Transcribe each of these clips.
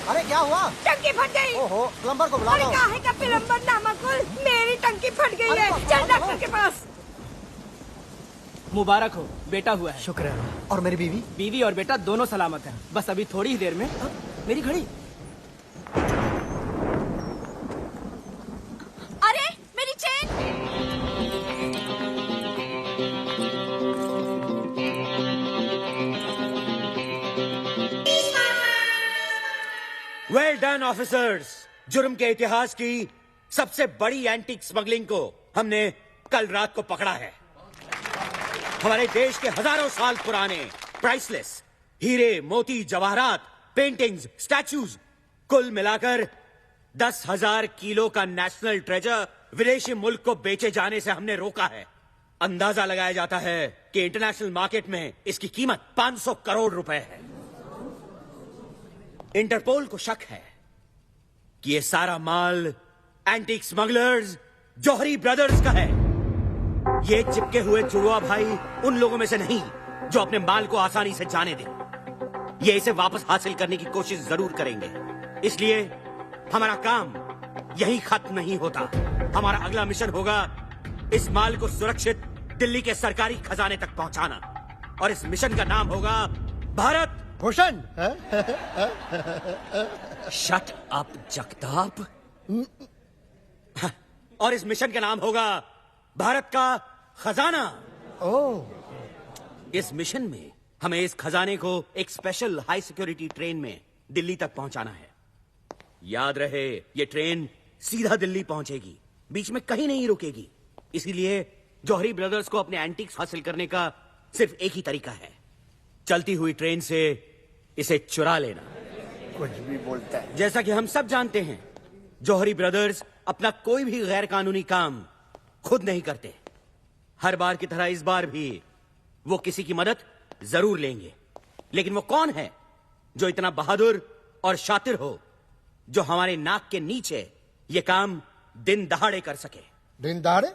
अरे क्या हुआ? टंकी फट गई। ओहो, प्लम्बर को बुला अरे काहे का प्लम्बर नामकुल, मेरी टंकी फट गई है। चल डॉक्टर के पास। मुबारक हो, बेटा हुआ है। शुक्र है। और मेरी बीवी? बीवी और बेटा दोनों सलामत हैं। बस अभी थोड़ी ही देर में। मेरी घड़ी। अरे मेरी चेन। Well done officers. जुर्म के इतिहास की सबसे बड़ी एंटीक स्मगलिंग को हमने कल रात को पकड़ा है। हमारे देश के हजारों साल पुराने प्राइसलेस हीरे, मोती, जवाहरात, पेंटिंग्स, स्टैच्यूज, कुल मिलाकर 10,000 किलो का नेशनल ट्रेजर विदेशी मुल्क को बेचे जाने से हमने रोका है। अंदाजा लगाया जाता है कि इंटरनेशनल मार्केट में इसकी कीमत 500 करोड़ रुपए है। इंटरपोल को शक है कि ये सारा माल एंटीक स्मगलर्स जौहरी ब्रदर्स का है। ये चिपके हुए जुड़वा भाई उन लोगों में से नहीं जो अपने माल को आसानी से जाने दें। ये इसे वापस हासिल करने की कोशिश जरूर करेंगे। इसलिए हमारा काम यही खत्म नहीं होता। हमारा अगला मिशन होगा इस माल को सुरक्षित दिल्ली के सरकारी खजाने तक पहुंचाना, और इस मिशन का नाम होगा भारत भूषण। Shut up Jagtap. और इस मिशन का नाम होगा भारत का खजाना। ओह। इस मिशन में हमें इस खजाने को एक स्पेशल हाई सिक्योरिटी ट्रेन में दिल्ली तक पहुंचाना है। याद रहे, ये ट्रेन सीधा दिल्ली पहुंचेगी, बीच में कहीं नहीं रुकेगी। इसीलिए जौहरी ब्रदर्स को अपने एंटीक्स हासिल करने का सिर्फ एक ही तरीका है, चलती हुई ट्रेन से इसे चुरा लेना। कुछ भी बोलता है। जैसा कि हम सब जानते हैं, जौहरी ब्रदर्स अपना कोई भी गैर कानूनी काम खुद नहीं करते। हर बार की तरह इस बार भी वो किसी की मदद जरूर लेंगे। लेकिन वो कौन है जो इतना बहादुर और शातिर हो, जो हमारे नाक के नीचे ये काम दिन दहाड़े कर सके? दिन दहाड़े?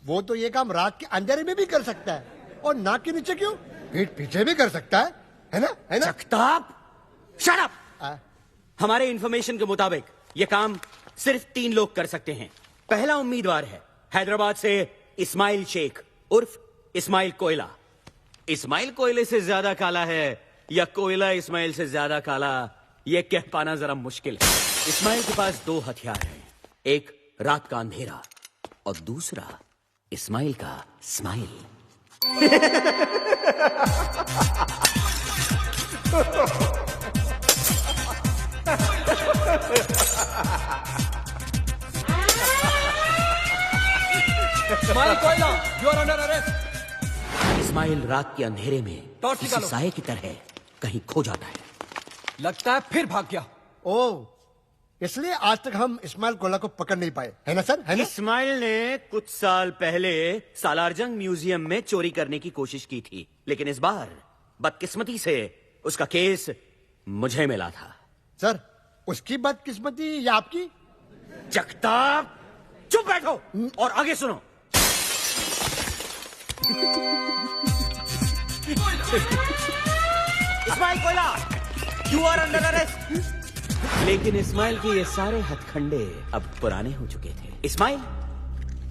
वो तो ये काम रात के अंधेरे में भी कर सकता है, और नाक के नीचे क्यों, पीठ पीछे भी कर सकता है ना? है ना? Jagtap, shut up. हमारे इंफॉर्मेशन के मुताबिक ये काम सिर्फ 3 लोग कर सकते हैं। पहला उम्मीदवार है हैदराबाद से इस्माइल शेख उर्फ इस्माइल कोयला। इस्माइल कोयले से ज्यादा काला है या कोयला इस्माइल से ज्यादा काला, यह कह पाना जरा मुश्किल है। इस्माइल के पास 2 हथियार हैं, एक रात का अंधेरा और दूसरा इस्माइल का स्माइल। Ismail Koyla, you are under arrest. Ismail रात के अंधेरे में टॉर्च किसी निकालो। साये की तरह कहीं खो जाता है। लगता है फिर भाग गया। ओह, इसलिए आज तक हम इस्माइल कोयला को पकड़ नहीं पाए, है ना सर? है ना? इस्माइल ने कुछ साल पहले सालारजंग म्यूजियम में चोरी करने की कोशिश की थी, लेकिन इस बार बदकिस्मती से उसका केस मुझे मिला था। सर, उसकी बदकिस्मती या आपकी? जगताप, चुप बैठो और आगे सुनो। Ismail Koyla, you are under arrest. लेकिन इस्माइल के ये सारे हथकंडे अब पुराने हो चुके थे। इस्माइल,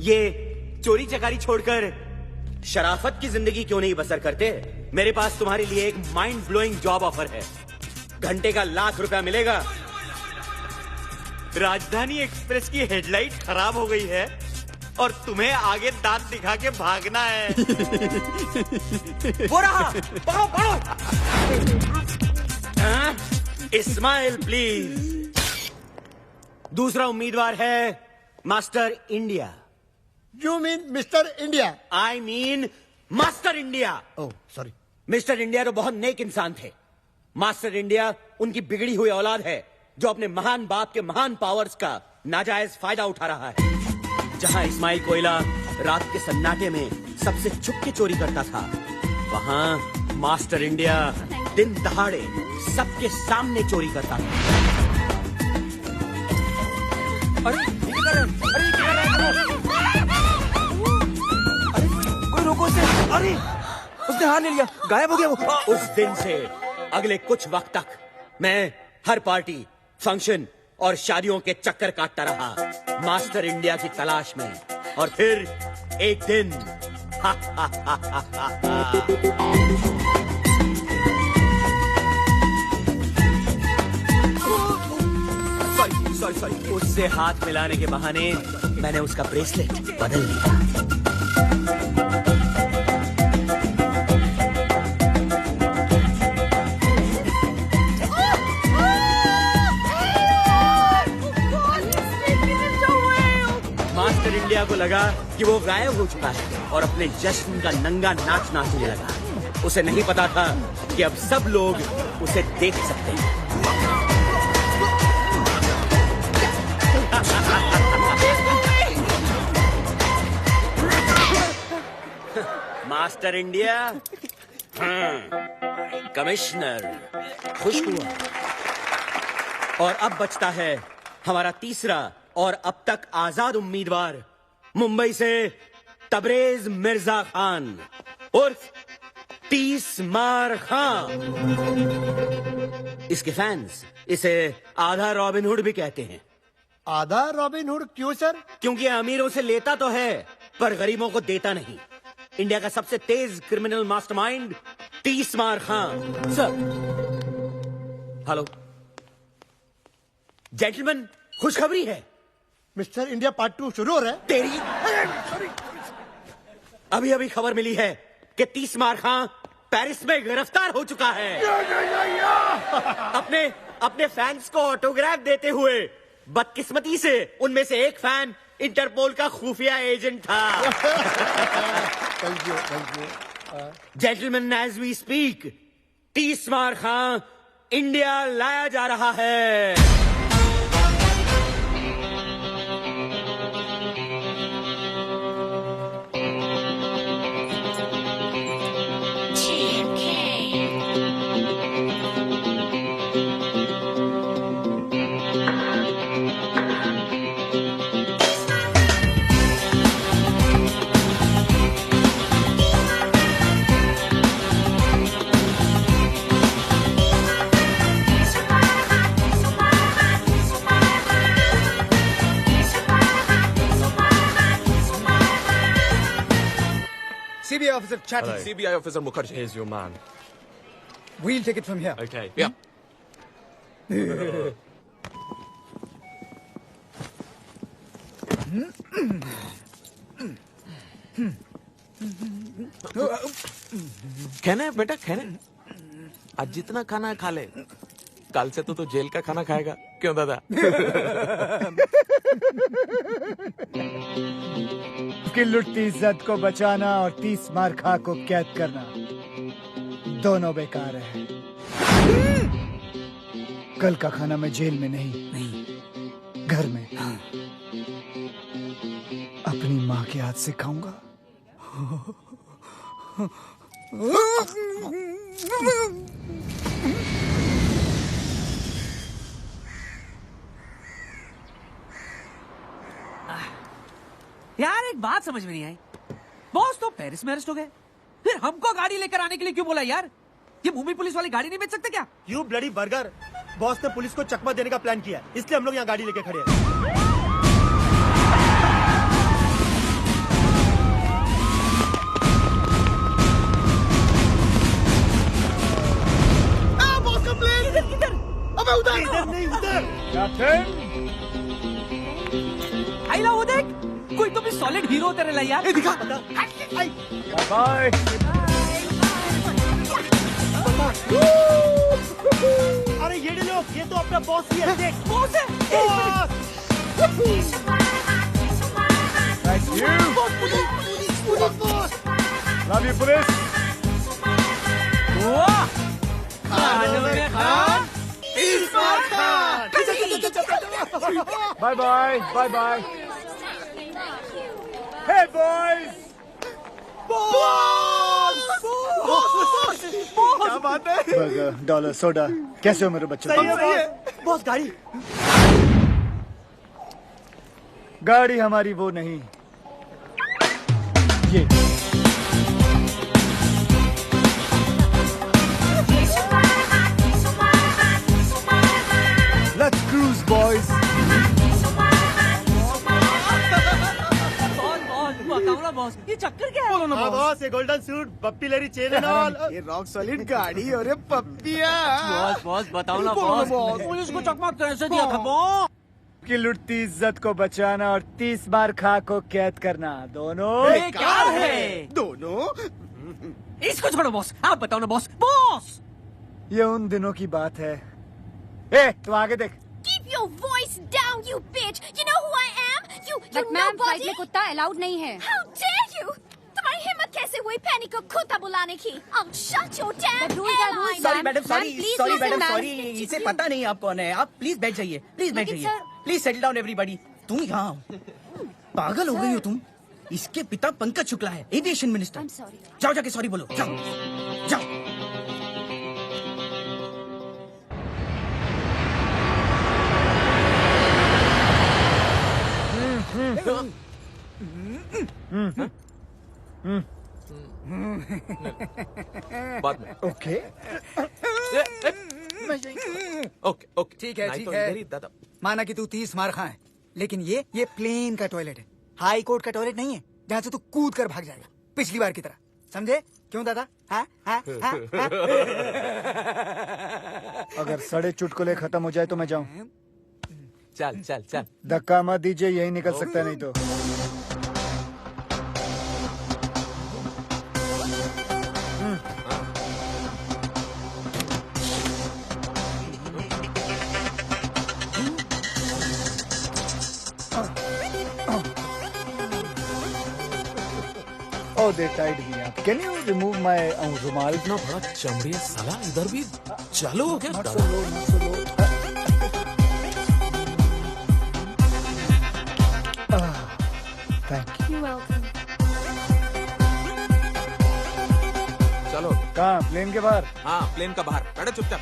ये चोरी चकारी छोड़कर शराफत की जिंदगी क्यों नहीं बसर करते? मेरे पास तुम्हारे लिए एक माइंड ब्लोइंग जॉब ऑफर है। घंटे का ₹1,00,000 मिलेगा। राजधानी एक्सप्रेस की हेडलाइट खराब हो गई है और तुम्हें आगे दांत दिखा के भागना है। वो रहा, पकड़ो पकड़ो। इस्माइल प्लीज। दूसरा उम्मीदवार है master India. You mean mister India? I mean master India. Oh sorry. Mister India तो बहुत नेक इंसान थे। मास्टर इंडिया उनकी बिगड़ी हुई औलाद है, जो अपने महान बाप के महान पावर्स का नाजायज फायदा उठा रहा है। जहां इस्माइल कोयला रात के सन्नाटे में सबसे छुप के चोरी करता था, वहां मास्टर इंडिया दिन दहाड़े सबके सामने चोरी करता था। अरे ये क्या कर रहे हैं? अरे ये क्या कर रहे हैं? अरे कोई रोको उसे। अरे उसने हाथ ले लिया, गायब हो गया वो। उस दिन से अगले कुछ वक्त तक मैं हर पार्टी, फंक्शन और शादियों के चक्कर काटता रहा मास्टर इंडिया की तलाश में। और फिर एक दिन सॉरी उससे हाथ मिलाने के बहाने मैंने उसका ब्रेसलेट बदल लिया। मास्टर इंडिया को लगा कि वो गायब हो चुका है और अपने जश्न का नंगा नाच नाचने लगा। उसे नहीं पता था कि अब सब लोग उसे देख सकते हैं। मास्टर इंडिया, कमिश्नर खुश हुआ। और अब बचता है हमारा तीसरा और अब तक आजाद उम्मीदवार, मुंबई से तबरेज मिर्जा खान उर्फ 30 मार खान। इसके फैंस इसे आधा रॉबिन हुड भी कहते हैं। आधा रॉबिन हुड क्यों सर? क्योंकि अमीरों से लेता तो है पर गरीबों को देता नहीं। इंडिया का सबसे तेज criminal mastermind 30 Maar Khan. Sir, hello gentleman, खुशखबरी है। मिस्टर इंडिया पार्ट 2 शुरू हो रहा है। तेरी अभी अभी खबर मिली है कि 30 मार खान पेरिस में गिरफ्तार हो चुका है। अपने फैंस को ऑटोग्राफ देते हुए। बदकिस्मती से उनमें से एक फैन इंटरपोल का खुफिया एजेंट था। Thank you. Gentleman, as we speak 30 Maar Khan India लाया जा रहा है। CBI officer chatting. Hello. CBI officer Mukherjee. Here's your man. We'll take it from here. Okay. Yeah. खाना है बेटा, खाना। आज जितना खाना है खा ले। कल से तो जेल का खाना खाएगा, क्यों दादा? की लुटती इज्जत को बचाना और 30 मार खा को कैद करना दोनों बेकार है। कल का खाना मैं जेल में नहीं, घर में अपनी माँ के हाथ से खाऊंगा। यार एक बात समझ में नहीं आई, बॉस तो पेरिस में अरेस्ट हो गए, फिर हमको गाड़ी लेकर आने के लिए क्यों बोला यार? ये मुंबई पुलिस वाली गाड़ी नहीं बेच सकते क्या? यू ब्लडी बर्गर, बॉस ने पुलिस को चकमा देने का प्लान किया, इसलिए हम लोग यहाँ गाड़ी लेके खड़े हैं। बॉस का प्लेन किधर? अबे उधर नहीं, उधर। आइला वो देख, कोई तो भी सॉलिड हीरो तेरे ला यार। दिखा। बाय। अरे ये लोग, ये तो अपना बॉस ही है, देख। बॉस है। Boss. Thank you. Boss. Love you, police. वाह, खान में खान, इस बार Khan. Bye bye. Bye bye. Hey boys. क्या बात है? बर्गर, डॉलर, सोडा, कैसे हो मेरे बच्चों? सही है बॉस, गाड़ी। गाड़ी हमारी वो नहीं, ये। Lose boys. बताओ ना बॉस, ये चक्कर क्या है? बोलो ना हाँ बॉस। बॉस, ये golden suit, Bappi Lahiri chain and all. ये रॉक सॉलिड गाड़ी और ये पप्पिया। बॉस बताओ ना बॉस, पुलिस को चकमा कैसे दिया था बॉस? की लुटती इज्जत को बचाना और 30 बार खाक को कैद करना, दोनों बेकार है। दोनों। इसको छोड़ो बॉस, आप बताओ ना बॉस। बॉस ये उन दिनों की बात है। ए, तू आगे देख। Keep your voice down, you bitch. You know who I am? You but ma'am flight nobody. में कुत्ता अलाउड नहीं है। How dare you? तुम्हारी हिम्मत कैसे हुई पैनी को कुत्ता बुलाने की? I'll shut your damn But rules are rules, airline. Sorry madam, sorry please sorry listen, madam, ma'am. Sorry, इसे पता नहीं आप कौन है। आप प्लीज बैठ जाइए, प्लीज बैठ लेकिन जाइए, sir- please settle down everybody. तुम यहाँ पागल हो गई हो तुम। इसके पिता पंकज शुक्ला है, एविएशन मिनिस्टर। I'm sorry. जाओ जाके सॉरी बोलो, जाओ जाओ। बाद में। ओके, ओके ओके ठीक है, नहीं ठीक तो है। इधर ही दादा। माना कि तू 30 मार खा है, लेकिन ये प्लेन का टॉयलेट है, हाई कोर्ट का टॉयलेट नहीं है जहाँ से तू कूद कर भाग जाएगा पिछली बार की तरह। समझे? क्यों दादा? हाँ? अगर सड़े चुटकुले खत्म हो जाए तो मैं जाऊं। चल चल चल। धक्का मत दीजिए, यही निकल सकता है नहीं तो। Oh, they tied me up. Can you remove my रुमाल? इतना बड़ा चमड़ी है साला, इधर भी चालू हो गया। Not so low, not so low. Thank you. You're welcome. चलो। कहाँ? प्लेन के बाहर? हाँ, प्लेन का बाहर बैठो चुपचाप।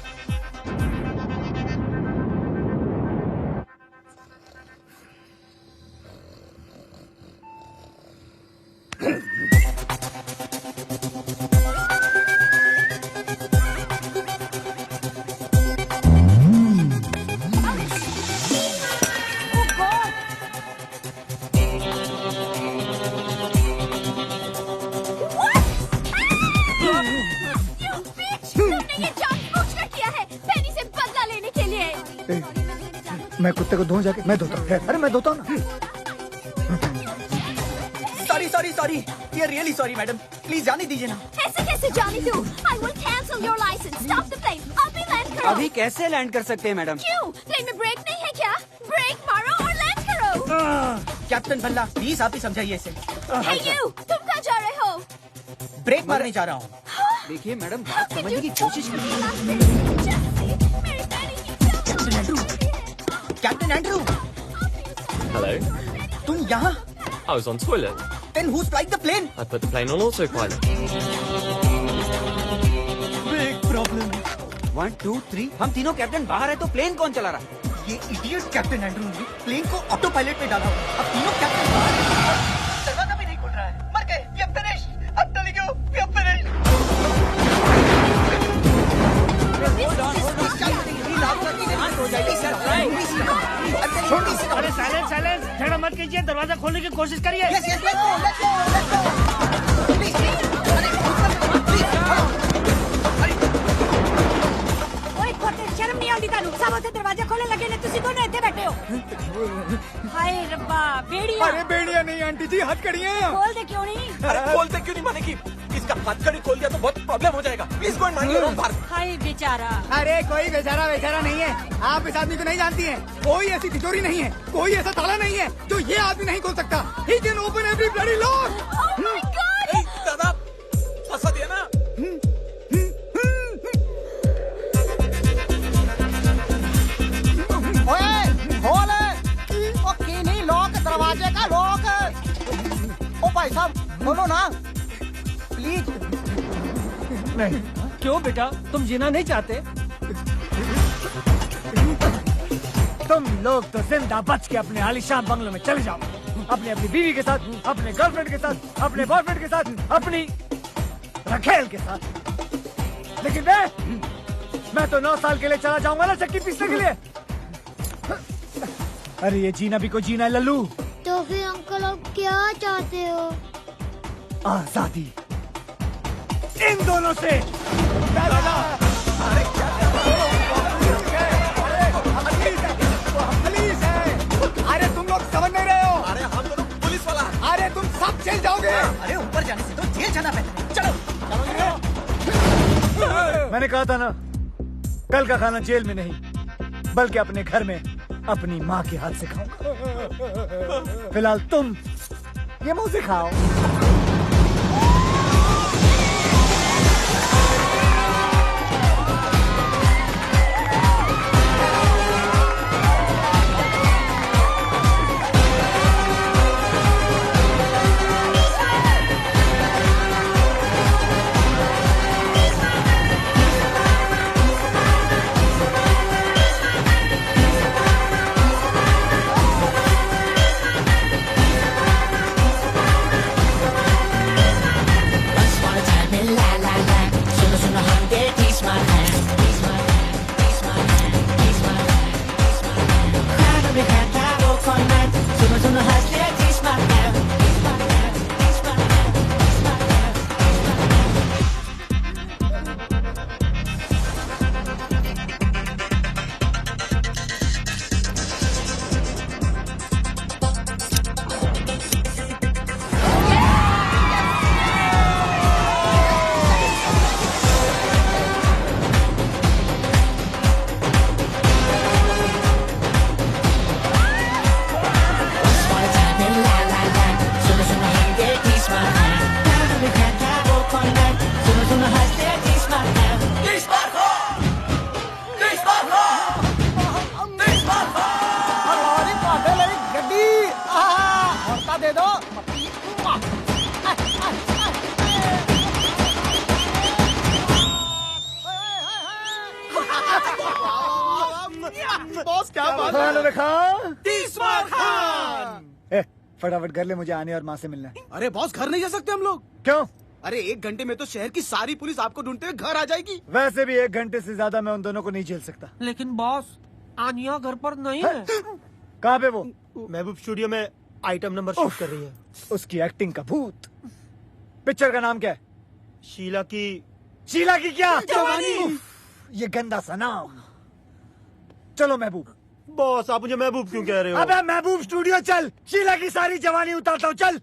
मैं कुत्ते को धोऊं जाके? मैं धोता हूँ। अरे मैं धोता हूँ ना। सॉरी सॉरी सॉरी, ये रियली सॉरी मैडम, प्लीज जाने दीजिए ना। ऐसे कैसे जाने दूं? I will cancel your license. Stop the plane. अभी लैंड करो। अभी कैसे लैंड कर सकते हैं मैडम? क्यों? प्लेन में ब्रेक नहीं है क्या? ब्रेक मारो और लैंड करो। कैप्टन भल्ला, प्लीज आप ही समझाइए इसे। Hey you, तुम कहाँ जा रहे हो? ब्रेक मारने जा रहा हूँ। देखिए मैडम, बात समझने की कोशिश कीजिए। Captain Andrew, Hello. तुम यहाँ? I was on toilet. Then who's flying the plane? I put the plane on autopilot. Big problem. 1, 2, 3, हम तीनों कैप्टन बाहर है तो प्लेन कौन चला रहा है? ये इडियट कैप्टन एंड्रू ने प्लेन को ऑटो पायलट में डाला। अब तीनों कैप्टन बाहर हैं। दरवाजा भी नहीं खुल रहा है। मर गए, we are finished. I'm telling you, we are finished. अरे साइलेंस साइलेंस, झगड़ा मत कीजिए, दरवाजा खोलने की कोशिश करिए। ओए खोटे, शर्म नहीं आती तानू? सब उसे दरवाजा खोलने लगे ने, तुसी दोनों इत्थे बैठे हो। हाय रब्बा, बेड़िया। अरे बेड़िया नहीं आंटी जी, हथकड़ियाँ। खोल दे क्यों नहीं? अरे खोलते क्यों नहीं मानेगी? इसका हथकड़ी खोल दिया तो बहुत प्रॉब्लम हो जाएगा। Please go and mind your own बाहर। हाय बेचारा। अरे कोई बेचारा बेचारा नहीं है, आप इस आदमी को नहीं जानती हैं। कोई ऐसी तिजोरी नहीं है, कोई ऐसा ताला नहीं है जो ये आदमी नहीं खोल सकता। He can open every bloody lock. Oh my God! ए, दादा फंसा दिया ना। ओए, खोल। ओ कीनी लॉक, दरवाजे का लॉक। ओ भाई साहब, खोलो ना प्लीज। नहीं, क्यों बेटा, तुम जीना नहीं चाहते? तुम लोग तो जिंदा बच के अपने आलीशान बंगलों में चले जाओ, अपनी अपनी बीवी के साथ, अपने गर्लफ्रेंड के साथ, अपने बॉयफ्रेंड के साथ, अपनी रखेल के साथ। लेकिन मैं तो 9 साल के लिए चला जाऊंगा ना चक्की पीसने के लिए। अरे ये जीना भी को जीना है लल्लू। तो फिर अंकल आप क्या चाहते हो? आजादी इन दोनों से। अरे तुम लोग समझ नहीं रहे हो। अरे हम दोनों पुलिस वाला। अरे तुम सब जेल जाओगे। अरे ऊपर जाने से तो जेल जाना पहले। चलो मैंने कहा था ना, कल का खाना जेल में नहीं बल्कि अपने घर में अपनी माँ के हाथ से खाऊंगा। फिलहाल तुम ये मुंह से खाओ। बॉस क्या बात है? फटाफट घर ले, मुझे आने और माँ से मिलना है। अरे बॉस घर नहीं जा सकते हम लोग। क्यों? अरे 1 घंटे में तो शहर की सारी पुलिस आपको ढूंढते हुए घर आ जाएगी। वैसे भी 1 घंटे से ज्यादा मैं उन दोनों को नहीं झेल सकता। लेकिन बॉस आनिया घर पर नहीं है। कहाँ पे वो? महबूब स्टूडियो में आइटम नंबर शूट कर रही है। उसकी एक्टिंग का भूत। पिक्चर का नाम क्या है? शीला की क्या जवानी। ये गंदा सा नाम। चलो महबूब। बॉस आप मुझे महबूब क्यों कह रहे हो? अबे महबूब स्टूडियो चल, शीला की सारी जवानी उतारता हूँ, चल।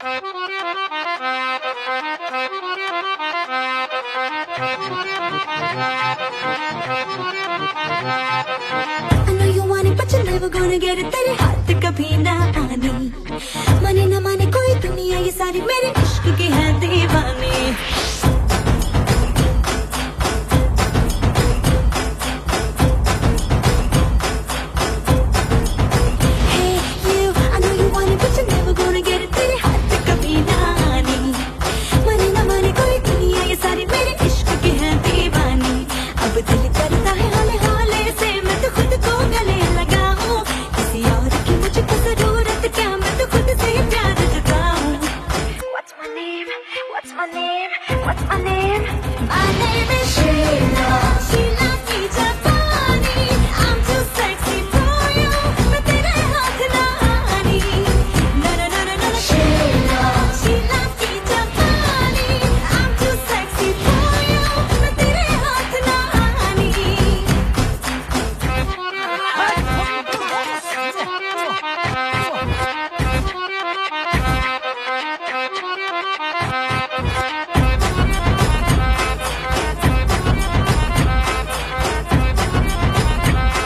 I know you want it, but you're never gonna get it. तेरे हाथ कभी ना आनी, माने ना माने कोई दुनिया ये सारी मेरे इश्क की है दीवानी। Hey you, I know you want it, but you're never gonna get it. तेरे हाथ कभी ना आनी, माने ना माने कोई दुनिया ये सारी मेरे इश्क की है दीवानी। अब दिल करता है हाले हाले से मैं तो खुद को गले लगाऊं, किसी और की मुझको जरूरत क्या, मैं तो खुद से प्यार जताऊं। What's my name? What's my name? What's my name? My name is Sheila. Sheila की जवानी, I'm too sexy for you. मैं तेरे हाथ ना आनी, ना ना ना ना ना। शीला की जवानी, I'm too sexy for you. मैं तेरे हाथ ना आनी।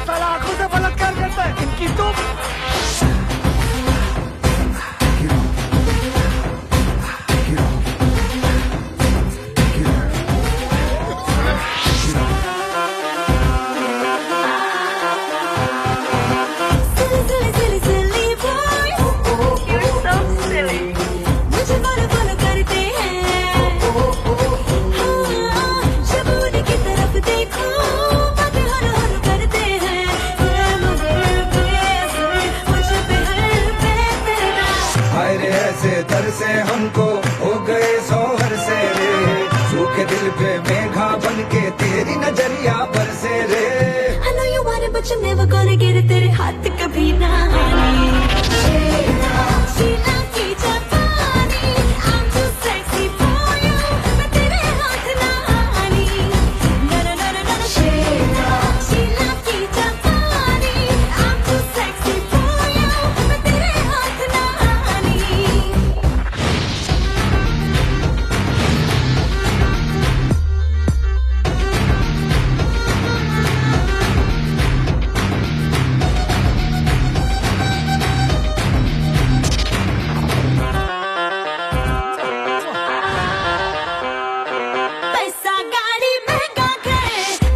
साला आंखों से बलात्कार करता है इनकी तो। Silly, silly boy. You're so silly. मुझे follow करते हैं। हाँ, शबूरी की तरफ देखो, बातें हर करते हैं। ये मुझे पे हर पे तेरा। हाय रे ऐसे दर से हमको हो गए सोहर से रे, सूखे दिल पे मेघा बन के तेरी नजरिया बरसे रे। I know you want it, but you never never gonna get it तेरे हाथ कभी ना आने शीला की जापानी I'm too sexy for you मैं तेरे हाथ ना आनी ना ना ना ना शीला की जापानी I'm too sexy for you मैं तेरे हाथ ना आनी पैसा गाड़ी महंगा घर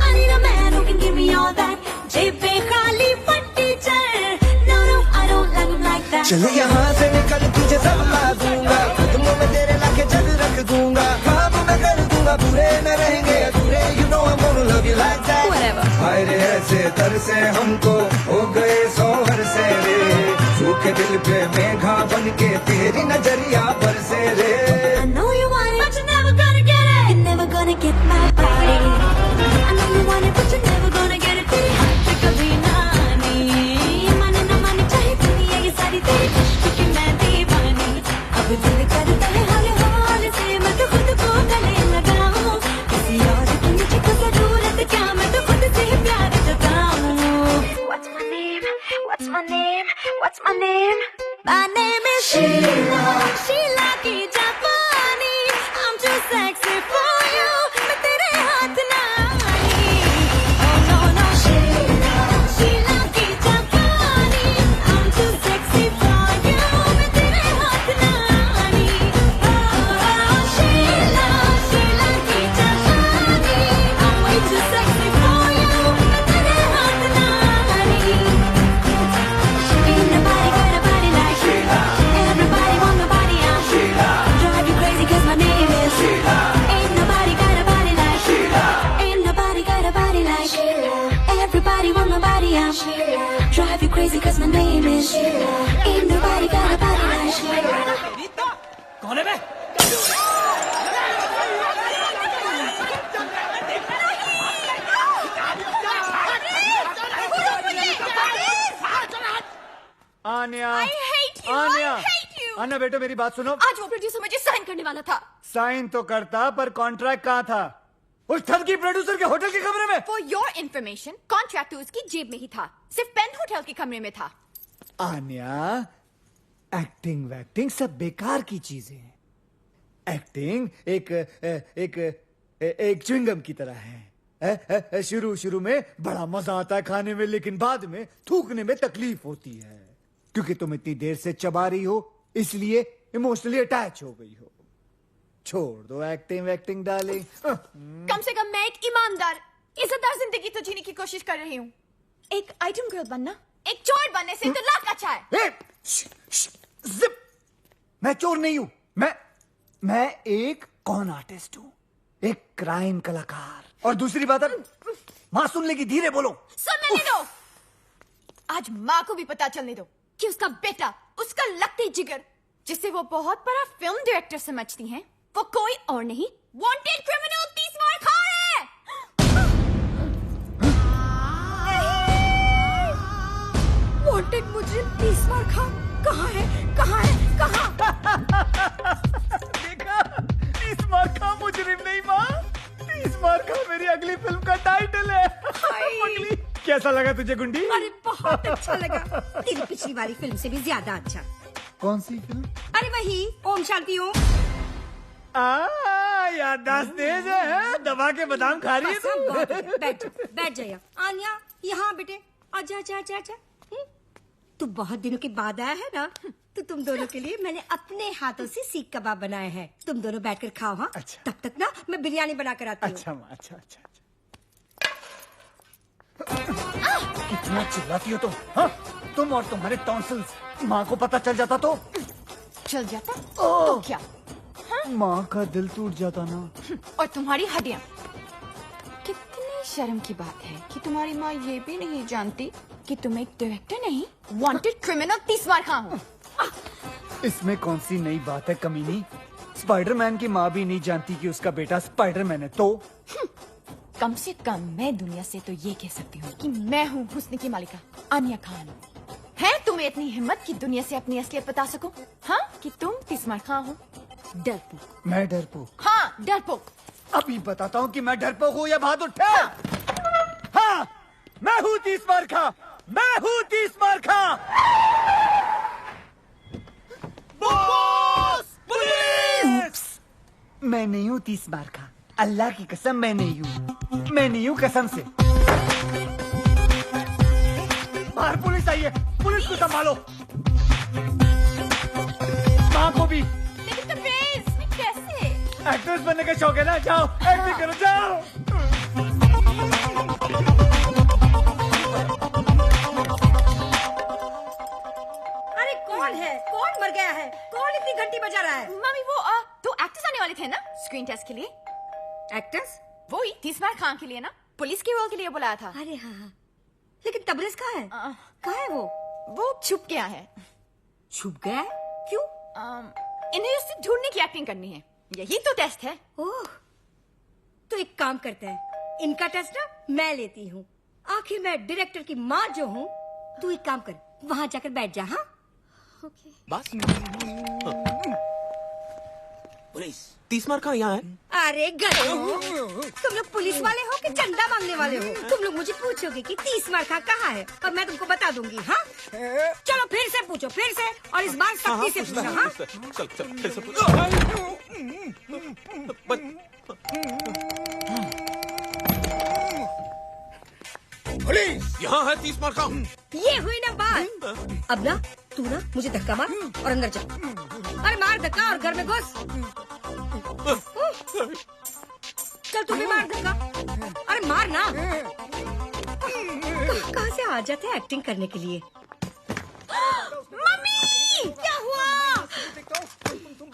I need a man who can give me all that जेबें खाली फटी चल No no I don't like him like that चल यहाँ से निकल तुझे सब ला दूंगा तुमको मैं तेरे लाके जग रख दूंगा ख्वाब मैं कर दूंगा पूरे न रहेंगे अधूरे You know I'm gonna love you like that Whatever. हाय रे ऐसे तरसे हमको हो गए सोहर से रे सूखे दिल पे मेघा बन के तेरी नजरिया बरसे रे I know you want it, but you're never gonna get it. You're never gonna get my body. I know you want it, but you're never gonna get it. तेरे हाथ से कभी ना आनी माने ना माने चाहे दुनिया ये सारी तेरे इश्क की मैं दीवानी अब दिल करता है हाल हाल से मैं तो खुद को गले लगाऊं किसी और की मुझको जरूरत क्या मैं तो खुद से ही प्यार जताऊं What's my name? What's my name? What's my name? My name is Sheila. Sheila की जापानी I'm too sexy for you मैं तेरे हाथ ना आनी Oh no no Sheila की जापानी I'm too sexy for you मैं तेरे हाथ ना आनी Oh Sheila की जापानी I'm way too sexy for you मैं तेरे हाथ ना आनी Ain't nobody got a body like Sheila. Everybody want my body, I'm Sheila. Drive you crazy 'cause my name is Sheila. Ain't nobody got a body like Sheila. Ain't nobody got a body like Sheila. Everybody want my body, I'm Sheila. Drive you crazy 'cause my name is Sheila. Ain't nobody got a body like Sheila. कौन है बे? Anya I hate you. Anya I hate you. Anya बेटा मेरी बात सुनो आज वो producer मुझे sign करने वाला था साइन तो करता पर कॉन्ट्रैक्ट कहाँ था उस ठग की प्रोड्यूसर के होटल के कमरे में For your information, कॉन्ट्रैक्ट तो उसकी जेब में ही था सिर्फ पेन होटल के कमरे में था आन्या एक्टिंग वैक्टिंग सब बेकार की चीजें हैं एक्टिंग एक च्युइंगम की तरह है शुरू में बड़ा मजा आता है खाने में लेकिन बाद में थूकने में तकलीफ होती है क्योंकि तुम इतनी देर से चबा रही हो इसलिए इमोशनली अटैच हो गई हो छोड़ दो एक्टिंग वैक्टिंग डार्लिंग कम से कम मैं एक ईमानदार इज्जतदार जिंदगी तो जीने की कोशिश कर रही हूँ एक आइटम गर्ल बनना एक चोर बनने से तो लाख अच्छा है जिप मैं चोर नहीं हूं मैं एक कॉन आर्टिस्ट हूं एक क्राइम कलाकार और दूसरी बात है मां सुन लेगी धीरे बोलो सुनने नहीं दो आज माँ को भी पता चलने दो कि उसका बेटा उसका लकड़ी जिगर जिसे वो बहुत बड़ा फिल्म डायरेक्टर समझती हैं वो कोई और नहीं वांटेड क्रिमिनल 30 मार खा है वांटेड मुजरिम 30 मार खा कहाँ है देखा 30 मार का मुजरिम नहीं माँ 30 मार का मेरी अगली फिल्म का टाइटल है पगली, कैसा लगा तुझे गुंडी अरे बहुत अच्छा लगा तेरी पिछली वाली फिल्म से भी ज्यादा अच्छा कौन सी फिल्म अरे वही ओम शांति ओम याददाश्त तेज है दबा के बादाम खा रही है तू बैठ जाइए आन्या यहाँ बेटे आजा आजा आजा आजा तू बहुत दिनों के बाद आया है ना तो तुम दोनों के लिए मैंने अपने हाथों से सीख कबाब बनाए हैं तुम दोनों बैठकर खाओ हाँ अच्छा। तब तक ना मैं बिरयानी बना कर आती हूँ अच्छा माँ अच्छा कितना चिल्लाती हो तुम हाँ तुम और तुम्हारे टॉन्सिल्स माँ को पता चल जाता तो चल जाता तो क्या माँ का दिल टूट जाता ना और तुम्हारी हड्डियाँ कितनी शर्म की बात है कि तुम्हारी माँ ये भी नहीं जानती कि तुम एक डायरेक्टर नहीं वांटेड क्रिमिनल 30 मार खा हूँ इसमें कौन सी नई बात है कमीनी स्पाइडरमैन की माँ भी नहीं जानती कि उसका बेटा स्पाइडरमैन है तो कम से कम मैं दुनिया से तो ये कह सकती हूँ कि मैं हूँ हुस्न की मालिका आनिया खान। है तुम्हें इतनी हिम्मत कि दुनिया से अपनी असलियत बता सको? हाँ, कि तुम तिस्मार खां हो? डरपोक। मैं डरपोक? हाँ, डरपोक। अभी बताता हूँ कि मैं डरपोक हूँ या बहादुर थे। हाँ, मैं हूँ तिस्मार खां, मैं हूँ तिस्मार खां। पुलिस! मैं नहीं हूँ तिस्मार खां, अल्लाह की कसम मैं नहीं हूँ, मैं नहीं हूँ कसम से। बाहर पुलिस आई है, पुलिस को संभालो। माँ को भी। लेकिन तबरेज़, कैसे? एक्ट्रेस बनने का शौक है ना, जाओ एक्टिंग करो, जाओ। अरे कौन है? कौन मर गया है? कौन इतनी घंटी बजा रहा है? मम्मी वो दो एक्टर्स आने वाले थे ना स्क्रीन टेस्ट के लिए। एक्टर्स? वही तिस्मार खां के लिए ना, पुलिस के रोल के लिए बुलाया था। अरे हाँ, लेकिन तबरेज़ कहाँ है? कहाँ है वो? वो छुप गया है। छुप गया है? क्यों? इन्हें उससे ढूंढने की एक्टिंग करनी है, यही तो टेस्ट है। ओह, तो एक काम करते हैं, इनका टेस्ट ना मैं लेती हूँ। आखिर मैं डायरेक्टर की माँ जो हूँ। तू एक काम कर, वहाँ जाकर बैठ जा। हाँ, ओके। बस पुलिस तिस्मार खां यहाँ है। अरे गधो, तुम लोग पुलिस वाले हो कि चंदा मांगने वाले हो? तुम लोग मुझे पूछोगे कि तिस्मार खां कहाँ है और मैं तुमको बता दूंगी। हाँ, चलो फिर से पूछो, फिर से, और इस बार सख्ती से पूछना। हाँ, चल चल फिर से पूछ। पुलिस यहाँ है तिस्मार खां। ये हुई ना बात। अब ना तू ना मुझे धक्का मार और अंदर जा। अरे मार धक्का और घर में घुस। चल तू भी मार धक्का। अरे मार ना। कहाँ से आ जाते हैं एक्टिंग करने के लिए? मम्मी, क्या हुआ?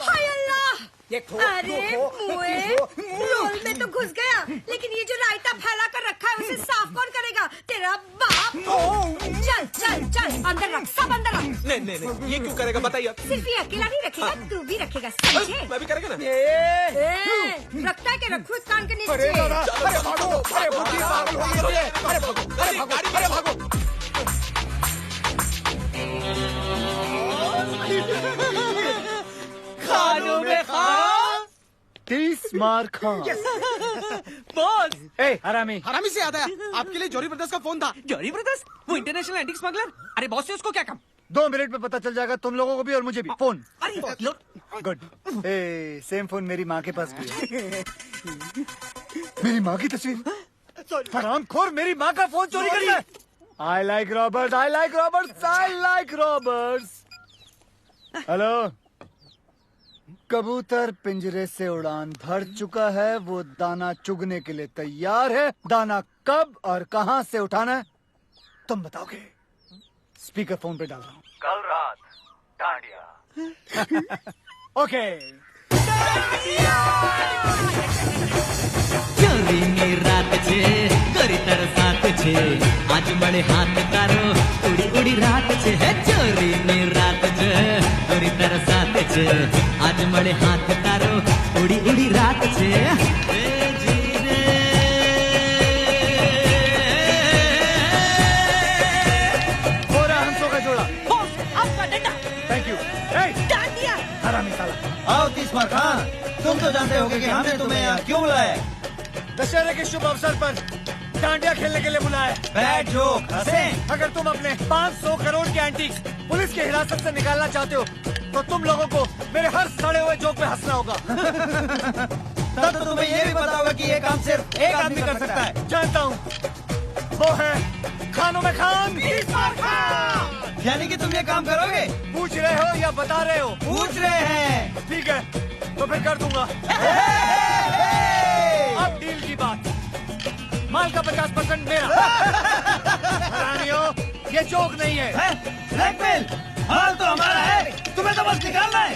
हाय अल्लाह! अरे मुए, रोल में तो घुस गया, लेकिन ये जो रायता फैला कर रखा है उसे साफ कौन करेगा? तेरा बाप। चल चल चल, अंदर रख, सब अंदर रख। नहीं नहीं नहीं, ये क्यों करेगा बताइए। सिर्फ ये अकेला नहीं रखेगा, तू भी रखेगा, समझे? मैं भी करेगा ना। रखता है कि रखू इस कान के नीचे? अरे भागो, अरे भागो, अरे भागो। खानों में खां, तिस्मार खां। बॉस, ए हरामी। हरामी से याद आया, आपके लिए जौहरी ब्रदर्स का फोन था। जॉरी ब्रदर्स, वो इंटरनेशनल एंटीक स्मगलर। अरे बॉस से उसको क्या काम? 2 मिनट में पता चल जाएगा तुम लोगों को भी और मुझे भी। फोन। अरे गुड। ए सेम फोन मेरी माँ के पास भी है। मेरी माँ की तस्वीर। हरामखोर मेरी माँ का फोन चोरी करता है। I like robbers, I like robbers, I like robbers. Hello, कबूतर पिंजरे से उड़ान भर चुका है, वो दाना चुगने के लिए तैयार है। दाना कब और कहां से उठाना है तुम बताओगे? स्पीकर फोन पे डाल रहा हूँ। कल रात डांडिया। ओके। ચોરીની રાત છે કરી તરસાત છે આજ મળે હાથ તારો ઉડી ઉડી રાત છે હે ચોરીની રાત છે કરી તરસાત છે આજ મળે હાથ તારો ઉડી ઉડી રાત છે એ જીને पूरा हंसों का जोड़ा। बॉस, आपका डंडा। Thank you. डांडिया। हरामी साला। आओ तिस्मार खां, तुम तो जानते होगे कि हमने तुम्हें यहाँ क्यों बुलाया है। दशहरे के शुभ अवसर पर डांडिया खेलने के लिए बुलाया है। बैड जोक, हंसें। अगर तुम अपने 500 करोड़ के एंटीक पुलिस की हिरासत से निकालना चाहते हो तो तुम लोगों को मेरे हर सड़े हुए जोक पे हंसना होगा। तब तो तुम्हें ये भी पता होगा कि ये काम सिर्फ एक आदमी कर सकता है। जानता हूँ, वो है खानों में खान। यानी कि तुम ये काम करोगे? पूछ रहे हो या बता रहे हो? पूछ रहे हैं। ठीक है, तो फिर कर दूंगा। अब डील की बात, माल का 50% मेरा। रानियों, ये जोक नहीं है। ब्लैकमेल, माल तो हमारा है, तुम्हें तो बस निकालना है।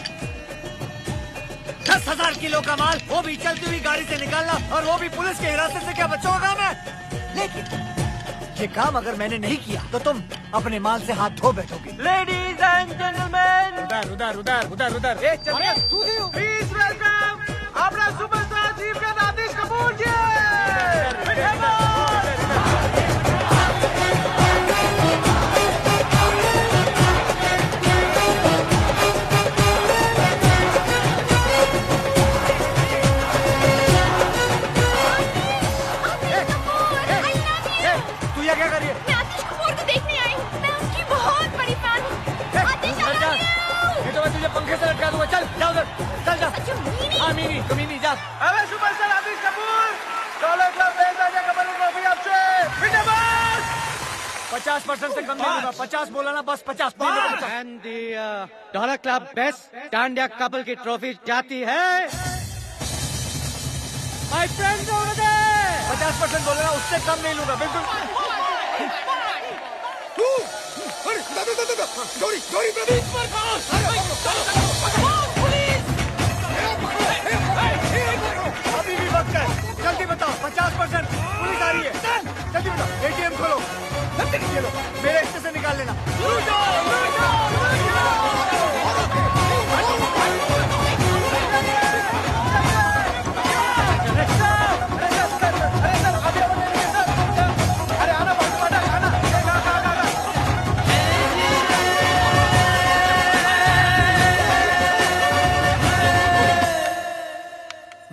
10,000 किलो का माल, वो भी चलती हुई गाड़ी से निकालना, और वो भी पुलिस के हिरासत से। क्या बच्चों का काम है? लेकिन ये काम अगर मैंने नहीं किया तो तुम अपने माल से हाथ धो बैठोगे। लेडीज एंड जेंटलमैन, उधर उधर उधर उधर उधर। प्लीज वेलकम अपना सुपरस्टार चीफ का नादिश कपूर जी। तू यहाँ क्या कर रही है? मैं आतिश कपूर को देखने आई हूँ। मैं उसकी बहुत बड़ी फैन हूँ। आतिश I love you। ये तो मैं तुझे पंखे से लटका दूंगा। चल जा उधर, चल जा। हाँ मीनी, कमीनी जा। अबे सुपरस्टार आतिश कपूर, डॉलर क्लब बेहतर कपल ट्रॉफी आपसे विनर बस 50% से कम नहीं होगा। 50 बोला ना, बस 50। And the dollar club best dandiya couple की ट्रॉफी जाती है माय फ्रेंड्स ओवर देयर। 50% बोले ना, उससे कम नहीं लूंगा बिल्कुल। अभी भी वक्त है, जल्दी बताओ। 50% पुलिस आ रही है, जल्दी बताओ। एटीएम खोलो, ये लो, मेरे हिस्से से निकाल लेना।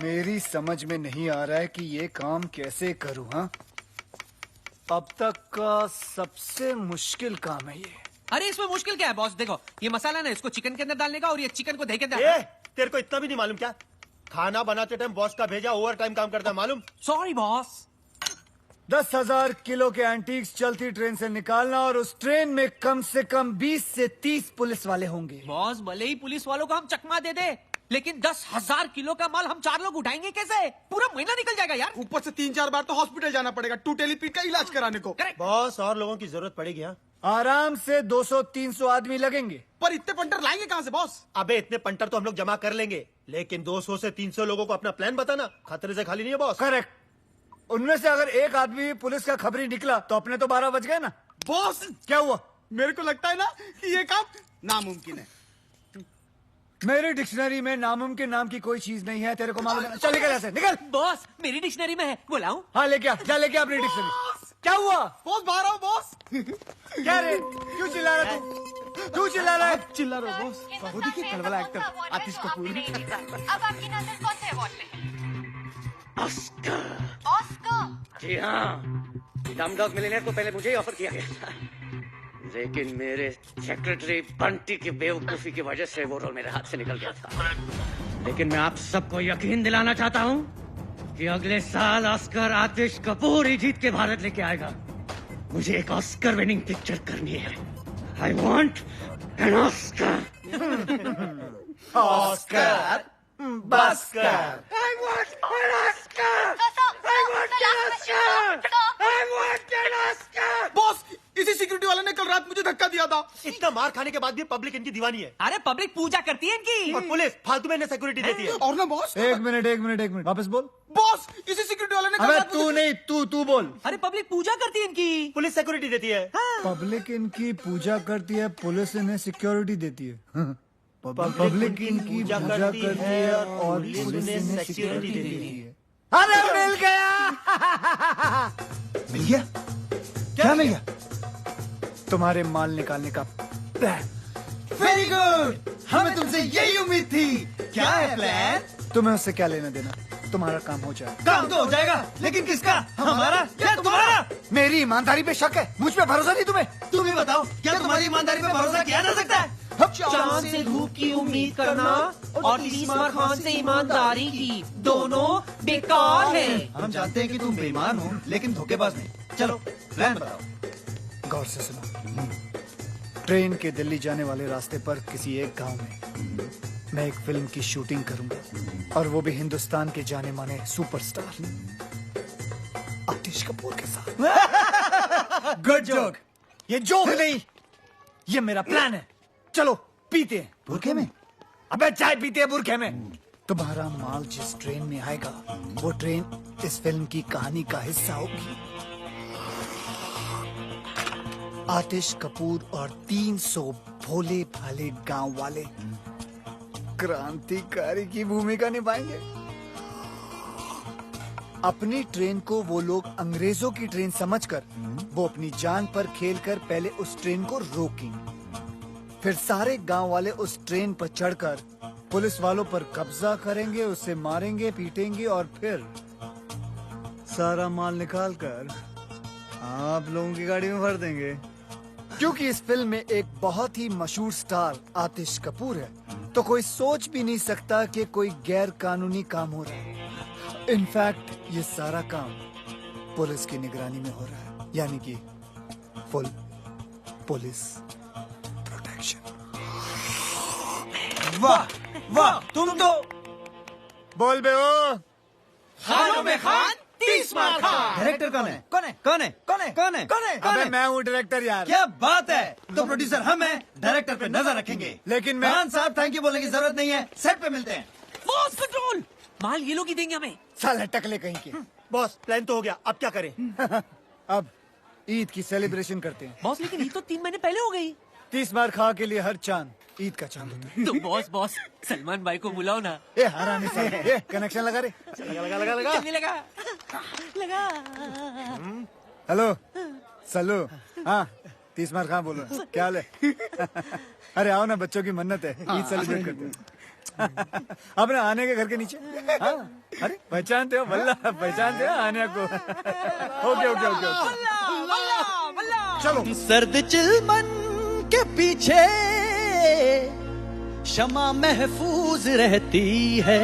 मेरी समझ में नहीं आ रहा है कि ये काम कैसे करूं। हाँ, अब तक का सबसे मुश्किल काम है ये। अरे इसमें मुश्किल क्या है बॉस? देखो ये मसाला ना, इसको चिकन के अंदर डालने का और ये चिकन को दही के अंदर। तेरे को इतना भी नहीं मालूम क्या? खाना बनाते टाइम बॉस का भेजा ओवर टाइम काम करता है, मालूम? Sorry boss. 10,000 किलो के एंटीक्स चलती ट्रेन से निकालना और उस ट्रेन में कम से कम 20 से 30 पुलिस वाले होंगे। बॉस भले ही पुलिस वालों को हम चकमा दे दे, लेकिन 10,000 किलो का माल हम 4 लोग उठाएंगे कैसे? पूरा महीना निकल जाएगा यार। ऊपर से 3-4 बार तो हॉस्पिटल जाना पड़ेगा टूटेली पीठ का इलाज कराने को। बॉस और लोगों की जरूरत पड़ेगी। हाँ, आराम से 200-300 आदमी लगेंगे। पर इतने पंटर लाएंगे कहाँ से बॉस? अबे इतने पंटर तो हम लोग जमा कर लेंगे, लेकिन 200 से 300 लोगों को अपना प्लान बताना खतरे से खाली नहीं है बॉस। करेक्ट। उनमें से अगर एक आदमी पुलिस का खबरी निकला तो अपने तो 12 बज गए ना। बॉस क्या हुआ? मेरे को लगता है ना कि ये काम नामुमकिन है। मेरी डिक्शनरी में नामुमकिन नाम की कोई चीज नहीं है, तेरे को मालूम है? चल निकल ऐसे, निकल। बॉस मेरी डिक्शनरी में है, बुलाऊं? हाँ लेके आ, जा लेके आ अपनी डिक्शनरी। क्या हुआ? बॉस बाहर आओ बॉस। क्या रे, क्यों चिल्ला रहा तू चिल्ला रहा है? चिल्ला रहा है बॉस। वो देखिए कल वाला एक्टर आतिश कपूर। अब आपकी नजर कौन से अवार्ड पे है? ऑस्कर। ऑस्कर? जी हाँ, डमडॉग मिलियनेयर को पहले मुझे ही ऑफर किया गया था, लेकिन मेरे सेक्रेटरी बंटी की बेवकूफी की वजह से वो रोल मेरे हाथ से निकल गया था। लेकिन मैं आप सबको यकीन दिलाना चाहता हूँ कि अगले साल ऑस्कर आतिश कपूर ही जीत के भारत लेके आएगा। मुझे एक ऑस्कर विनिंग पिक्चर करनी है। I want an Oscar. Oscar बस्कर। I want an Oscar! I want an Oscar! I want an Oscar! Boss इसी सिक्योरिटी वाले ने कल रात मुझे धक्का दिया था। इतना मार खाने के बाद भी पब्लिक इनकी दीवानी है। अरे पब्लिक पूजा करती है इनकी। और पुलिस फालतू में इन्हें सिक्योरिटी देती है। और ना बॉस। एक मिनट वापस बोल। बॉस इसी सिक्योरिटी वाले ने कल अबे रात तू नहीं, तू बोल। अरे पब्लिक पूजा करती है इनकी। पुलिस सिक्योरिटी देती है। पब्लिक इनकी पूजा करती है, पुलिस इन्हें सिक्योरिटी देती है। पब्लिक इनकी पूजा करती है और पुलिस इन्हें सिक्योरिटी देती है। अरे मिल गया। मिल गया? क्या मिल गया? तुम्हारे माल निकालने का प्लान। वेरी गुड, हमें तुमसे यही उम्मीद थी। क्या है प्लान? तुम्हें उससे क्या लेना देना, तुम्हारा काम हो जाए। काम तो हो जाएगा, लेकिन किसका? हमारा या तुम्हारा? मेरी ईमानदारी पे शक है, मुझ पे भरोसा नहीं तुम्हें? तुम ही बताओ, क्या तुम्हारी ईमानदारी पे भरोसा किया जा सकता है? चांद से धूप की उम्मीद करना और तीसरा खान से ईमानदारी की, दोनों बेकार है। हम जानते हैं कि तुम बेईमान हो, लेकिन धोखेबाज नहीं। चलो प्लान बताओ। गौर से सुनो। ट्रेन के दिल्ली जाने वाले रास्ते पर किसी एक गांव में मैं एक फिल्म की शूटिंग करूंगा, और वो भी हिंदुस्तान के जाने माने सुपरस्टार आतिश कपूर के साथ। Good joke. ये जोक नहीं, ये मेरा प्लान है। चलो पीते हैं। बुरखे में? अबे चाय पीते हैं बुरखे में। तुम्हारा माल जिस ट्रेन में आएगा वो ट्रेन इस फिल्म की कहानी का हिस्सा होगी। आतिश कपूर और 300 भोले भाले गांव वाले क्रांतिकारी की भूमिका निभाएंगे। अपनी ट्रेन को वो लोग अंग्रेजों की ट्रेन समझकर वो अपनी जान पर खेलकर पहले उस ट्रेन को रोकेंगे, फिर सारे गांव वाले उस ट्रेन पर चढ़कर पुलिस वालों पर कब्जा करेंगे, उसे मारेंगे, पीटेंगे और फिर सारा माल निकाल कर आप लोगों की गाड़ी में भर देंगे। क्योंकि इस फिल्म में एक बहुत ही मशहूर स्टार आतिश कपूर है, तो कोई सोच भी नहीं सकता कि कोई गैर कानूनी काम हो रहा है। इनफैक्ट ये सारा काम पुलिस की निगरानी में हो रहा है, यानी कि फुल पुलिस प्रोटेक्शन। वाह वाह, तुम तो बोल बे ओ खानों में खान 30 मार खान। डायरेक्टर कौन है? कौन है? कौन है? कौन है? कौन है? कौन है? अबे मैं हूँ डायरेक्टर यार। क्या बात है, तो प्रोड्यूसर हम हैं, डायरेक्टर पे नजर रखेंगे। लेकिन मैं खान साहब थैंक यू बोलने की जरूरत नहीं है, सेट पे मिलते हैं। बॉस कंट्रोल, माल ये लोग ही देंगे हमें। साले टकले कहीं के। बॉस प्लान तो हो गया, अब क्या करें? अब ईद की सेलिब्रेशन करते हैं। बॉस लेकिन ईद तो 3 महीने पहले हो गई। 30 मार खा के लिए हर चांद ईद का चांद होता है। तो बॉस सलमान भाई को बुलाओ ना। ए हरामी से ये कनेक्शन लगा रे। जल्दी लगा। हेलो सल्लू, हाँ 30 मार खा बोलो, क्या हाल है? अरे आओ ना, बच्चों की मन्नत है, ईद सेलिब्रेट करते हैं। अपने आने के घर के नीचे। हाँ अरे पहचानते हो बल्ला, पहचानते हो आने को। ओके ओके ओके चलो। सर्द चिलमन के पीछे शमा महफूज रहती है,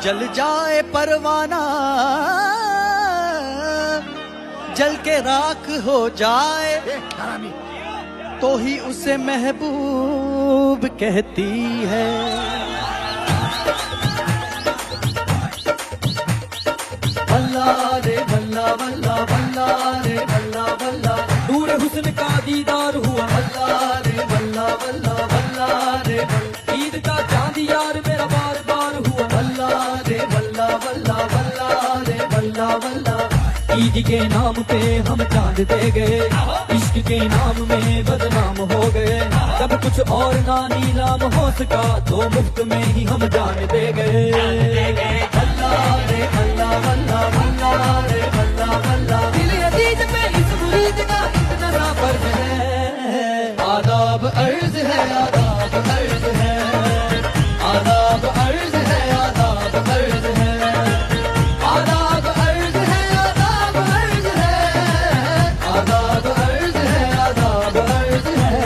जल जाए परवाना जल के राख हो जाए तो ही उसे महबूब कहती है। बल्ला रे बल्ला बल्ला बल्ला रे बल्ला बल्ला, नूर हुस्न का दीदार हुआ। बल्ला रे बल्ला बल्ला बल्ला रे बल्ला, ईद का चांद यार मेरा बार बार हुआ। बल्ला रे बल्ला बल्ला बल्ला रे बल्ला बल्ला, ईद के नाम पे हम चांद दे गए, इश्क के नाम में बदनाम हो गए। जब कुछ और ना नीलाम हो सका तो मुफ्त में ही हम जान दे गए। बल्ला रे बल्ला बल्ला बल्ला रे बल्ला बल्ला, दिल अजीज पे इस मुरीद का इतना सा फर्ज है। आदाब अर्ज है, आदाब अर्ज है, आदाब अर्ज है, आदाब अर्ज है, आदाब अर्ज है, आदाब अर्ज है, आदाब अर्ज है, आदाब अर्ज है।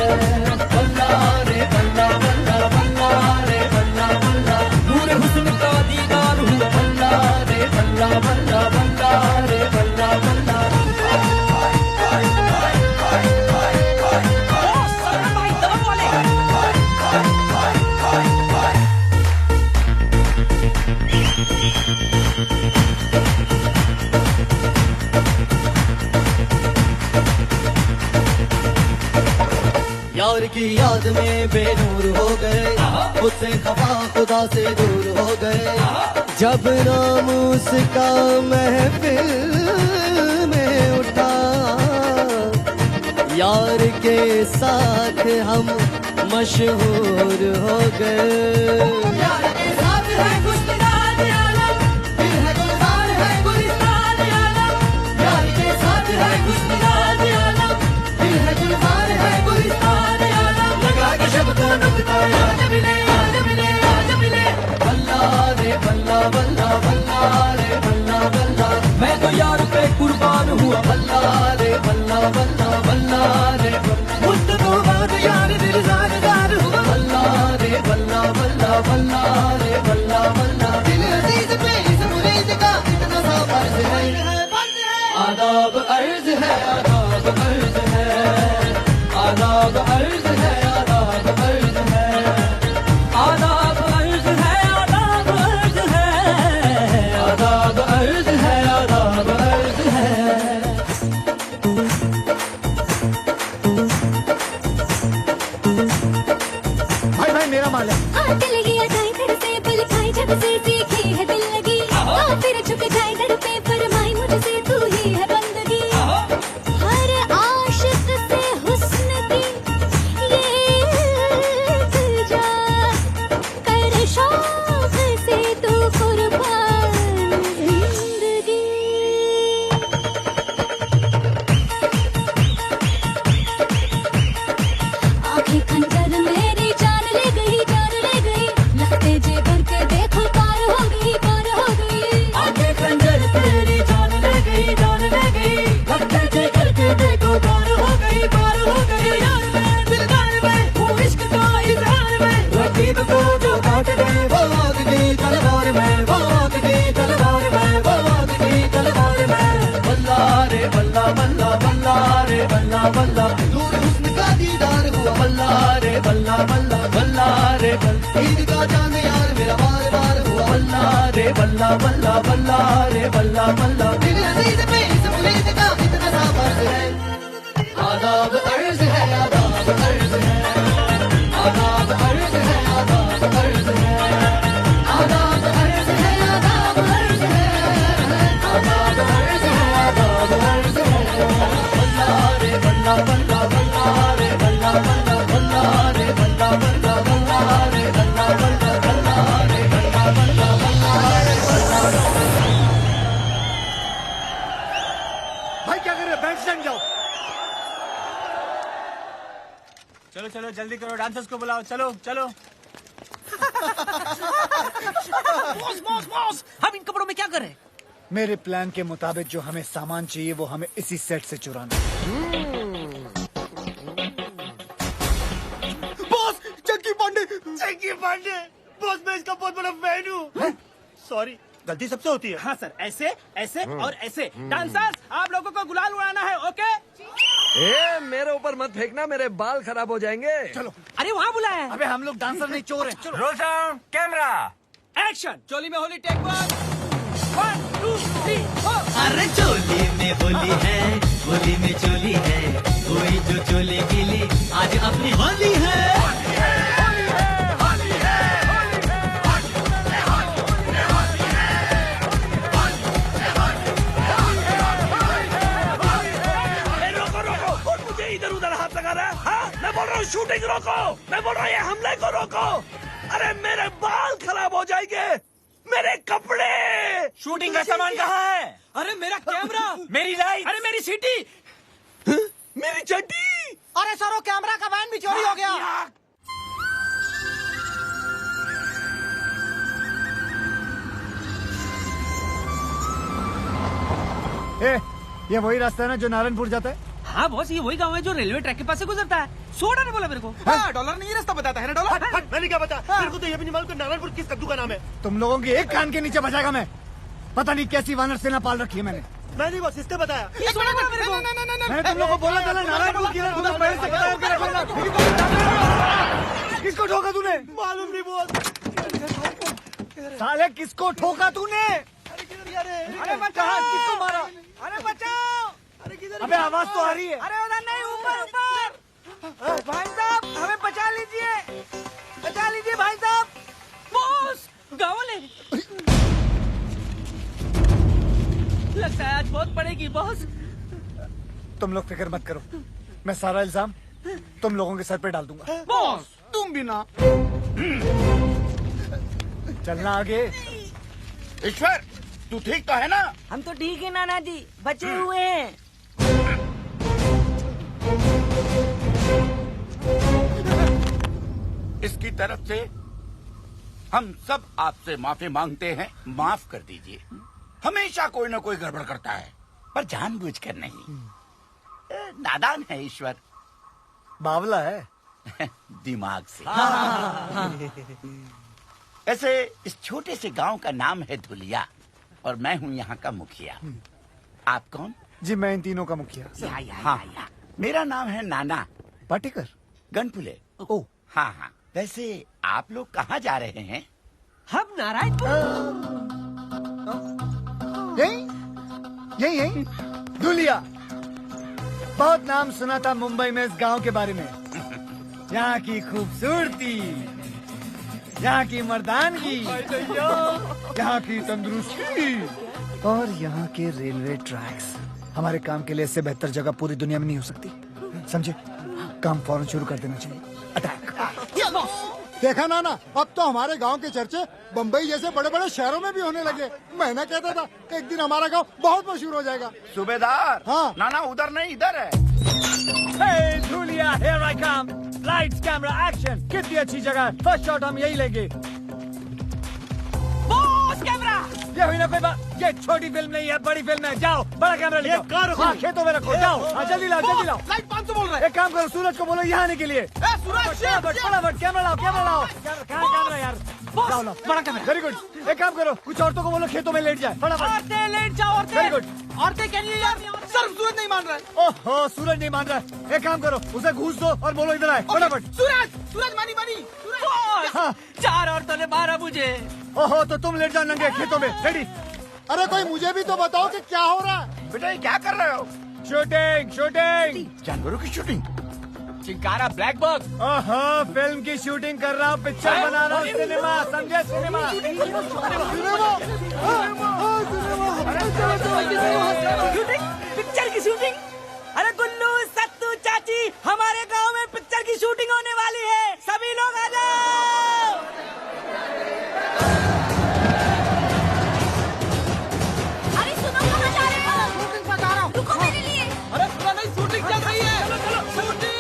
बल्ला रे बल्ला बल्ला बल्ला रे बल्ला बल्ला, नूर हुस्न का दीदार हुआ। बल्ला रे बल्ला बल्ला बल्ला रे बल्ला बल्ला। यार की याद में बेनूर हो गए, उससे खफा खुदा से दूर हो गए। जब नाम उसका महफिल में उठा, यार के साथ हम मशहूर हो गए। यार के साथ है गुलस्तान आलम, दिल है गुलजार है गुलिस्तान आलम। यार के साथ है गुलस्तान आलम, दिल है गुलजार है गुलिस्तान आलम। लगा के शब्दों नुक्ता आज मिले आज मिले आज मिले। बल्ला रे बल्ला बल्ला बल्ला रे बल्ला बल्ला, मैं तो यार पे कुर्बान हुआ। बल्ला रे बल्ला बल्ला बल्ला रे बल्ला, मुस्तफा बाद यार दिल ज़ारदार हुआ। बल्ला रे बल्ला बल्ला बल्ला रे बल्ला बल्ला, दिल अजीज पे इस मुरीद का इतना सा फर्ज है। आदाब अर्ज है, आदाब अर्ज है, आदाब अर्ज है, आदाब अर्ज है, आदाब अर्ज है, आदाब अर्ज है, आदाब अर्ज है, आदाब अर्ज है। भाई भाई मेरा माल है। चले गया बल्ला नूर हुस्न का दीदार हुआ बल्ला रे बल्ला बल्ला बल्ला रे बल्ला ईद का चांद यार मेरा बार बार हुआ बल्ला रे बल्ला बल्ला बल्ला रे बल्ला बल्ला दिल अजीज पे इस मुलीद का कितना सा फर्ज है आदाब अर्ज है आदाब अर्ज है आदाब अर्ज है आदाब अर्ज है आदाब अर्ज है आदाब अर्ज है आदाब अर्ज है आदाब अर्ज है बल्ला रे बल्ला बल्ला बल्ला रे बल्ला बल्ला बल्ला रे बल्ला बल्ला बल्ला रे बल्ला बल्ला बल्ला रे बल्ला बल्ला बल्ला रे बल्ला भाई क्या कर रहे हो? बैंड स्टैंड जाओ। चलो चलो जल्दी करो, डांसर्स को बुलाओ, चलो चलो। बॉस बॉस बॉस, हम इन कपड़ों में क्या करें? मेरे प्लान के मुताबिक जो हमें सामान चाहिए वो हमें इसी सेट से चुराना है। बॉस चंकी पांडे बॉस मैं इसका बहुत बड़ा फैन हूँ। सॉरी गलती सबसे होती है। हाँ सर, ऐसे ऐसे और ऐसे। डांसर्स आप लोगों को गुलाल उड़ाना है, ओके? ए, मेरे ऊपर मत फेंकना, मेरे बाल खराब हो जाएंगे। चलो। अरे वहाँ बुलाया है। अबे हम लोग डांसर नहीं, चोर हैं। चलो। Roll sound, camera, action. चोली में होली, टेक 1 2 3 4। अरे चोली में होली है, होली में चोली है, कोई जो चोली गिली आज अपनी होली है। मैं बोल रहा हूँ शूटिंग रोको, मैं बोल रहा हूँ ये हमले को रोको। अरे मेरे बाल खराब हो जाएंगे, मेरे कपड़े। शूटिंग का सामान कहाँ है? अरे मेरा कैमरा, मेरी लाइट, अरे मेरी सीटी, मेरी चड्डी। अरे सरो कैमरा का वैन भी चोरी हो गया। ए, ये वही रास्ता है ना जो नारायणपुर जाता है? हाँ बॉस, ये वही गाँव है जो रेलवे ट्रैक के पास से गुजरता है। सोडा ने बोला मेरे को। हाँ, डॉलर नहीं रास्ता बताता है ना डॉलर। हट, मैंने क्या बता? मेरे को तो ये भी नहीं मालूम कि नारायणपुर किस कद्दू का नाम है। तुम लोगों की एक कान के नीचे बजाएगा मैं। पता नहीं कैसी वानर सेना पाल रखी है मैंने। मैं नहीं बस इसने बताया। ये सोडा बोला मेरे को। मैंने तुम लोगों को बोला था ना नारायणपुर की ना, तुम्हें पहले से बताया कि रखना। किसको ठोका तूने? मालूम नहीं बोल। साले किसको ठोका तूने? अरे कहाँ किसको मारा? अरे बचाओ। अबे आवाज तो आ रही है। अरे उधर नहीं, ऊपर ऊपर। भाई साहब हमें बचा लीजिए भाई साहब। बॉस गाँव ले। लगता है आज बहुत पड़ेगी बॉस। तुम लोग फिक्र मत करो, मैं सारा इल्जाम तुम लोगों के सर पे डाल दूंगा। बॉस तुम भी ना। चलना आगे। ईश्वर तू ठीक तो है ना? हम तो ठीक है नाना जी, बचे हुए हैं। इसकी तरफ से हम सब आपसे माफी मांगते हैं, माफ कर दीजिए। हमेशा कोई न कोई गड़बड़ करता है, पर जानबूझकर नहीं। नादान है ईश्वर, बावला है दिमाग से। ऐसे इस छोटे से गांव का नाम है धुलिया और मैं हूँ यहाँ का मुखिया। आप कौन? जी मैं इन तीनों का मुखिया। हाँ, मेरा नाम है नाना पाटेकर। गनपुले। ओ हाँ हाँ, वैसे आप लोग कहाँ जा रहे हैं? हम नारायणपुर। यही धुलिया। बहुत नाम सुना था मुंबई में इस गांव के बारे में। यहाँ की खूबसूरती, यहाँ की मर्दानगी, यहाँ की तंदुरुस्ती और यहाँ के रेलवे ट्रैक्स। हमारे काम के लिए इससे बेहतर जगह पूरी दुनिया में नहीं हो सकती, समझे? काम फौरन शुरू कर देना चाहिए। अटैक। देखा ना अब तो हमारे गांव के चर्चे बम्बई जैसे बड़े बड़े शहरों में भी होने लगे। मैं ना कहता था एक दिन हमारा गांव बहुत मशहूर हो जाएगा। सूबेदार। हाँ। नाना उधर नहीं, इधर है। Hey, Dhulia, here I come. Lights, camera, action. कितनी अच्छी जगह, फर्स्ट शॉट हम यही लेंगे। Boss camera. ये हुई ना कोई बात, ये छोटी फिल्म नहीं है, बड़ी फिल्म है। जाओ बड़ा कैमरा ले आओ। हाँ, खेतों में रखो। जाओ हाँ, जल्दी लाओ जल्दी लाओ। लाइट 500 बोल रहा है। एक काम करो, सूरज को बोलो यहाँ आने के लिए। सूरज फटाफट कैमरा लाओ, कैमरा लाओ। कहाँ कैमरा यार? बॉस बड़ा कैमरा। Very good. एक काम करो, कुछ औरतों को बोलो खेतों में लेट जाए। औरतें लेट जाओ, औरतें। Very good. औरतें कह रही है यार, सर सूरज नहीं मान रहा है। ओहो, सूरज नहीं मान रहा है। एक काम करो, उसे घूस दो और बोलो इधर आए फटाफट। सूरज मानी बॉस, 4 औरतों ने मारा मुझे। ओहो, तो तुम लेट जाओ नंगे खेतों में। रेडी? अरे कोई मुझे भी तो बताओ कि क्या हो रहा है। बेटा ये क्या कर रहे हो? Shooting shooting. जानवरों की शूटिंग? Chinkara black bug. ओहो, फिल्म की शूटिंग कर रहा हूँ, पिक्चर बना रहा हूँ। सिनेमा समझे, सिनेमा। पिक्चर की शूटिंग? अरे गुल्लू, सत्तू, चाची, हमारे गांव में पिक्चर की शूटिंग होने वाली है, सभी लोग आ जाओ। अरे सुनो, कहाँ जा रहे हो? शूटिंग पर जा रहा हूँ। रुको मेरे लिए। अरे सुनो नहीं, शूटिंग चल रही है। चलो शूटिंग।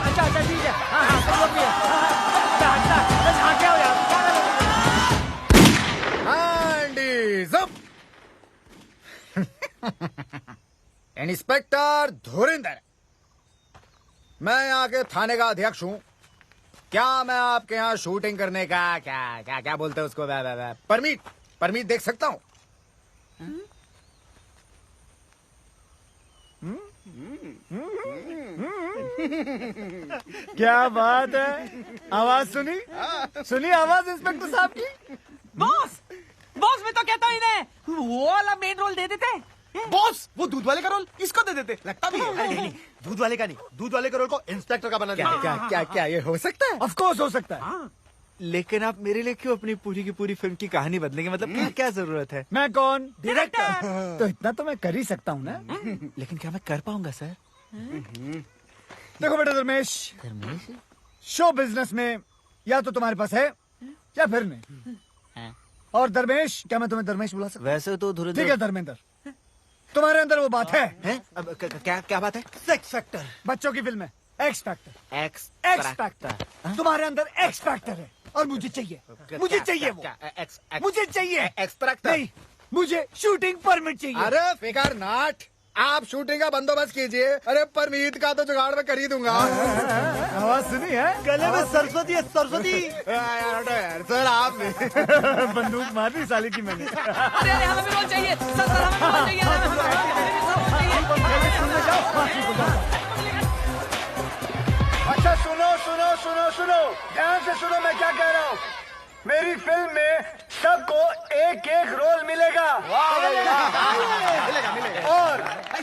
अच्छा ठीक है। हाँ सब लोग भी है। क्या हो यार? इंस्पेक्टर धुरिंदर, मैं यहाँ के थाने का अध्यक्ष हूँ। क्या मैं आपके यहाँ शूटिंग करने का क्या क्या क्या बोलते हैं उसको परमिट देख सकता हूँ? क्या बात है, आवाज सुनी आवाज इंस्पेक्टर साहब की। बॉस मैं तो कहता हूँ इन्हें वो वाला मेन रोल दे देते। बॉस वो दूध वाले का रोल इसको दे देते, लगता भी है। नहीं, दूध वाले का नहीं, दूध वाले का रोल को इंस्पेक्टर का बना दिया। क्या ये हो सकता है? ऑफ कोर्स हो सकता है। लेकिन आप मेरे लिए क्यों अपनी पूरी की पूरी फिल्म की कहानी बदलेंगे? मतलब क्या जरूरत है? मैं कौन? डायरेक्टर। तो इतना तो मैं कर ही सकता हूँ ना। लेकिन क्या मैं कर पाऊंगा सर? देखो बेटा धर्मेश, शो बिजनेस में या तो तुम्हारे पास है या फिर नहीं। और धर्मेश, क्या मैं तुम्हें धर्मेश बुला सकता? वैसे तो धुरंधर। ठीक है धर्मेंद्र, तुम्हारे अंदर वो बात है? अब क्या बात है? Sex factor. बच्चों की फिल्म है एक्स फैक्टर। X factor. तुम्हारे अंदर एक्स फैक्टर है और मुझे चाहिए वो। मुझे चाहिए एक्सट्रैक्टर नहीं, मुझे शूटिंग परमिट चाहिए। अरे फिकर नाट, आप शूटिंग का बंदोबस्त कीजिए। अरे परमीत का तो जुगाड़ में कर ही दूंगा। आवाज सुनी है? गले में सरस्वती है, सरस्वती। सर आप बंदूक मार दी साली की मैंने। अरे हमें भी रोल चाहिए सर, हमें भी रोल चाहिए। अच्छा सुनो, ध्यान से सुनो मैं क्या कह रहा हूँ। मेरी फिल्म में सबको एक एक रोल मिलेगा। और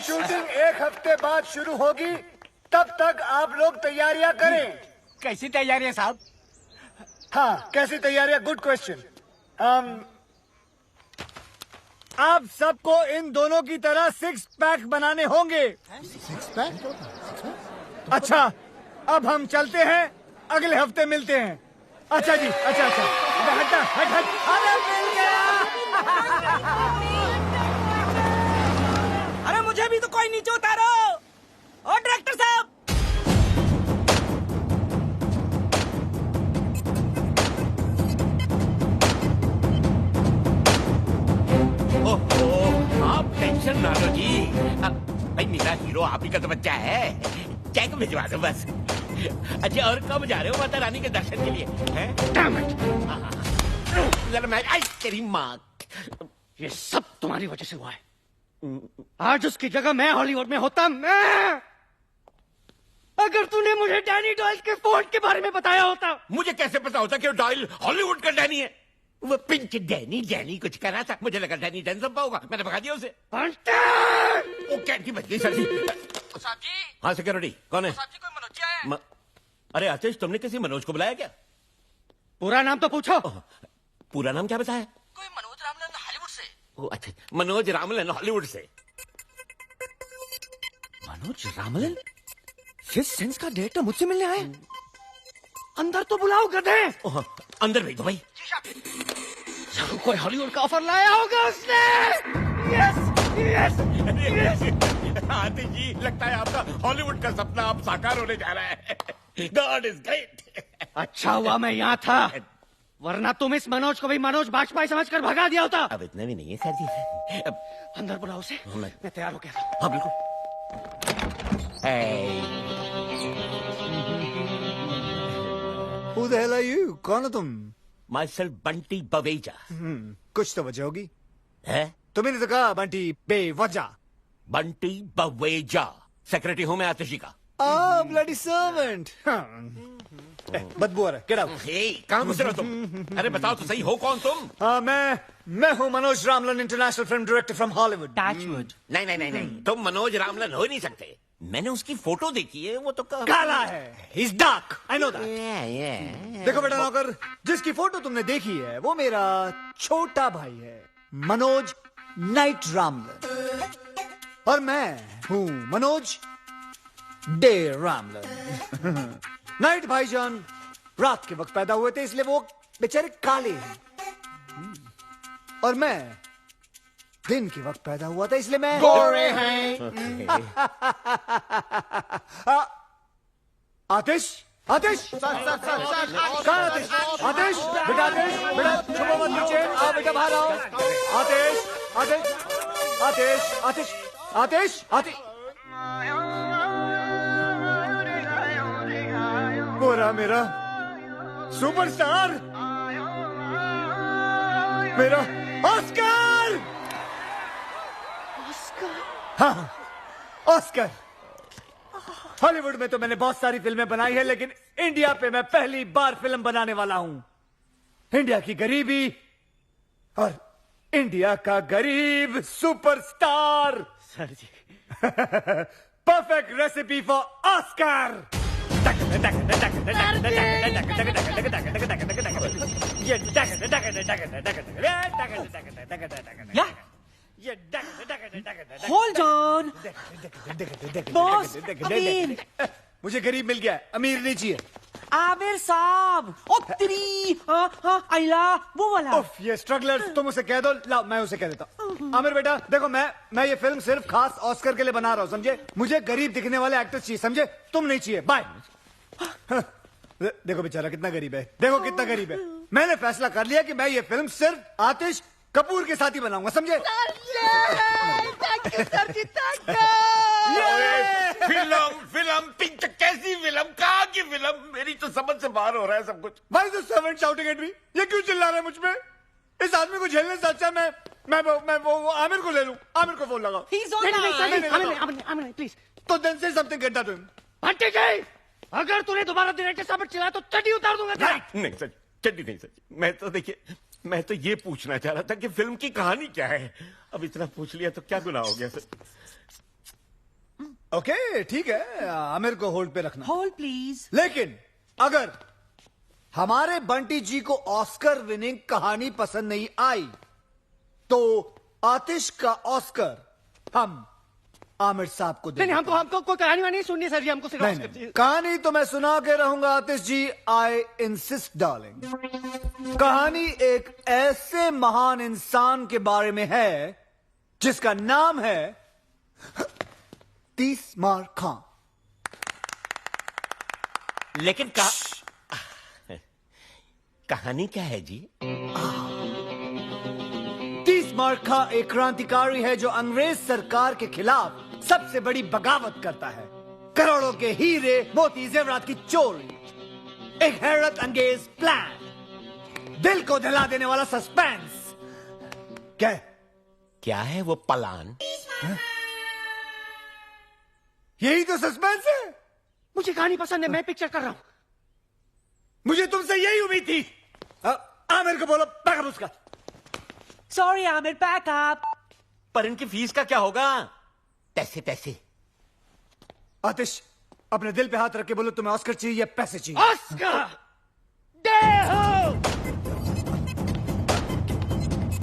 शूटिंग 1 हफ्ते बाद शुरू होगी, तब तक आप लोग तैयारियां करें। कैसी तैयारियां साहब? हाँ, कैसी तैयारियां? Good question. आप सबको इन दोनों की तरह 6 पैक बनाने होंगे। 6 पैक? अच्छा, अब हम चलते हैं, अगले हफ्ते मिलते हैं। अच्छा जी, अच्छा। हट। अरे मिल गया। अरे मुझे भी तो कोई नीचे उतारो। और डायरेक्टर साहब, आप टेंशन ना लो जी। भाई मेरा हीरो आप ही का तो बच्चा है, चेक भिजवा दो बस। अच्छा और कब जा रहे हो माता रानी के दर्शन के लिए? आई तेरी माँ, ये सब तुम्हारी वजह से हुआ है। आज उसकी जगह मैं हॉलीवुड में होता। मैं अगर तूने मुझे डैनी डॉयल के फोन के बारे में बताया होता। मुझे कैसे पता होता कि वो डॉयल हॉलीवुड का डैनी है? वो पिंक डैनी कुछ कर रहा था, मुझे लगा डैनी डैनसम होगा, मैंने भगा दिया उसे। वो कैंटी बच गई सर जी। हाँ सिक्योरिटी, कौन है? कोई मनोज आया? अरे आतिश, तुमने किसी मनोज को बुलाया क्या? पूरा नाम तो पूछो। पूरा नाम क्या बताया? कोई मनोज रामलन हॉलीवुड से। ओ अच्छा, मनोज रामलन हॉलीवुड से। मनोज रामलन 5th सेंस का डायरेक्टर मुझसे मिलने आए। अंदर तो बुलाओ गधे। अंदर भेज दो भाई। जरूर कोई हॉलीवुड का ऑफर लाया होगा उसने। यस आतिश जी, लगता है आपका हॉलीवुड का सपना अब साकार होने जा रहा है। God is great. अच्छा हुआ मैं यहाँ था, वरना तुम इस मनोज को भी मनोज बाजपेयी समझकर भगा दिया होता। अब इतना भी नहीं है सर जी। अब अंदर बुलाओ उसे, मैं तैयार हो गया था। हाँ बिल्कुल। Who the hell are you? कौन हो तुम? माइसेल्फ बंटी बवेजा। कुछ तो वजह होगी। है? तुम्हें तो कहा बंटी बेवजह। बंटी बवेजा, सेक्रेटरी हूँ मैं आतिश जी का। Bloody servant. बदबू आ रहा है, get out। कहाँ घुस रहे हो तुम? अरे बताओ तो सही, हो कौन तुम? मैं हूँ Manoj Ramlan, international film director from Hollywood. नहीं नहीं नहीं नहीं, तुम मनोज रामलन हो ही नहीं सकते। मैंने उसकी फोटो देखी है, वो तो काला है। He's dark, I know that। देखो बेटा नौकर, जिसकी फोटो तुमने देखी है वो मेरा छोटा भाई है, मनोज नाइट रामलन, और मैं हूँ मनोज डे रामलन। नाइट भाईजान रात के वक्त पैदा हुए थे, इसलिए वो बेचारे काले हैं, और मैं दिन के वक्त पैदा हुआ था, इसलिए मैं गोरे हैं। आतिश, आतिश, कहाँ आतिश? आतिश, बेटा आतिश, बेटा छुपो मत नीचे, आओ बेटा बाहर आओ। आतिश, आतिश, आतिश, आतिश, आतिश, आतिश। पूरा मेरा सुपरस्टार, मेरा ऑस्कर। हाँ, ऑस्कर। हॉलीवुड में तो मैंने बहुत सारी फिल्में बनाई है, लेकिन इंडिया पे मैं पहली बार फिल्म बनाने वाला हूं। इंडिया की गरीबी और इंडिया का गरीब superstar. Sir ji. Perfect recipe for Oscar. Hold on. Boss, Aamir. मुझे गरीब मिल गया, अमीर नहीं चाहिए। आमिर साहब, ओ तेरी, आइला, वो वाला। उफ, ये स्ट्रगलर, तुम उसे कह दो। लाओ, मैं उसे कह देता हूँ। आमिर बेटा, देखो मैं ये फिल्म सिर्फ खास ऑस्कर के लिए बना रहा हूँ, समझे? मुझे गरीब दिखने वाले एक्टर्स चाहिए, समझे? तुम नहीं चाहिए। बाय। देखो बेचारा कितना गरीब है, देखो कितना गरीब है। मैंने फैसला कर लिया कि मैं ये फिल्म सिर्फ आतिश कपूर के साथ ही बनाऊंगा, समझे? फिल्म पिंक, कैसी फिल्म, कहाँ की फिल्म? मेरी तो समझ से बाहर हो रहा है सब कुछ। Why is the servant shouting at me? ये क्यों चिल्ला रहा है मुझ पे? इस आदमी को झेलने से अच्छा मैं वो आमिर को ले लूं। आमिर को फोन लगाओ। नहीं, प्लीज। तो then say something, get that to him। भट्टी जी, अगर तूने दोबारा डायरेक्टर साहब चिल्लाया तो चड्डी उतार दूंगा तेरा। नहीं सर, चड्डी नहीं सर। मैं तो देखिए, मैं तो ये पूछना चाह रहा था कि फिल्म की कहानी क्या है। अब इतना पूछ लिया तो क्या गुनाह हो गया सर? ओके, ठीक है, आमिर को होल्ड पे रखना। Hold please. लेकिन अगर हमारे बंटी जी को ऑस्कर विनिंग कहानी पसंद नहीं आई तो आतिश का ऑस्कर हम आमिर साहब को नहीं, हमको कोई कहानी वानी नहीं सुननी सर जी, हमको सिर्फ ऑस्कर चाहिए। कहानी तो मैं सुना के रहूंगा आतिश जी, आई इंसिस्ट डार्लिंग। कहानी एक ऐसे महान इंसान के बारे में है जिसका नाम है तीसमार खां। लेकिन कहानी क्या है जी? तीसमार खां एक क्रांतिकारी है जो अंग्रेज सरकार के खिलाफ सबसे बड़ी बगावत करता है। करोड़ों के हीरे, मोती, जेवरात की चोरी, एक हैरत अंगेज प्लान, दिल को दहला देने वाला सस्पेंस। क्या है वो प्लान? यही तो सस्पेंस है। मुझे कहानी पसंद है, मैं पिक्चर कर रहा हूं। मुझे तुमसे यही उम्मीद थी। आमिर को बोलो बैकअप उसका। Sorry Aamir, backup. पर इनकी फीस का क्या होगा? पैसे। आतिश, अपने दिल पे हाथ रख के बोलो तुम्हें ऑस्कर चाहिए या पैसे चाहिए? ऑस्कर दे हो।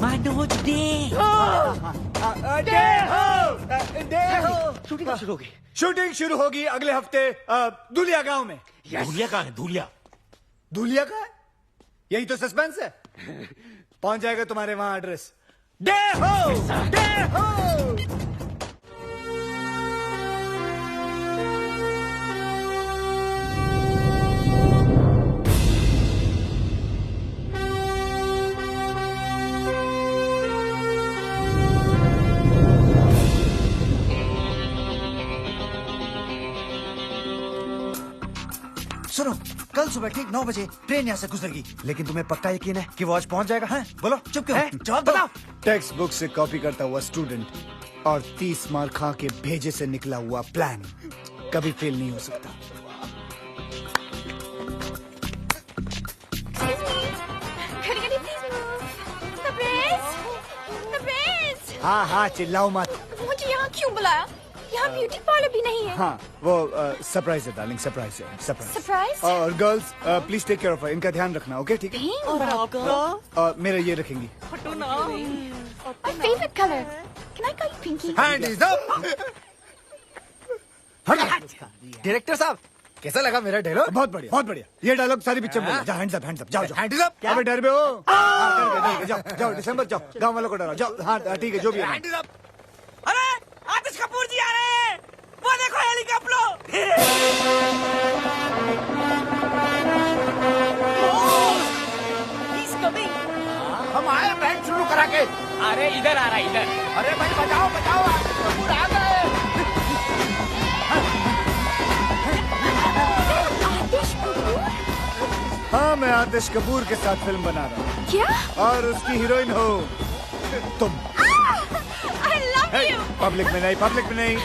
मनोज दे शूटिंग शुरू होगी। शूटिंग शुरू होगी अगले हफ्ते दुलिया गांव में। धूलिया कहाँ है? धूलिया का है? यही तो सस्पेंस है। पहुंच जाएगा तुम्हारे वहां एड्रेस। डे हो, डे हो। सुनो, कल सुबह ठीक 9 बजे ट्रेन यहाँ से गुजरेगी, लेकिन तुम्हें पक्का यकीन है कि वो आज पहुँच जाएगा? हैं? बोलो, चुप क्यों? जवाब बताओ। टेक्स्ट बुक से कॉपी करता हुआ स्टूडेंट और 30 मार खा के भेजे से निकला हुआ प्लान कभी फेल नहीं हो सकता। हाँ हाँ, चिल्लाओ मत। मुझे यहाँ क्यों बुलाया? यहाँ ब्यूटी पार्लर भी नहीं है। हाँ, वो सरप्राइज है डार्लिंग, सरप्राइज है, सरप्राइज। सरप्राइज? और girls please take care of her, इनका ध्यान रखना, ओके? ठीक है। और मेरा ये रखेंगी। My favorite color. Can I call you Pinky? Hands up! Director साहब, कैसा लगा मेरा डायलॉग? बहुत बढ़िया, बहुत बढ़िया। ये डायलॉग सारी पिक्चर में बोला। हैंड्स अप, हैंड्स अप, जाओ जाओ। Hands up? अबे डर बे हो? डर गए, जाओ जाओ, दिसंबर जाओ, गांव वालों को डराओ, जाओ। हाँ ठीक है, जो भी है। Hands up! अरे आतिश कपूर जी आ रहे हैं, वो देखो हेलीकॉप्टर। हम आए बैंड शुरू करा के। अरे इधर आ रहा है, इधर। अरे भाई बचाओ बचाओ, कपूर आ गए। हाँ, मैं आतिश कपूर के साथ फिल्म बना रहा हूँ। क्या? और उसकी हीरोइन हो तुम। I love you. पब्लिक में नहीं, पब्लिक में नहीं।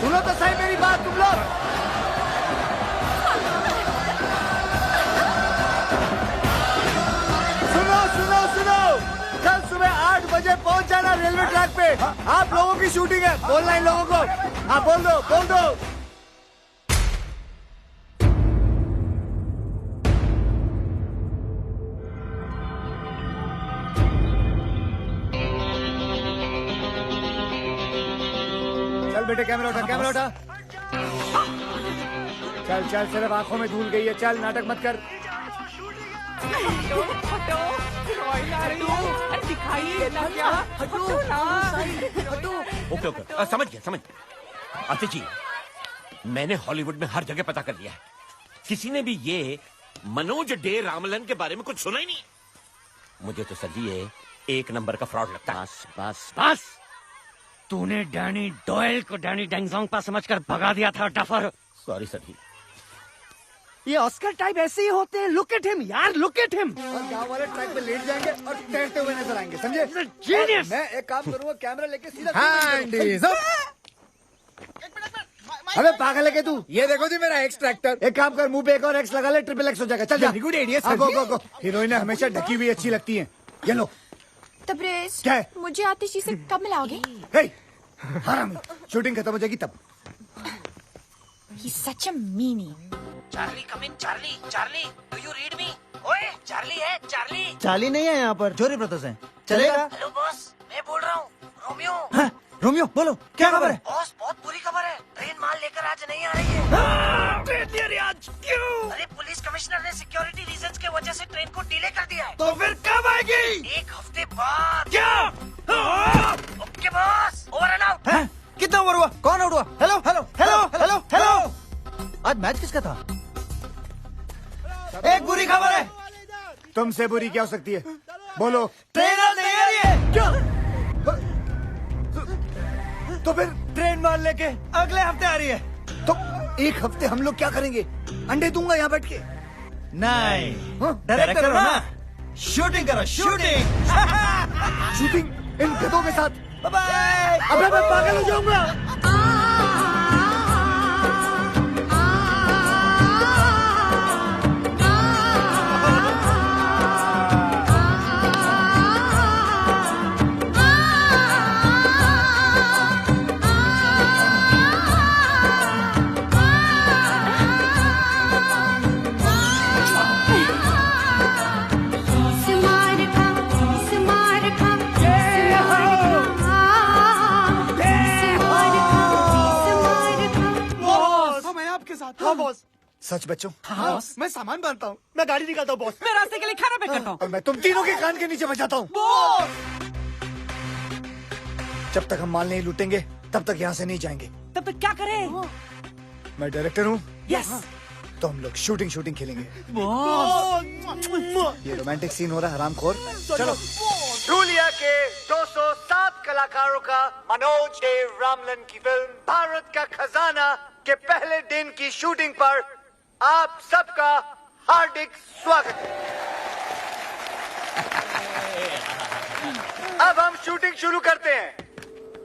सुनो तो सही मेरी बात तुम लोग। सुनो सुनो सुनो, कल सुबह 8 बजे पहुंच जाना रेलवे ट्रैक पे। आप लोगों की शूटिंग है, बोलना इन लोगों को। हाँ बोल दो, बोल दो। बेटे कैमरा उठा, कैमरा उठा। चल चल, सिर्फ आंखों में धूल गई है, चल नाटक मत कर। ओके ओके, समझ गया। आतिश जी, मैंने हॉलीवुड में हर जगह पता कर लिया है, किसी ने भी ये मनोज डे रामलन के बारे में कुछ सुना ही नहीं। मुझे तो सर जी ये एक नंबर का फ्रॉड लगता है। बस बस बस, तूने डैनी डॉयल को डैनी डेंगजोंगपा समझकर भगा दिया था डफर। सॉरी सर जी। ये ऑस्कर टाइप ऐसे ही होते हैं। लुक एट हिम यार, लुक एट हिम। और गांव वाले ट्रैक पे लेट जाएंगे और तैरते हुए नजर आएंगे, समझे? जीनियस। मैं एक काम करूंगा, कैमरा लेके सीधा। अबे पागल है क्या तू? ये देखो जी मेरा एक्स ट्रैक्टर। एक काम कर, मुंह पे एक और एक्स लगा ले, ट्रिपल एक्स हो जाएगा। चल वेरी गुड आइडिया सर। गो गो गो। हीरोइनें हमेशा ढकी हुई अच्छी लगती हैं। ये लो। तबरेज, क्या है? मुझे आतिश जी से कब मिलाओगे? हरामी, शूटिंग खत्म हो जाएगी तब। He's such a meanie. Charlie come in, Charlie Charlie, do you read me? ओए चार्ली है, चार्ली। चार्ली नहीं है यहाँ पर, जोरी ब्रदर्स हैं। चलेगा? हेलो बॉस, मैं बोल रहा हूँ, रोमियो। हाँ, रोमियो बोलो, क्या खबर है? बॉस बहुत बुरी खबर है, ट्रेन माल लेकर आज नहीं आ रही है। ट्रेन आज क्यों? अरे पुलिस कमिश्नर ने सिक्योरिटी रीजंस के वजह से ट्रेन को डिले कर दिया है। तो फिर कब आएगी? 1 हफ्ते बाद। क्या? Okay boss, over and out. कितना ओवर हुआ? कौन आउट हुआ? Hello hello hello hello hello. आज मैच किसका था? एक बुरी खबर है। तुमसे बुरी क्या हो सकती है? बोलो। ट्रेन नहीं आ रही है। क्या? तो फिर ट्रेन प्लेन माल लेके अगले हफ्ते आ रही है। तो एक हफ्ते हम लोग क्या करेंगे? अंडे दूंगा यहाँ बैठ के। नहीं, डायरेक्टर हो ना, शूटिंग करो, शूटिंग। शूटिंग इन गधों के साथ। Bye bye. अबे मैं पागल हो जाऊंगा। हाँ बॉस। सच बच्चों? हाँ बॉस। मैं सामान बांधता हूँ, मैं गाड़ी निकालता हूँ बॉस। मैं रास्ते के लिए खाना पैक करता हूँ। और मैं तुम तीनों के कान के नीचे बजाता हूँ। जब तक हम माल नहीं लूटेंगे तब तक यहाँ से नहीं जाएंगे। तब तक क्या करें? मैं डायरेक्टर हूँ। यस। तो हम लोग शूटिंग खेलेंगे। बॉस। ये रोमांटिक सीन हो रहा है, हरामखोर। चलो। रूलिया के 207 कलाकारों का मनोज देव रामलन की फिल्म भारत का खजाना के पहले दिन की शूटिंग पर आप सबका हार्दिक स्वागत है। अब हम शूटिंग शुरू करते हैं।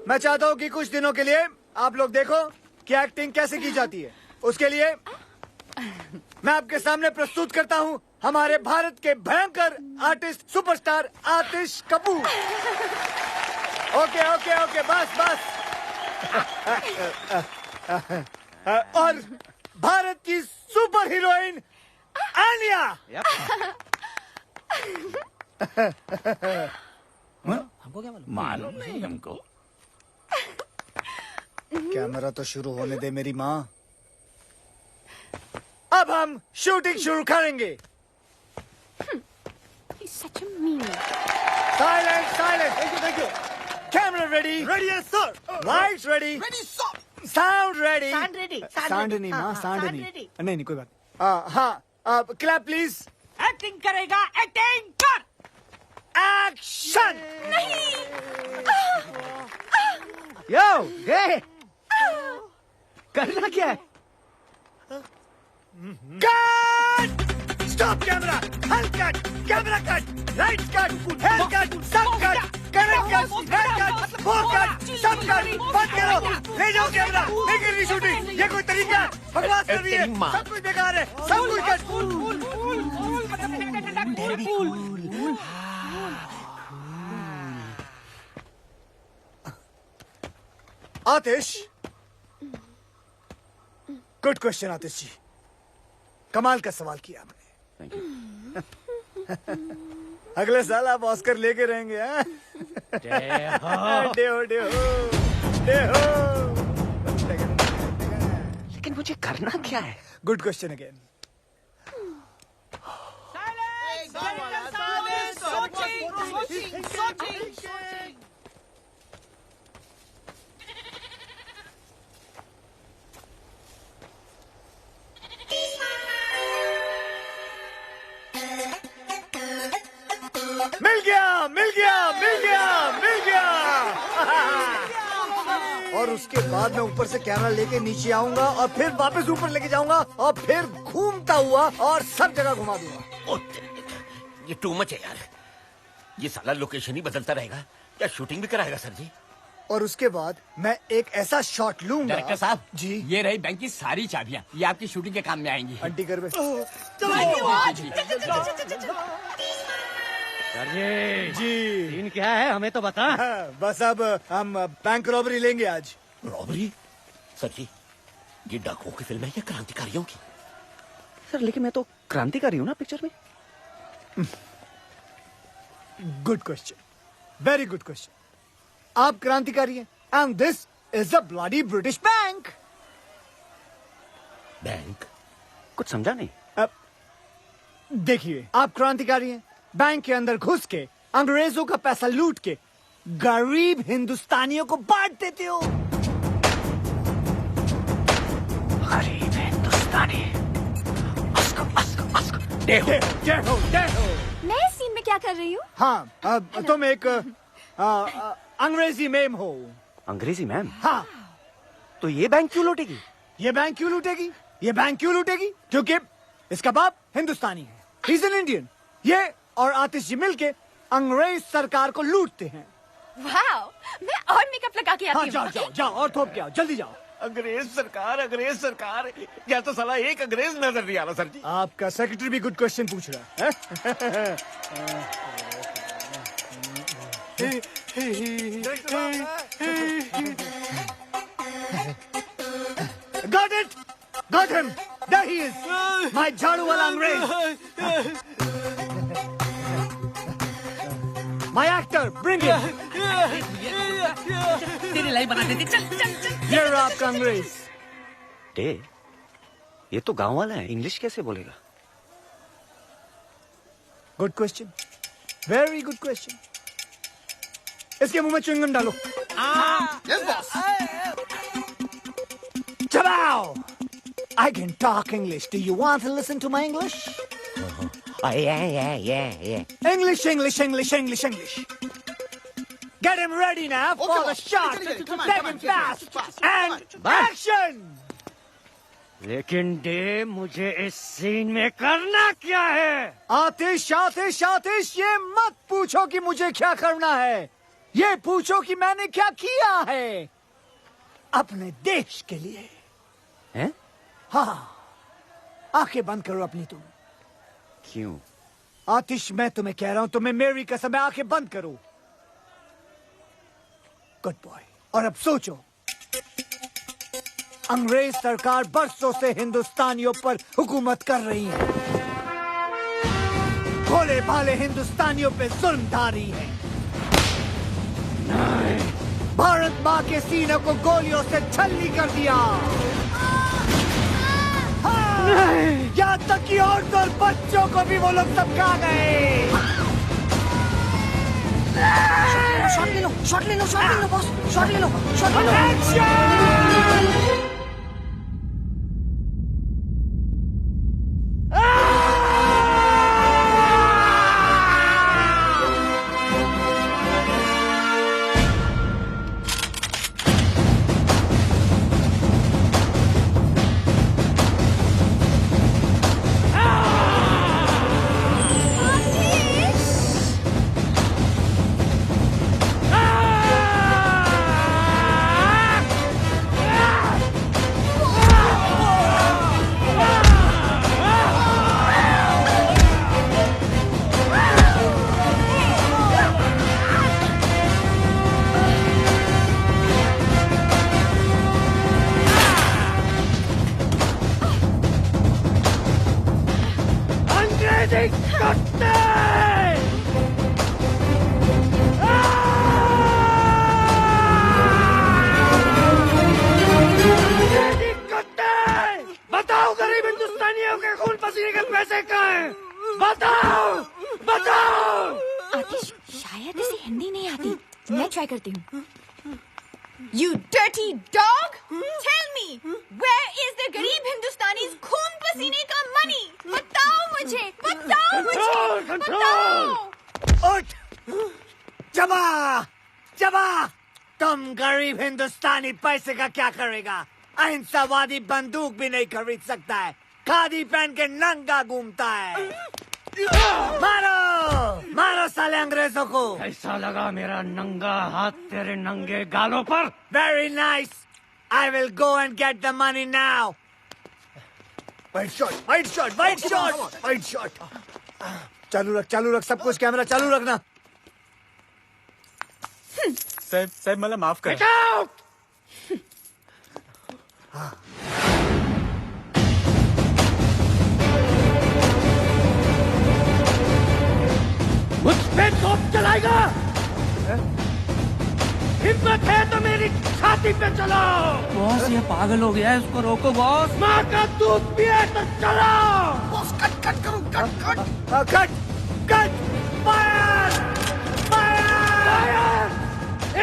मैं चाहता हूँ कि कुछ दिनों के लिए आप लोग देखो कि एक्टिंग कैसे की जाती है। उसके लिए मैं आपके सामने प्रस्तुत करता हूँ हमारे भारत के भयंकर आर्टिस्ट सुपरस्टार आतिश कपूर। ओके ओके ओके, बस बस। और भारत की सुपर हीरोइन आलिया। हमको क्या मालूम नहीं हमको। कैमरा तो शुरू होने दे मेरी माँ। अब हम शूटिंग शुरू करेंगे। Silent silent. Thank you. Camera ready? Ready है sir. Lights ready? Ready sir. Sound ready? Sound ready. Sound नहीं माँ, साउंड नहीं। नहीं कोई बात। हाँ, क्लैप प्लीज। एक्टिंग करेगा, एक्टिंग कर। एक्शन। नहीं। यो, करना क्या है? कट! Stop camera! हल cut! Camera cut! Light cut! Hair cut! सब cut! Connect cut! Hair cut! वो कट! सब कट! बंद करो! ले जाओ कैमरा! नहीं करनी शूटिंग! ये कोई तरीका है? बकवास कर रही है! सब कुछ बेकार है! सब कुछ कट! आतिश, गुड क्वेश्चन आतिश जी। कमाल का सवाल किया आपने। अगले साल आप ऑस्कर लेके रहेंगे। लेकिन मुझे करना क्या है? Good question again. मिल गया, मिल गया, मिल गया, मिल गया। और उसके बाद मैं ऊपर से कैमरा लेके नीचे आऊंगा और फिर वापस ऊपर लेके जाऊंगा और फिर घूमता हुआ और सब जगह घुमा दूंगा। ये टू मच है यार। ये साला लोकेशन ही बदलता रहेगा। क्या शूटिंग भी कराएगा सर जी? और उसके बाद मैं एक ऐसा शॉट लूंगा। डायरेक्टर साहब जी, ये रही बैंक की सारी चाबियां, ये आपकी शूटिंग के काम में आएंगी। आंटी कर जी सीन क्या है हमें तो बता। बस अब हम बैंक रॉबरी लेंगे आज। रॉबरी? सर जी ये डाकुओं की फिल्म है या क्रांतिकारियों की? सर लेकिन मैं तो क्रांतिकारी हूँ ना पिक्चर में। Good question, very good question. आप क्रांतिकारी हैं and this is a bloody British bank. Bank? कुछ समझा नहीं। देखिए, आप क्रांतिकारी हैं, बैंक के अंदर घुस के अंग्रेजों का पैसा लूट के गरीब हिंदुस्तानियों को बांट देते हो। गरीब हिंदुस्तानी। मैं इस सीन में क्या कर रही हूँ? हाँ, तुम एक अंग्रेजी मैम हो। अंग्रेजी मैम? हाँ, तो ये बैंक क्यों लूटेगी? ये बैंक क्यों लूटेगी? ये बैंक क्यों लूटेगी? क्योंकि इसका बाप हिंदुस्तानी है, He's an Indian। ये और आतिश जी मिलके अंग्रेज सरकार को लूटते हैं। वाओ, मैं और मेकअप लगा के हाँ, आती जाओ हूँ। जाओ जाओ और थोप के आओ, जल्दी जाओ। अंग्रेज सरकार या तो साला एक अंग्रेज नजर नहीं आ रहा सर जी। आपका सेक्रेटरी भी गुड क्वेश्चन पूछ रहा है। Got it! Got him! There he is! My झाड़ू वाला अंग्रेज! My actor, bring him! तेरी लाइफ बना देती, चल चल चल। ये रहा आपका अंग्रेज। डे, ये तो गांव वाला है, इंग्लिश कैसे बोलेगा? Good question, very good question. इसके मुंह में च्युइंगम डालो। चलाओ। I can talk English. Do you want to listen to my English? Yeah. English. Get him ready now for the shot. Let him fast. And action! लेकिन day, मुझे इस scene में करना क्या है? आतिश, ये मत पूछो कि मुझे क्या करना है। ये पूछो कि मैंने क्या किया है अपने देश के लिए। हैं? हाँ, आंखें बंद करो अपनी तुम। क्यों? आतिश, मैं तुम्हें कह रहा हूं, तुम्हें मेरी कसम है, आंखें बंद करो। Good boy. और अब सोचो, अंग्रेज सरकार बरसों से हिंदुस्तानियों पर हुकूमत कर रही है, भोले भाले हिंदुस्तानियों पे जुल्म ढा रही है। भारत माँ के सीने को गोलियों से छलनी कर दिया। यहाँ तक कि औरतों और बच्चों को भी वो लोग सब खा गए। शॉट ले लो बॉस, शॉट ले लो। बताओ गरीब हिंदुस्तानियों के खून पसीने के पैसे कहाँ हैं? बताओ। आतिश, शायद इसे हिंदी नहीं आती, मैं ट्राई करती हूँ। You dirty dog! Tell me, where is the गरीब हिंदुस्तानी खून पसीने का money? बताओ मुझे। उठ, जबा, तुम गरीब हिंदुस्तानी पैसे का क्या करेगा? अहिंसावादी बंदूक भी नहीं खरीद सकता है, खादी पहन के नंगा घूमता है। मारो साले अंग्रेजों को। ऐसा लगा मेरा नंगा हाथ तेरे नंगे गालों पर। Very nice. I will go and get the money now. Wide shot. चालू रख, सब कुछ कैमरा चालू रखना। साहब मला माफ कर। मुझ पे तोप चलाएगा? हिम्मत है तो मेरी छाती पे चलाओ। बॉस, ये पागल हो गया है, इसको रोको बॉस। माँ का दूध पिए तो चलाओ। बॉस कट करो, कट। फायर!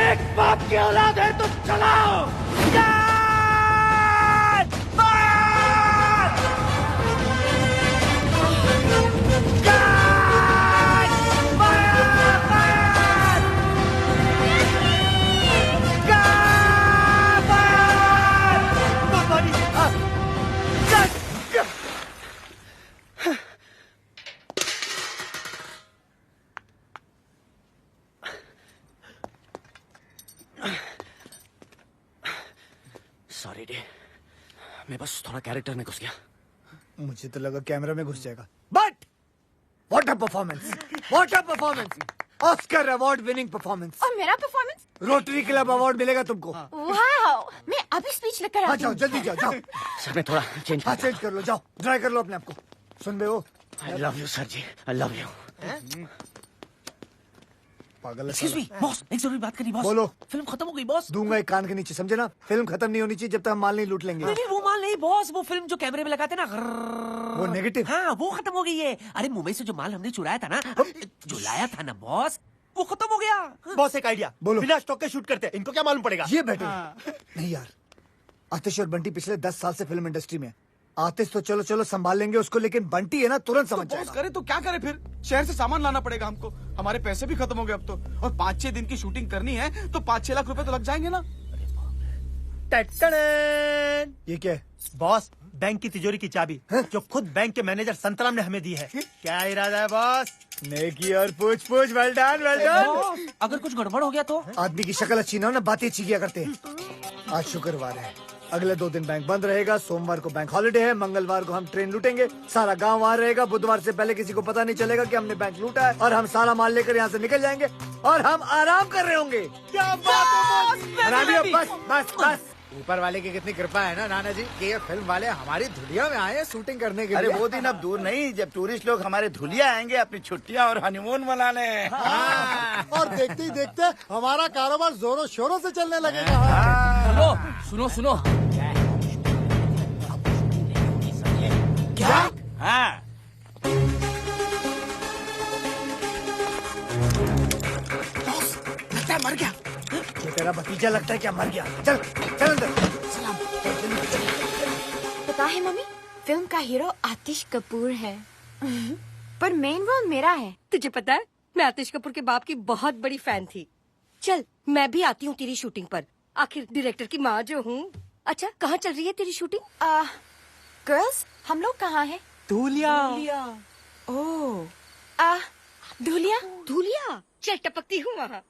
एक बाप की औलाद है तो चलाओ। आइडिया। मैं बस थोड़ा कैरेक्टर में घुस गया। मुझे तो लगा कैमरा में घुस जाएगा। But what a performance, what a performance, Oscar award winning performance. और मेरा परफॉर्मेंस? रोटरी क्लब अवार्ड मिलेगा तुमको। वाओ, मैं अभी स्पीच लेकर हाँ आती जाओ, हूँ। जल्दी जाओ, जाओ। सर मैं थोड़ा चेंज हाँ चेंज कर लो, जाओ ड्राई कर लो अपने आप को। सुन बे वो, I love you sir ji, I love you. पागल है एक्सक्यूज मी साला। बॉस, एक जरूरी बात करनी बॉस। बोलो। फिल्म खत्म हो गई बॉस। दूंगा एक कान के नीचे, समझे ना? फिल्म खत्म नहीं होनी चाहिए जब तक हम माल नहीं लूट लेंगे। नहीं वो माल नहीं बॉस, वो फिल्म जो कैमरे में लगाते ना, वो नेगेटिव। हाँ वो खत्म हो गई है। अरे मुंबई से जो माल हमने चुराया था ना, जो लाया था ना बॉस, वो खत्म हो गया। बॉस एक आइडिया, बोलो। बिना स्टॉक के शूट करते हैं, इनको क्या मालूम पड़ेगा? ये बेटर नहीं यार, आतिश और बंटी पिछले 10 साल से फिल्म इंडस्ट्री में। आतिश तो चलो चलो संभाल लेंगे उसको, लेकिन बंटी है ना तुरंत समझ बॉस जाएगा। करे तो क्या करे फिर? शहर से सामान लाना पड़ेगा हमको, हमारे पैसे भी खत्म हो गए अब तो, और 5-6 दिन की शूटिंग करनी है तो 5-6 लाख रुपए तो लग जाएंगे ना। ये क्या है? बॉस बैंक की तिजोरी की चाबी जो खुद बैंक के मैनेजर संतराम ने हमें दी है। क्या इरादा है बॉस? नेकी और पूछ पूछ, वेल डन वेल डन। अगर कुछ गड़बड़ हो गया तो? आदमी की शक्ल अच्छी ना हो ना, बातें अच्छी किया करते हैं। आज शुक्रवार है, अगले 2 दिन बैंक बंद रहेगा। सोमवार को बैंक हॉलिडे है, मंगलवार को हम ट्रेन लूटेंगे, सारा गांव वहाँ रहेगा। बुधवार से पहले किसी को पता नहीं चलेगा कि हमने बैंक लूटा है, और हम सारा माल लेकर यहाँ से निकल जाएंगे और हम आराम कर रहे होंगे। क्या बात है हरामियों, बस बस बस। ऊपर वाले की कितनी कृपा है ना नाना जी कि ये फिल्म वाले हमारी धुलिया में आए हैं शूटिंग करने के अरे लिए। वो दिन अब दूर नहीं जब टूरिस्ट लोग हमारे धुलिया आएंगे अपनी छुट्टियां और हनीमून मनाने। और देखते ही देखते हमारा कारोबार जोरों शोरों से चलने लगेगा। सुनो सुनो। क्या? हाँ लगता है मर गया। ये तेरा भतीजा लगता है क्या मर गया? चल चल अंदर। पता है मम्मी, फिल्म का हीरो आतिश कपूर है पर मेन रोल मेरा है। तुझे पता है मैं आतिश कपूर के बाप की बहुत बड़ी फैन थी। चल मैं भी आती हूँ तेरी शूटिंग पर, आखिर डायरेक्टर की माँ जो हूँ। अच्छा कहाँ चल रही है तेरी शूटिंग? गर्ल्स हम लोग कहाँ हैं? धुलिया। ओह धुलिया। धुलिया चल टपकती हूँ वहाँ।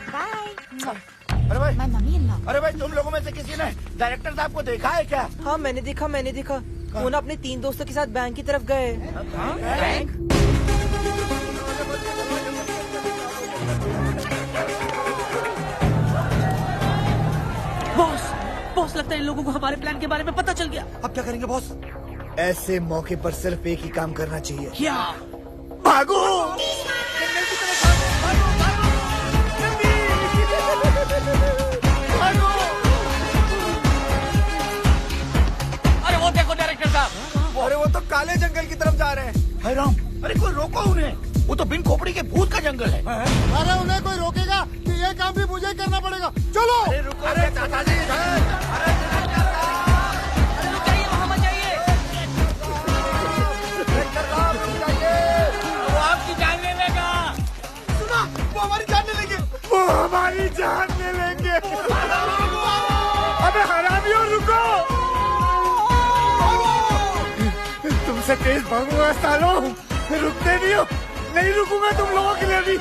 बाय। अरे भाई, माय मम्मी इन लॉ। अरे भाई तुम लोगों में से किसी ने डायरेक्टर साहब को देखा है क्या? हाँ मैंने देखा। वो ना अपने 3 दोस्तों के साथ बैंक की तरफ गए। बैंक? बॉस लगता है इन लोगों को हमारे प्लान के बारे में पता चल गया। अब क्या करेंगे बॉस? ऐसे मौके पर सिर्फ एक ही काम करना चाहिए। क्या? भागो! अरे वो देखो डायरेक्टर साहब। अरे वो तो काले जंगल की तरफ जा रहे हैं। हाय राम, अरे कोई रोको उन्हें, वो तो बिन खोपड़ी के भूत का जंगल है। अरे उन्हें कोई रोकेगा कि ये काम भी मुझे ही करना पड़ेगा। चलो। अरे रुको, अरे चाचा जी वहाँ मत जाइए, वो आपकी जान ले लेगा। सुना, वो हमारी जान ले लेंगे। वो हमारी जान ले लेंगे। अबे हरामियों रुको! तुमसे तेज भागूंगा सालों, रुकते नहीं हो। नहीं रुकूंगा तुम लोगों के लिए भी।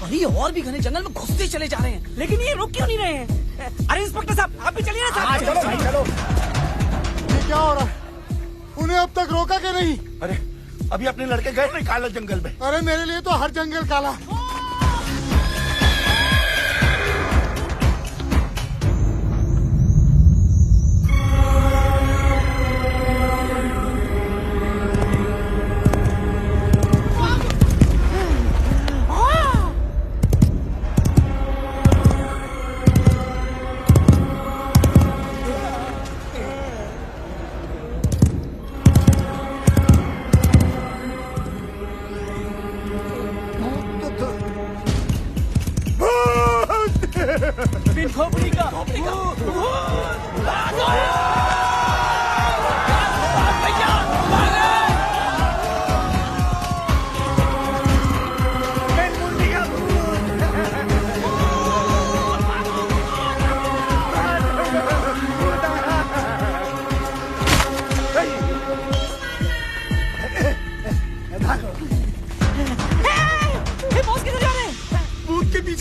अरे और भी घने जंगल में घुसते चले जा रहे हैं, लेकिन ये रुक क्यों नहीं रहे हैं? अरे इंस्पेक्टर साहब आप भी चलिए ना साथ। चलो भाई चलो। ये क्या हो रहा है? उन्हें अब तक रोका के नहीं? अरे अभी अपने लड़के गए नहीं काले जंगल में? अरे मेरे लिए तो हर जंगल काला। बिन खोपड़ी का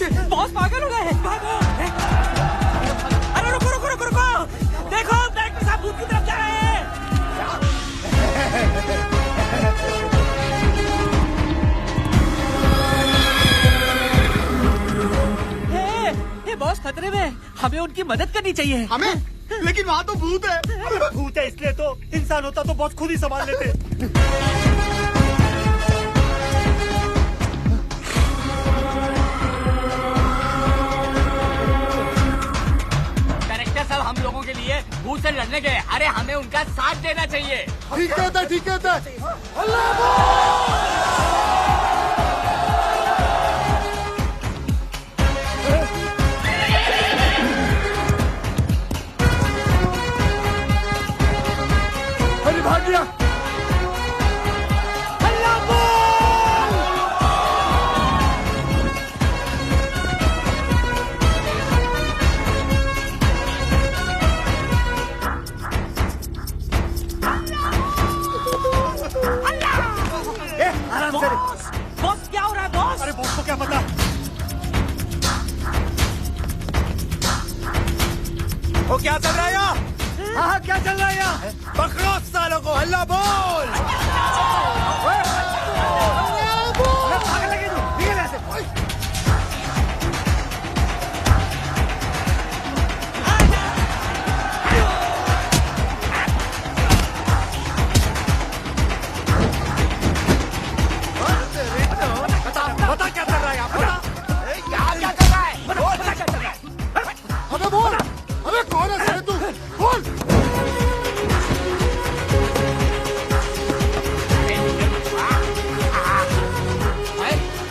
पीछे बॉस पागल हो गए हैं। भागो। अरे रुको रुको रुको रुको, देखो डायरेक्टर साहब भूत की तरफ जा रहे हैं। हे बॉस खतरे में, हमें उनकी मदद करनी चाहिए। हमें? लेकिन वहाँ तो भूत है। भूत है इसलिए तो, इंसान होता तो बॉस खुद ही संभाल लेते। डायरेक्टर साहब हम लोगों के लिए भूत से लड़ने गए, अरे हमें उनका साथ देना चाहिए। ठीक है ठीक है। अरे भाग गया। आराम से। बॉस क्या हो रहा है बॉस? अरे बॉस को क्या पता। वो क्या चल रहा है यहाँ? हाँ क्या चल रहा है यहाँ? पकड़ो सालों को, हल्ला बोल। भाग लगे तू, निकल यहाँ से। बता क्या चल रहा है यहाँ? क्या चल रहा है? बता क्या चल रहा है? अबे बोल, अबे कौन है तेरे तू? बोल।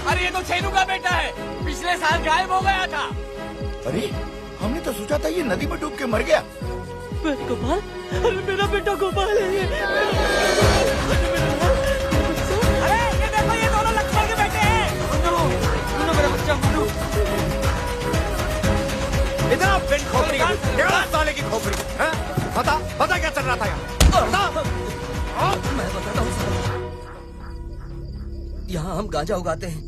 अरे ये तो छेनू का बेटा है, पिछले साल गायब हो गया था। अरे हमने तो सोचा था ये नदी में डूब के मर गया। गोपाल, अरे मेरा बेटा गोपाल है ये। अरे ये देखो, ये दोनों लक्ष्मण के बेटे हैं। मुन्नू मेरा बच्चा मुन्नू। इतना पिन खोपड़ी का, डेढ़ साले की खोपड़ी। बता क्या चल रहा था यहाँ? मैं बताता हूँ सर। यहाँ हम गांजा उगाते हैं।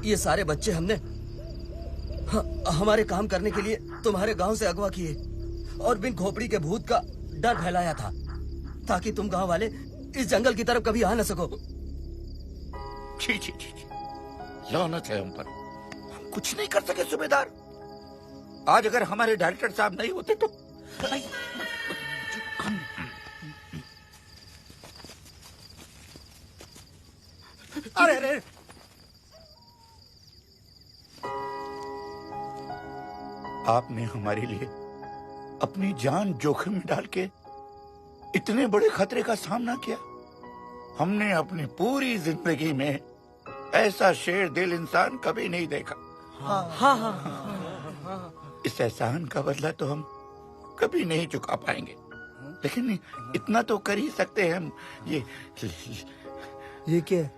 ये सारे बच्चे हमने हमारे काम करने के लिए तुम्हारे गांव से अगवा किए और बिन खोपड़ी के भूत का डर फैलाया था ताकि तुम गांव वाले इस जंगल की तरफ कभी आ न सको। छी छी छी, लानत है हम पर, हम कुछ नहीं कर सके सूबेदार। आज अगर हमारे डायरेक्टर साहब नहीं होते तो अरे आपने हमारे लिए अपनी जान जोखिम में डाल के इतने बड़े खतरे का सामना किया। हमने अपनी पूरी जिंदगी में ऐसा शेर दिल इंसान कभी नहीं देखा। इस एहसान का बदला तो हम कभी नहीं चुका पाएंगे, लेकिन इतना तो कर ही सकते हैं हम। ये क्या?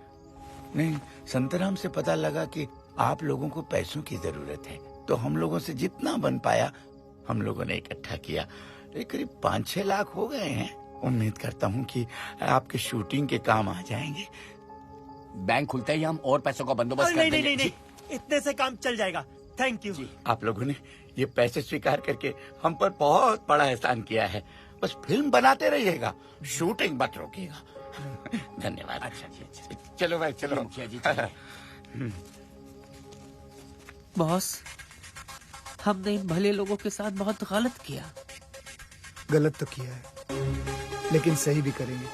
नहीं, संतराम से पता लगा कि आप लोगों को पैसों की जरूरत है, तो हम लोगों से जितना बन पाया हम लोगों ने इकट्ठा किया। करीब 5-6 लाख हो गए हैं। उम्मीद करता हूँ कि आपके शूटिंग के काम आ जाएंगे। बैंक खुलते ही हम और पैसों का बंदोबस्त कर देंगे। नहीं, इतने से काम चल जाएगा। Thank you. आप लोगों ने ये पैसे स्वीकार करके हम पर बहुत बड़ा एहसान किया है। बस फिल्म बनाते रहिएगा, शूटिंग मत रोकिएगा। धन्यवाद। अच्छा, चलो भाई चलो। बॉस, हमने इन भले लोगों के साथ बहुत गलत किया। गलत तो किया है, लेकिन सही भी करेंगे।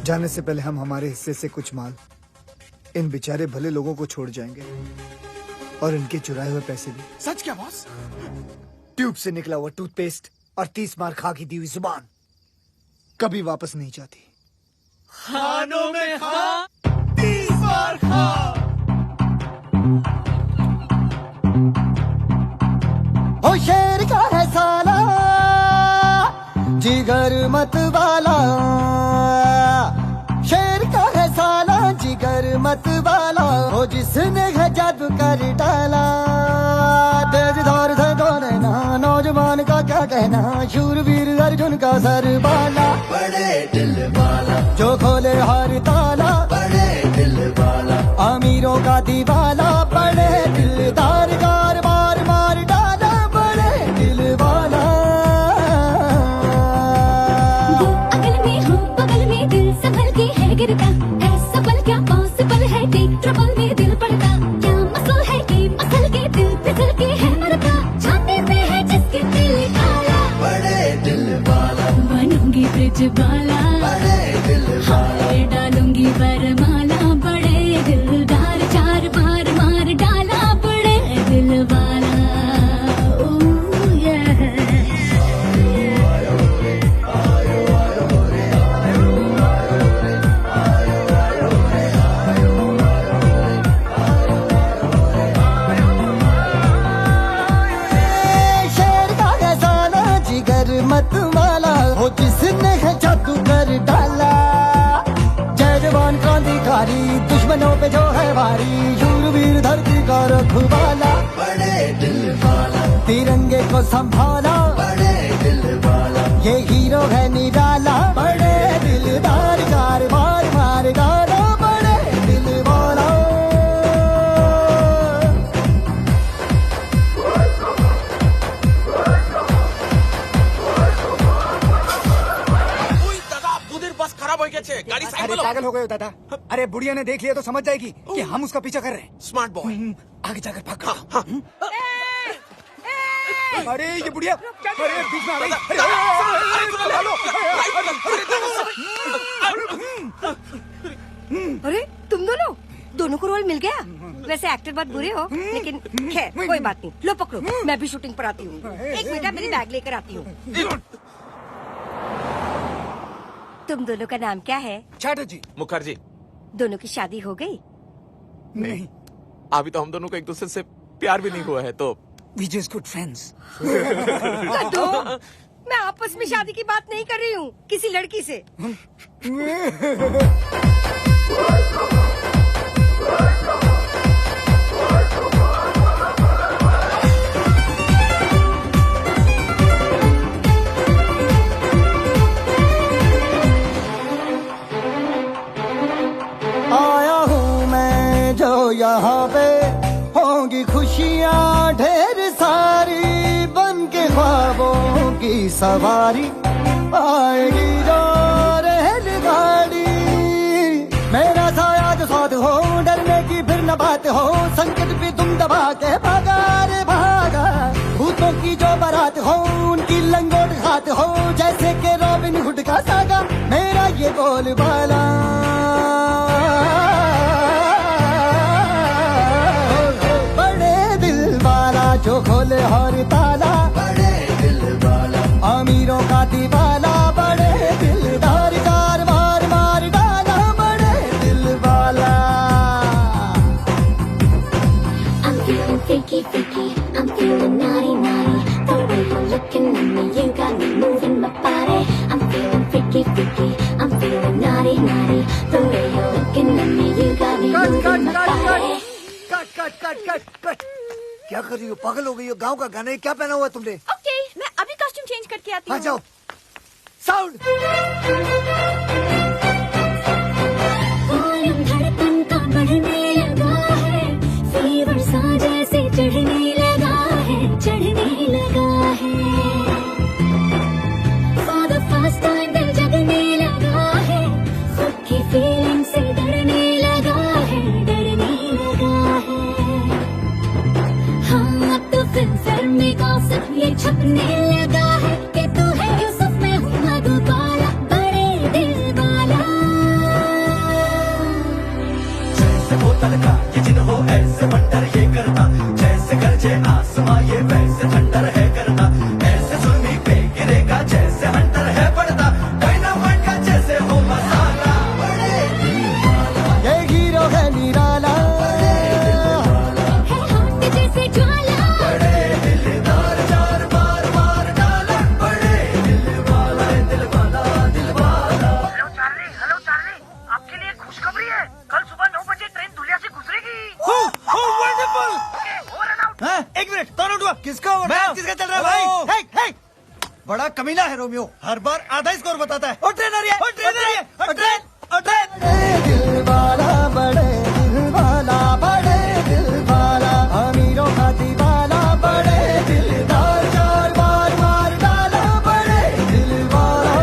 जाने से पहले हम हमारे हिस्से से कुछ माल इन बेचारे भले लोगों को छोड़ जाएंगे और इनके चुराए हुए पैसे भी। सच क्या बॉस? ट्यूब से निकला हुआ टूथपेस्ट और 30 बार खा की दी हुई जुबान कभी वापस नहीं जाती। खानों में खा, 30 बार खा। ओ शेर का है साला, जिगर मत वाला। शेर का है साला, जिगर मत वाला। ओ जिसने है जादू कर डाला। तेज धार से कौन ना, नौजवान का क्या कहना। शूरवीर अर्जुन का सरबाला, बड़े दिल वाला। जो खोले हर ताला, बड़े दिल वाला। अमीरों का दीवाला। बाला, हाय डालूंगी वरमाला, बड़े दिलदार चार बार मार डाला, बड़े दिल वाला। ओह yeah। शेर का गजाना जिगर मत वाला हो, जिसने है जादू कर डाला। जय जवान क्रांतिकारी, दुश्मनों पे जो है भारी, शूरवीर धरती का रखवाला, बड़े दिल वाला। तिरंगे को संभाला, बड़े दिल वाला। ये हीरो है निराला, बड़े दिलदार चार बार मार डाला, बड़े दिल वाला। बस खराब हो गया, गाड़ी साइड अरे पागल हो गए हो दादा। अरे बुढ़िया ने देख लिया तो समझ जाएगी कि हम उसका पीछा कर रहे हैं। स्मार्ट बॉय, आगे जाकर भाग। अरे ये बुढ़िया, अरे बीच में आ गई। अरे तुम दोनों को रोल मिल गया। वैसे एक्टर बहुत बुरे हो, लेकिन खैर कोई बात नहीं। लो पकड़ो, मैं भी शूटिंग पर आती हूँ। एक मिनट, मेरी बैग लेकर आती हूँ। तुम दोनों का नाम क्या है? चैटर्जी। मुखर्जी। दोनों की शादी हो गई? नहीं, अभी तो हम दोनों को एक दूसरे से प्यार भी नहीं हुआ है, तो We just good friends। कद्दू, मैं आपस में शादी की बात नहीं कर रही हूँ, किसी लड़की से। आया हूँ मैं जो यहाँ पे, होंगी खुशियाँ ढेर सारी, बन के ख्वाबों की सवारी, आएगी जो रेलगाड़ी। मेरा साया जो साथ हो, डरने की फिर न बात हो, संकट भी तुम दबा के भागा रे भागा। भूतों की जो बारात हो, उनकी लंगोट हाथ हो, जैसे के रॉबिन हुड का सागा, मेरा ये बोलबाला। जो खोले हर ताला, बड़े दिल वाला। अमीरों का दीवाना, बड़े दिलदार चार बार मार डाला, बड़े दिल वाला। I'm feeling freaky, freaky. I'm feeling naughty, naughty. The way you're looking at me, you got me moving my body. I'm feeling freaky, freaky. I'm feeling naughty, naughty. The way you're looking at me, you got me moving my body. Cut. क्या कर रही हो? पागल हो गई हो? गांव का गाना है, क्या पहना हुआ है तुमने? ओके, मैं अभी कॉस्ट्यूम चेंज करके आती हूँ। हाँ जाओ। साउंड। धड़कन का बढ़ने लगा है, फीवर सा जैसे चढ़ने लगा है, चढ़ने लगा है। For the first time दिल जगने लगा है, खुद की फीलिंग से डरने लगा है, डरने लगा है। हाँ अब तो फिल्म में गॉसिप ये छपने लगा है कि तू है यूसुफ, मैं हूँ मधुबाला, बड़े दिल वाला। जैसे बोतल का ये जिन हो ऐसे बंडर ये करता, जैसे गरजे आसमां ये वैसे ठंडर है करता, ऐसे सुरमी पे गिरेगा जैसे हंटर है पड़ता, डायनामाइट का जैसे हो मसाला, बड़े दिल वाला। ये हीरो है निराला, जैसे ज्वाला, बड़े दिलदार चार बार मार डाला, बड़े दिल वाला, दिल वाला, दिल वाला। हेलो चार्ली, आपके लिए खुशखबरी है। कल सुबह 9 बजे ट्रेन दुलिया से गुजरेगी। वंडरफुल। Over and out. एक मिनट, टर्न आउट हुआ। किसका ओवर? मैच किसका चल रहा है भाई? हे बड़ा कमीना है रोमियो, हर बार आधा स्कोर बताता है। और ट्रेन आ रही है, और ट्रेन आ रही है, और ट्रेन, और ट्रेन। बड़े दिल वाला, बड़े दिल वाला, बड़े दिल वाला। अमीरों का दीवाना, बड़े दिलदार चार बार मार डाला, बड़े दिल वाला।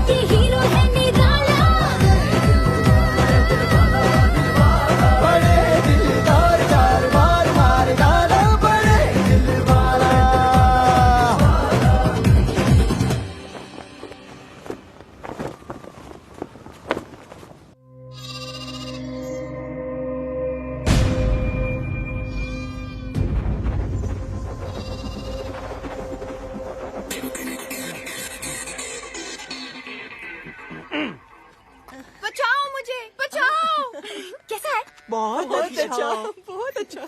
ये हीरो है निराला, बड़े दिलदार चार बार मार डाला, बड़े दिल वाला। बहुत अच्छा। बहुत अच्छा।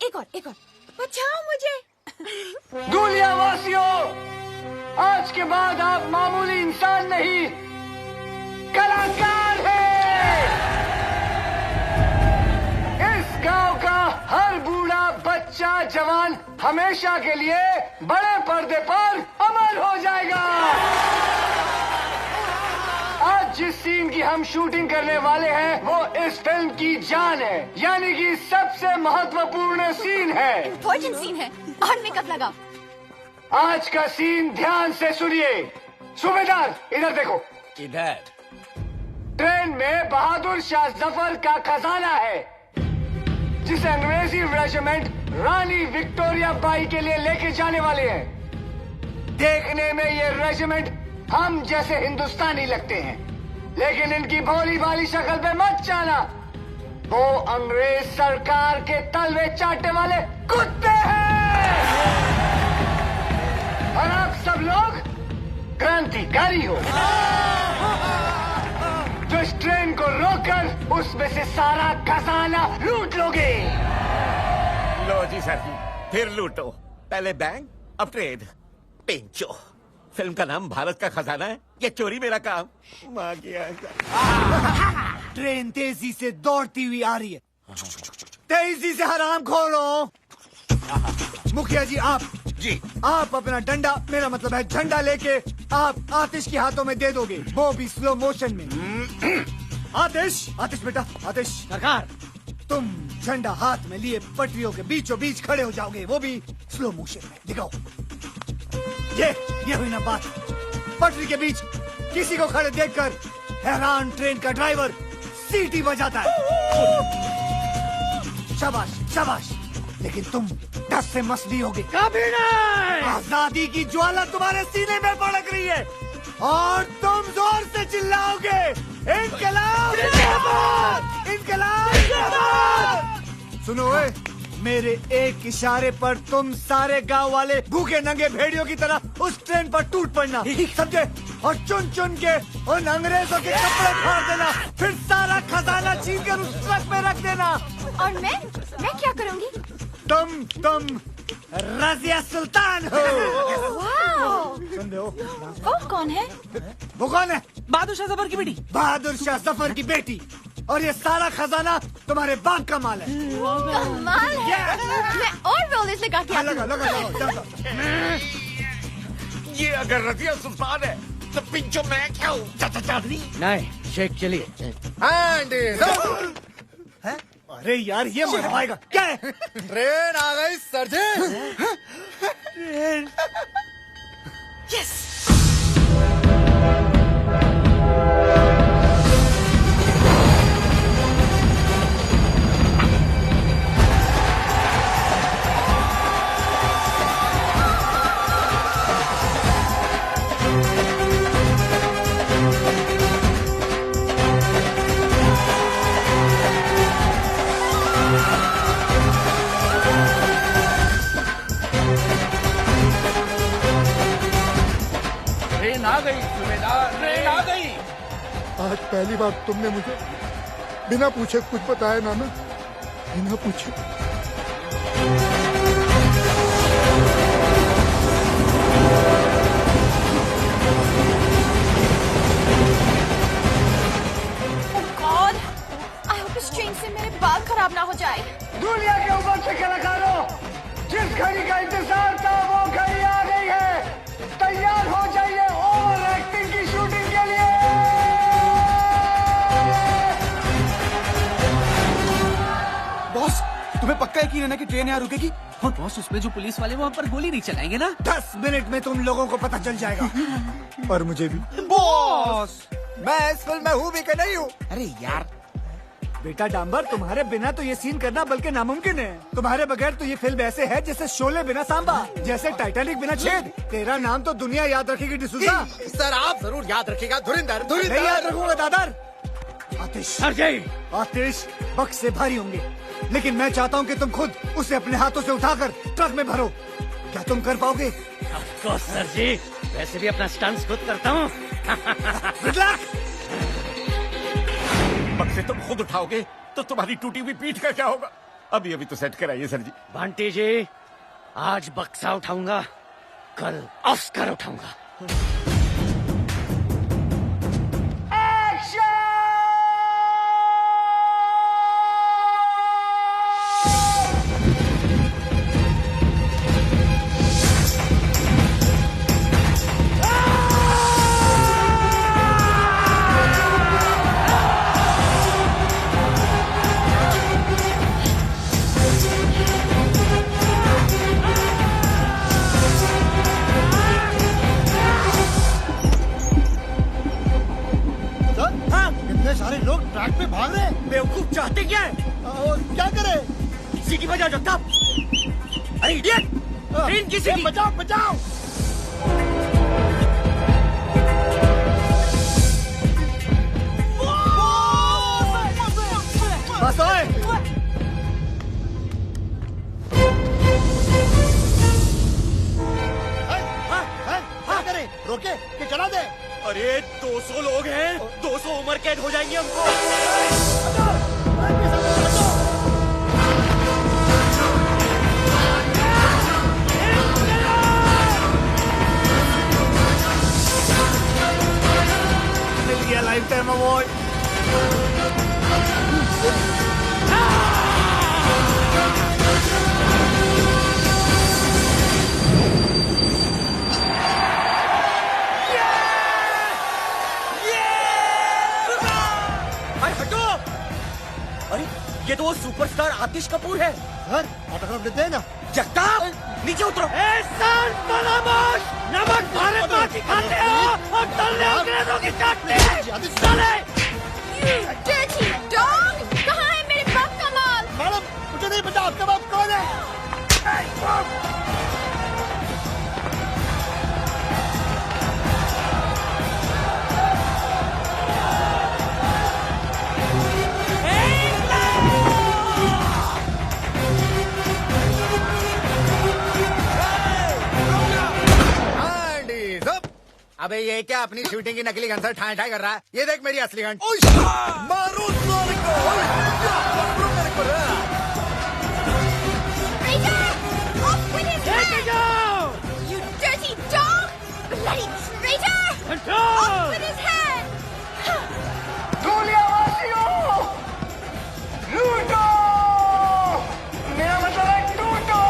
एक और बचाओ मुझे। दूलिया वासियों, आज के बाद आप मामूली इंसान नहीं, कलाकार हैं। इस गांव का हर बूढ़ा बच्चा जवान हमेशा के लिए बड़े पर्दे पर अमर हो जाएगा। आज जिस सीन की हम शूटिंग करने वाले हैं वो इस फिल्म की जान है, यानी कि सबसे महत्वपूर्ण सीन है। इम्पोर्टेंट सीन है और मेकअप लगाओ। आज का सीन ध्यान से सुनिए। सूबेदार इधर देखो। इधर ट्रेन में बहादुर शाह जफर का खजाना है, जिसे अंग्रेजी रेजिमेंट रानी विक्टोरिया बाई के लिए लेके जाने वाले हैं। देखने में ये रेजिमेंट हम जैसे हिंदुस्तानी लगते हैं, लेकिन इनकी भोली भाली शक्ल पे मत जाना, वो अंग्रेज सरकार के तलवे चाटने वाले कुत्ते हैं। और आप सब लोग क्रांतिकारी हो, जो इस ट्रेन को रोककर उसमें से सारा खजाना लूट लोगे। लो जी सर, फिर लूटो। पहले बैंक, अब ट्रेन। पेंचो, फिल्म का नाम भारत का खजाना है, ये चोरी मेरा काम। माँ गया। ट्रेन तेजी से दौड़ती हुई आ रही है, तेजी से हराम खोलो। मुखिया जी आप अपना डंडा, मेरा मतलब है झंडा लेके आप आतिश के हाथों में दे दोगे, वो भी स्लो मोशन में। आतिश बेटा, आतिश सरकार, तुम झंडा हाथ में लिए पटरियों के बीचों बीच खड़े हो जाओगे, वो भी स्लो मोशन में। दिखाओ। ये हुई ना बात। पटरी के बीच किसी को खड़े देखकर हैरान ट्रेन का ड्राइवर सीटी बजाता है। शाबाश, लेकिन तुम डर से मसली होगे। कभी नहीं। आजादी की ज्वाला तुम्हारे सीने में भड़क रही है और तुम जोर से चिल्लाओगे, इनकलाब जिंदाबाद, इनकलाब जिंदाबाद। सुनो मेरे एक इशारे पर तुम सारे गांव वाले भूखे नंगे भेड़ियों की तरह उस ट्रेन पर टूट पड़ना, समझे? और चुन चुन के उन अंग्रेजों के कपड़े फाड़ देना, फिर सारा खजाना छीन कर उस ट्रक में रख देना। और मैं क्या करूंगी? तुम रजिया सुल्तान हो। सुन हो? वो कौन है? बहादुर शाह जफर की बेटी। बहादुर शाह जफर की बेटी। और ये सारा खजाना तुम्हारे बाप का माल है। कमाल है। मैं और रोलेस लगा के लगा। ये अगर रजिया सुल्तान है तो पिंचो मैं क्या हूँ? नहीं, शेख चलिए। अरे यार, ये मरवाएगा क्या है? ट्रेन आ गई सर जी। ट्रेन। यस। ट्रेन आ गई सूबेदार, ट्रेन आ गई। आज पहली बार तुमने मुझे बिना पूछे कुछ बताया नाना, बिना पूछे। गॉड, आई होप इस ट्रेन से मेरे बाल खराब ना हो जाए। दुनिया के ऊपर से कलाकारों, जिस घड़ी का इंतजार था वो घड़ी आ गई है। तैयार हो जाइए ओवर एक्टिंग की शूटिंग के लिए। बॉस, तुम्हें पक्का यकीन है ना कि ट्रेन यहाँ रुकेगी? और बॉस, उसमें जो पुलिस वाले वहाँ पर गोली नहीं चलाएंगे ना? 10 मिनट में तुम लोगों को पता चल जाएगा। और मुझे भी। बॉस, मैं इस फिल्म में हूँ भी कि नहीं हूँ? अरे यार बेटा डांबर, तुम्हारे बिना तो ये सीन करना बल्कि नामुमकिन है। तुम्हारे बगैर तो ये फिल्म ऐसे है जैसे शोले बिना सांबा, जैसे टाइटैनिक बिना छेद। तेरा नाम तो दुनिया याद रखेगी डिसूजा। सर आप जरूर याद रखिएगा। धुरिंदर। नहीं याद रखूंगा दादर। आतिश वक्त से भारी होंगे, लेकिन मैं चाहता हूँ कि तुम खुद उसे अपने हाथों से उठाकर ट्रक में भरो। क्या तुम कर पाओगे? सर जी, वैसे भी अपना स्टंट्स खुद करता हूँ। बक्से तुम खुद उठाओगे तो तो तुम्हारी टूटी हुई पीठ का क्या होगा? अभी अभी तो सेट कराइए सर जी। बंटी जी, आज बक्सा उठाऊंगा, कल ऑस्कर उठाऊंगा। सारे लोग ट्रैक पे भाग रहे हैं। बेवकूफ चाहते क्या है? और क्या करे? सीटी बजा जो तब। अरे इडियट, ट्रेन की सीटी बचाओ बचाओ। बस ओए। क्या करें? रोके कि चला दे? अरे 200 लोग हैं, 200 उम्र कैद हो जाएंगे हमको। मिल गया लाइफ टाइम अवार्ड। ये तो वो सुपरस्टार आतिश कपूर है। सर ऑटोग्राफ देते हैं ना। जगताप नीचे उतरो। नमक भारत माँ की खाते हो और तलने अंग्रेजों की चाटते हैं। You dirty dog! कहाँ है मेरे बाप का माल? मैडम मुझे नहीं पता आपका बाप कौन है। अबे ये क्या अपनी शूटिंग की नकली गन से ठाई ठाई कर रहा है? ये देख मेरी असली गन। मारो मेरे को। You dirty dog! Bloody traitor! Off with his head! धूलियावासियों, लूटो! मेरा मतलब है टूटो!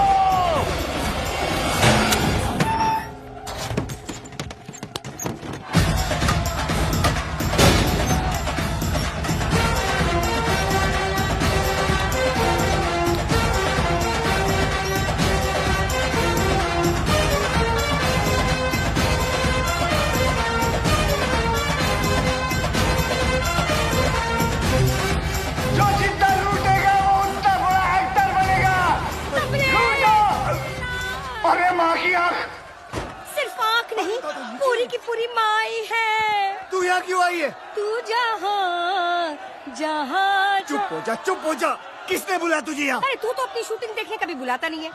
सिर्फ आँख नहीं, पूरी की पूरी माई है। तू यहाँ क्यों आई है? तू जहाँ जहाँ चुप हो जा। किसने बुलाया तुझे यहाँ? अरे तू तो अपनी शूटिंग देखने कभी बुलाता नहीं है।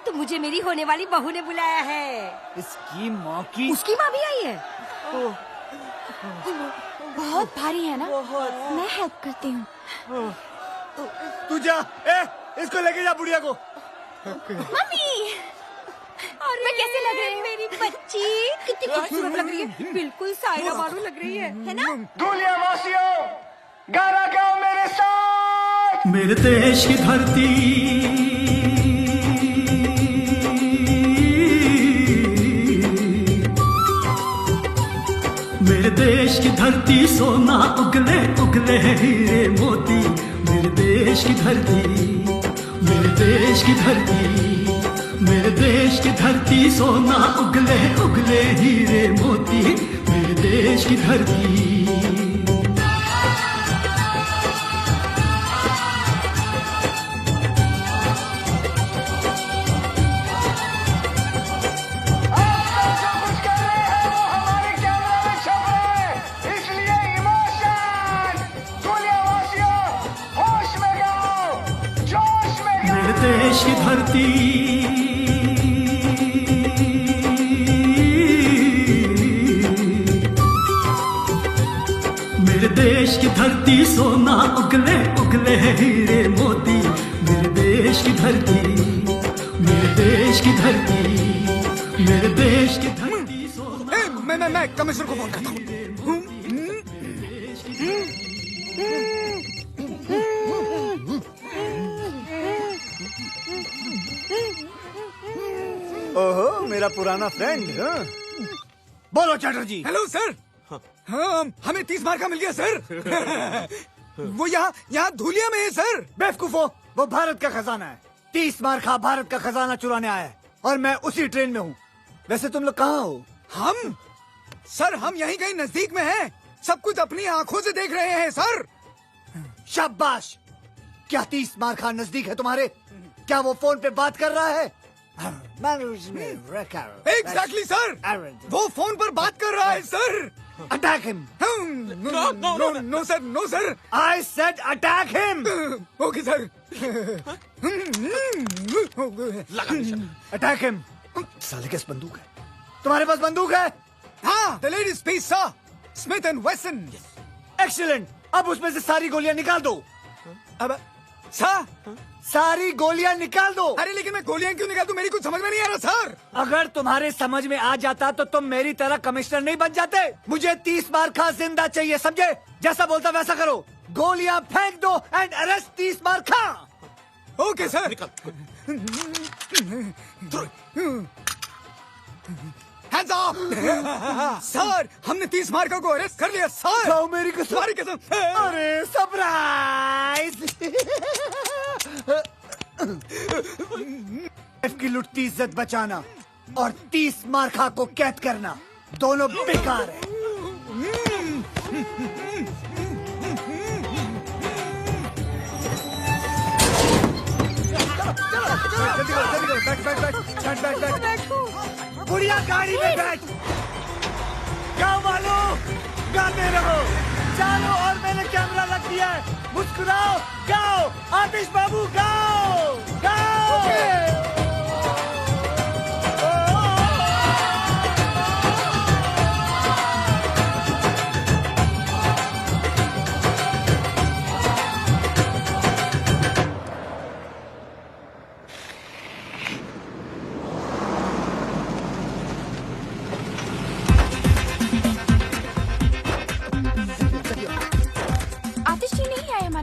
तो मुझे मेरी होने वाली बहू ने बुलाया है। इसकी माँ की। उसकी माँ भी आई है। बहुत भारी है ना? मैं हेल्प करती हूँ। तू जा, इसको लेके जा बुढ़िया को। मम्मी, अरे मैं कैसे लग रही है मेरी बच्ची? कितनी खूबसूरत लग रही है, बिल्कुल सायरा बानो लग रही है ना? धूलियावासियों, गाना गाओ मेरे साथ। मेरे देश की धरती मेरे देश की धरती सोना उगले उगले हीरे मोती। मेरे देश की धरती मेरे देश की धरती मेरे देश की धरती सोना उगले उगले हीरे मोती। मेरे देश की धरती देश की धरती मेरे देश की धरती सोना उगले उगले है हीरे मोती, मेरे देश की धरती, मेरे देश की धरती, मेरे देश की धरती सोना। मैं कमिश्नर को फोन करता हूँ। ओहो, मेरा पुराना फ्रेंड। बोलो चटर्जी। Hello sir. हाँ, हमें 30 मार्क का मिल गया सर। वो यहाँ धूलिया में है सर। बेवकूफो, वो भारत का खजाना है। 30 मार्का भारत का खजाना चुराने आया है और मैं उसी ट्रेन में हूँ। वैसे तुम लोग कहाँ हो? हम सर, हम यहीं कहीं नजदीक में हैं। सब कुछ अपनी आंखों से देख रहे हैं सर। शाबाश। क्या 30 मार्का नजदीक है तुम्हारे? क्या वो फोन पे बात कर रहा है? एग्जैक्टली सर, वो फोन पर बात कर रहा है sir. Attack him. No sir, no sir. I said attack him. Okay sir. Attack him. साले के बंदूक है? तुम्हारे पास बंदूक है? हाँ, the ladies piece sir, Smith and Wesson. Excellent. अब उसमें से सारी गोलियां निकाल दो। अब सर, सारी गोलियां निकाल दो। अरे लेकिन मैं गोलियां क्यों निकाल दूं? मेरी कुछ समझ में नहीं आ रहा सर। अगर तुम्हारे समझ में आ जाता तो तुम मेरी तरह कमिश्नर नहीं बन जाते। मुझे 30 मार्का जिंदा चाहिए, समझे? जैसा बोलता वैसा करो। गोलियां फेंक दो एंड अरेस्ट 30 मार्का। Okay sir. Hands up. Sir, हमने 30 मार्का को अरेस्ट कर लिया सर। खाओ मेरी कसम। तुम्हारी कसम। अरे सरप्राइज। की लुटती इज्जत बचाना और 30 मार्का को कैद करना दोनों बेकार है। बैठ। बुढ़िया गाड़ी में बैठ। गाओ वालों, गाते रहो, चलो। और मैंने कैमरा रख दिया है। मुस्कुराओ, गाओ। आतिश बाबू गाओ, गाओ।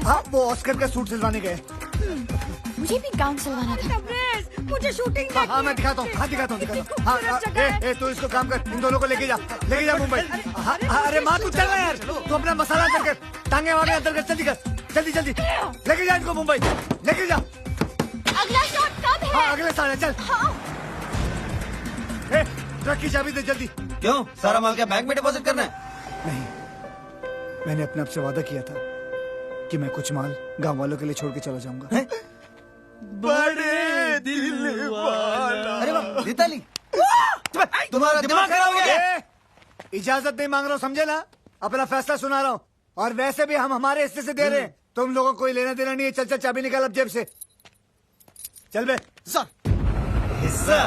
हाँ, वो ऑस्कर का सूट सिलवाने गए। मुझे भी गाउन सिलवाना था। मुझे शूटिंग देखनी है। हाँ, मैं दिखाता हूँ। हाँ, दिखाता हूँ। हाँ, तू इसको काम कर। इन दोनों को लेके जा मुंबई। अरे माँ, तू चल रहा यार। तू अपना मसाला अंदर कर, टांगे वागे अंदर कर। जल्दी कर, जल्दी लेके जा इनको मुंबई। लेके जा। अगला शॉट कब है? हाँ, अगले साल है। चल। हाँ। ट्रक की चाबी दे जल्दी। क्यों? सारा माल क्या बैंक में डिपॉजिट करना है? नहीं, मैंने अपने आप से वादा किया था कि मैं कुछ माल गांव वालों के लिए छोड़ के चला जाऊंगा। बड़े दिल वाला। अरे वाह, रिताली, तुम्हारा दिमाग खराब हो गया। इजाजत नहीं मांग रहा हूँ, समझे ना? अपना फैसला सुना रहा हूँ। और वैसे भी हम हमारे हिस्से से दे रहे हैं। तुम लोगों को कोई लेना देना नहीं है। चल चाबी निकाल अब जेब से। चल बे। सर, हिस्सा।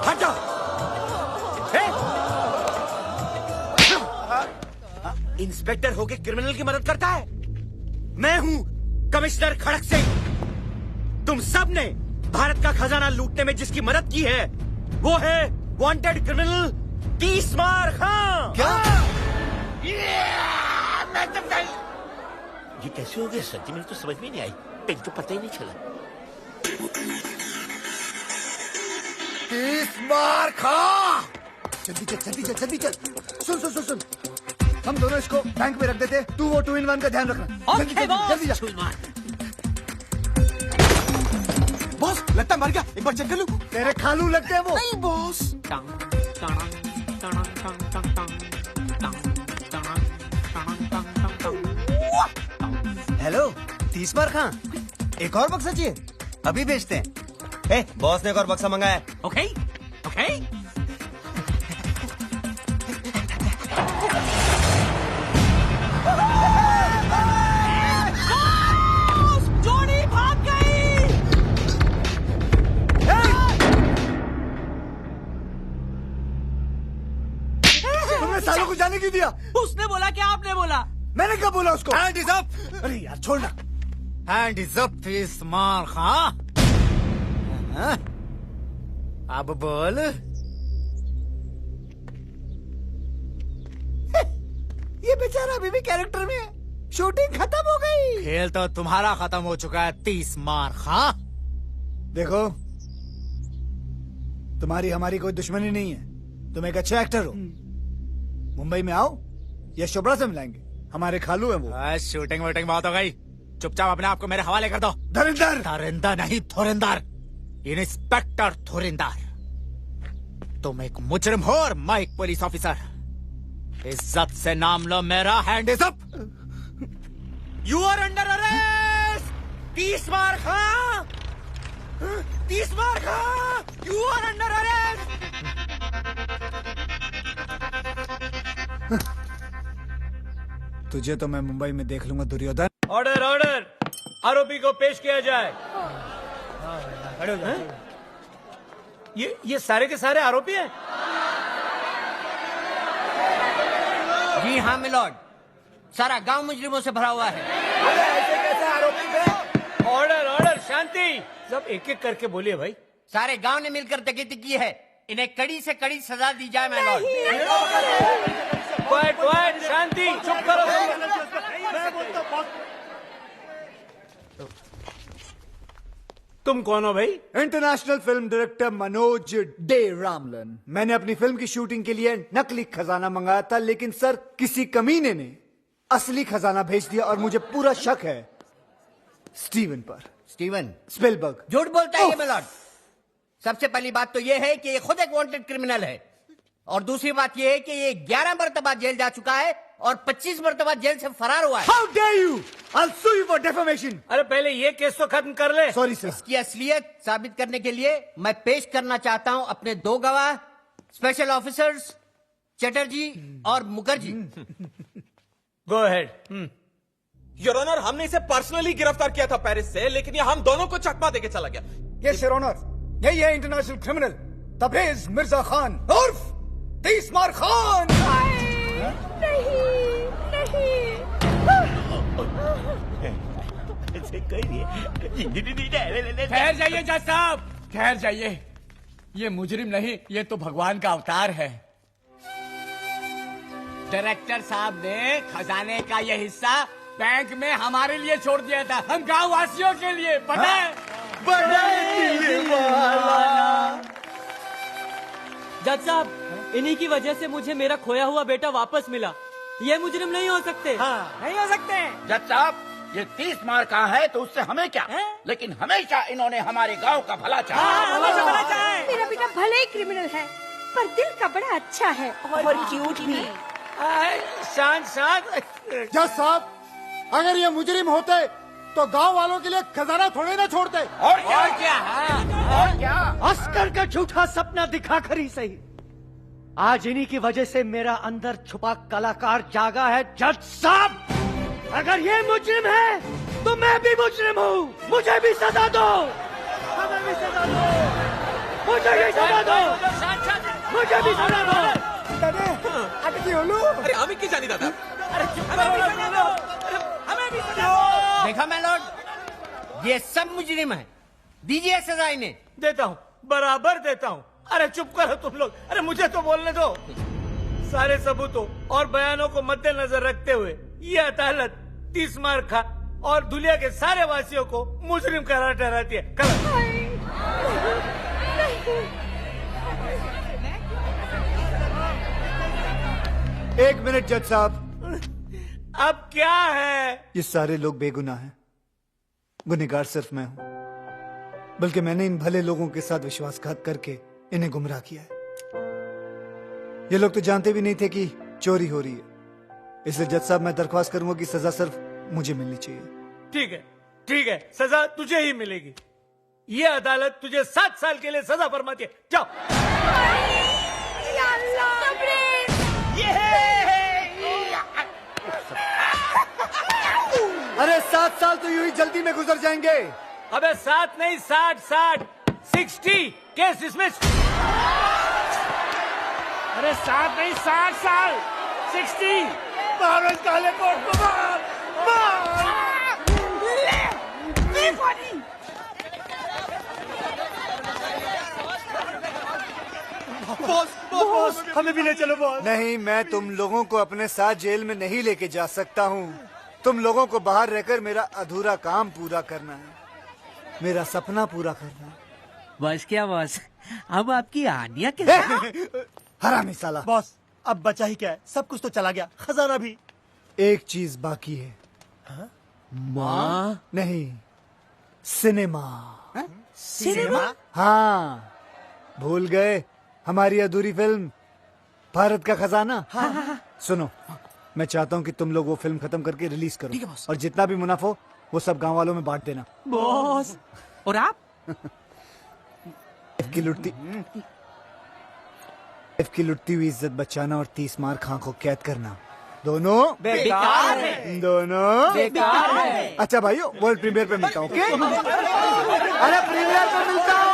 हट जाओ। इंस्पेक्टर होके क्रिमिनल की मदद करता है? मैं हूं कमिश्नर खड़क सिंह। तुम सब ने भारत का खजाना लूटने में जिसकी मदद की है वो है वांटेड क्रिमिनल 30 मार्क। हाँ। क्या? ये कैसे हो गया सर जी? मेरे तो समझ में नहीं आई। पेन तो पता ही नहीं चला। 30 मार्का। जल्दी चल। सुन। हम दोनों इसको बैंक में रख देते। तू वो 2-in-1 का ध्यान रखना। जल्दी जा। बॉस, लगता है मर गया। एक बार चेक कर लूं। तेरे खालू लगते हैं वो। नहीं बॉस। Hello, 30 mark. हाँ, एक और बक्सा चाहिए? अभी भेजते हैं। बॉस ने एक और बक्सा मंगाया है। ओके। आपने बोला। मैंने क्या बोला उसको? Hand is up. अरे यार छोड़ना। हैंड इज अप तीसमार खां। हाँ? अब बोल। ये बेचारा अभी भी कैरेक्टर में है। शूटिंग खत्म हो गई। खेल तो तुम्हारा खत्म हो चुका है तीसमार खां। देखो, तुम्हारी हमारी कोई दुश्मनी नहीं है। तुम एक अच्छे एक्टर हो। मुंबई में आओ या शोभरा से मिलाएंगे। हमारे खालू है वो। शूटिंग वूटिंग बहुत हो गई। चुपचाप अपने आप को मेरे हवाले कर दो। धुरिंदर। धुरिंदर नहीं, धुरिंदर। इंस्पेक्टर धुरिंदर। तुम एक मुजरिम हो और मैं एक पुलिस ऑफिसर। इज्जत से नाम लो मेरा। Hand is up. You are under arrest Teesmaar Khan. Teesmaar Khan, you are under arrest. तुझे तो मैं मुंबई में देख लूंगा दुर्योधन। ऑर्डर ऑर्डर, आरोपी को पेश किया जाए। ये सारे के सारे आरोपी हैं? जी हाँ मिलॉर्ड, सारा गांव मुजरिमों से भरा हुआ है। ऐसे कैसे आरोपी थे? ऑर्डर ऑर्डर, शांति। सब एक एक करके बोलिए भाई। सारे गांव ने मिलकर डकैती की है। इन्हें कड़ी से कड़ी सजा दी जाए मिलॉर्ड। क्वाइट क्वाइट, शांति, चुप करो। तुम कौन हो भाई? इंटरनेशनल फिल्म डायरेक्टर मनोज डे रामलन। मैंने अपनी फिल्म की शूटिंग के लिए नकली खजाना मंगाया था, लेकिन सर किसी कमीने ने असली खजाना भेज दिया और मुझे पूरा शक है स्टीवन पर। Steven Spielberg. झूठ बोलता है ये मिलॉर्ड। सबसे पहली बात तो ये है कि ये खुद एक वांटेड क्रिमिनल है, और दूसरी बात ये है कि ये 11 मरतबा जेल जा चुका है और 25 मरतबा जेल से फरार हुआ है। How dare you? I'll sue you for defamation. अरे पहले ये केस तो खत्म कर ले। Sorry sir. इसकी असलियत साबित करने के लिए मैं पेश करना चाहता हूं अपने 2 गवाह, स्पेशल ऑफिसर्स चटर्जी और Mukherjee. Go ahead. Your honour, हमने इसे पर्सनली गिरफ्तार किया था पेरिस से, लेकिन ये हम दोनों को चकमा देके चला गया। यस योर ऑनर, यही है इंटरनेशनल क्रिमिनल तबरेज मिर्जा खान उर्फ तीसमार खान। ठहर जाइए जज साहब, ठहर जाइए। ये मुजरिम नहीं, ये तो भगवान का अवतार है। डायरेक्टर साहब ने खजाने का ये हिस्सा बैंक में हमारे लिए छोड़ दिया था, हम गांव वासियों के लिए। पता है? जज साहब, इन्हीं की वजह से मुझे मेरा खोया हुआ बेटा वापस मिला। ये मुजरिम नहीं हो सकते। नहीं हो सकते। जज साहब, ये 30 मार का है तो उससे हमें क्या, लेकिन हमेशा इन्होंने हमारे गांव का भला चाहा। मेरा बेटा भले ही क्रिमिनल है, पर दिल का बड़ा अच्छा है और क्यूट भी। शांत शांत। जज साहब, अगर ये मुजरिम होते तो गांव वालों के लिए खजाना थोड़े ना छोड़ते। और क्या? अस्कर का झूठा सपना दिखाकर ही सही, आज इन्हीं की वजह से मेरा अंदर छुपा कलाकार जागा है। जज साहब, अगर ये मुजरिम है तो मैं भी मुजरिम हूँ। मुझे भी सजा दो, हमें भी सजा दो, मुझे भी सजा दो, मुझे भी सजा दो। अरे हमें की जानी दादा। देखा मैलॉर्ड, ये सब मुजरिम है। दीजिए सजा इन्हें। देता हूँ, बराबर देता हूँ। अरे चुप करो तुम लोग। अरे मुझे तो बोलने दो। सारे सबूतों और बयानों को मद्देनजर रखते हुए ये अदालत तीसमार खां और दुनिया के सारे वासियों को मुजरिम करार ठहराती है। एक मिनट जज साहब। अब क्या है? ये सारे लोग बेगुनाह हैं, गुनहगार सिर्फ मैं हूं। बल्कि मैंने इन भले लोगों के साथ विश्वासघात करके इन्हें गुमराह किया है। ये लोग तो जानते भी नहीं थे कि चोरी हो रही है। इसलिए जज साहब, मैं दरख्वास्त करूंगा कि सजा सिर्फ मुझे मिलनी चाहिए। ठीक है, ठीक है, सजा तुझे ही मिलेगी। ये अदालत तुझे 7 साल के लिए सजा फरमाती है। जाओ। अरे 7 साल तो यूं ही जल्दी में गुजर जाएंगे। अबे 7 नहीं, 60 केस डिसमिस। अरे 7 नहीं, 60 साल 60। मारो इस काले कोट को, मार बॉस, हमें भी ले चलो बॉस। नहीं, मैं तुम लोगों को अपने साथ जेल में नहीं लेके जा सकता हूँ। तुम लोगों को बाहर रहकर मेरा अधूरा काम पूरा करना है, मेरा सपना पूरा करना है। बस क्या बॉस, अब आपकी आनिया के हरामी साला। बॉस, अब बचा ही क्या है, सब कुछ तो चला गया, खजाना भी। एक चीज बाकी है। माँ? नहीं, सिनेमा। सिनेमा? हाँ, भूल गए हमारी अधूरी फिल्म भारत का खजाना। सुनो, मैं चाहता हूँ कि तुम लोग वो फिल्म खत्म करके रिलीज करो, और जितना भी मुनाफा हो वो सब गांव वालों में बांट देना। बॉस, और आप? की लुटती हुई इज्जत बचाना और 30 मार खां को कैद करना, दोनों बेकार है। दोनों बेकार है। अच्छा भाइयों, वर्ल्ड प्रीमियर पे मिलता हूँ। अरे प्रीमियर पे मिलता हूँ।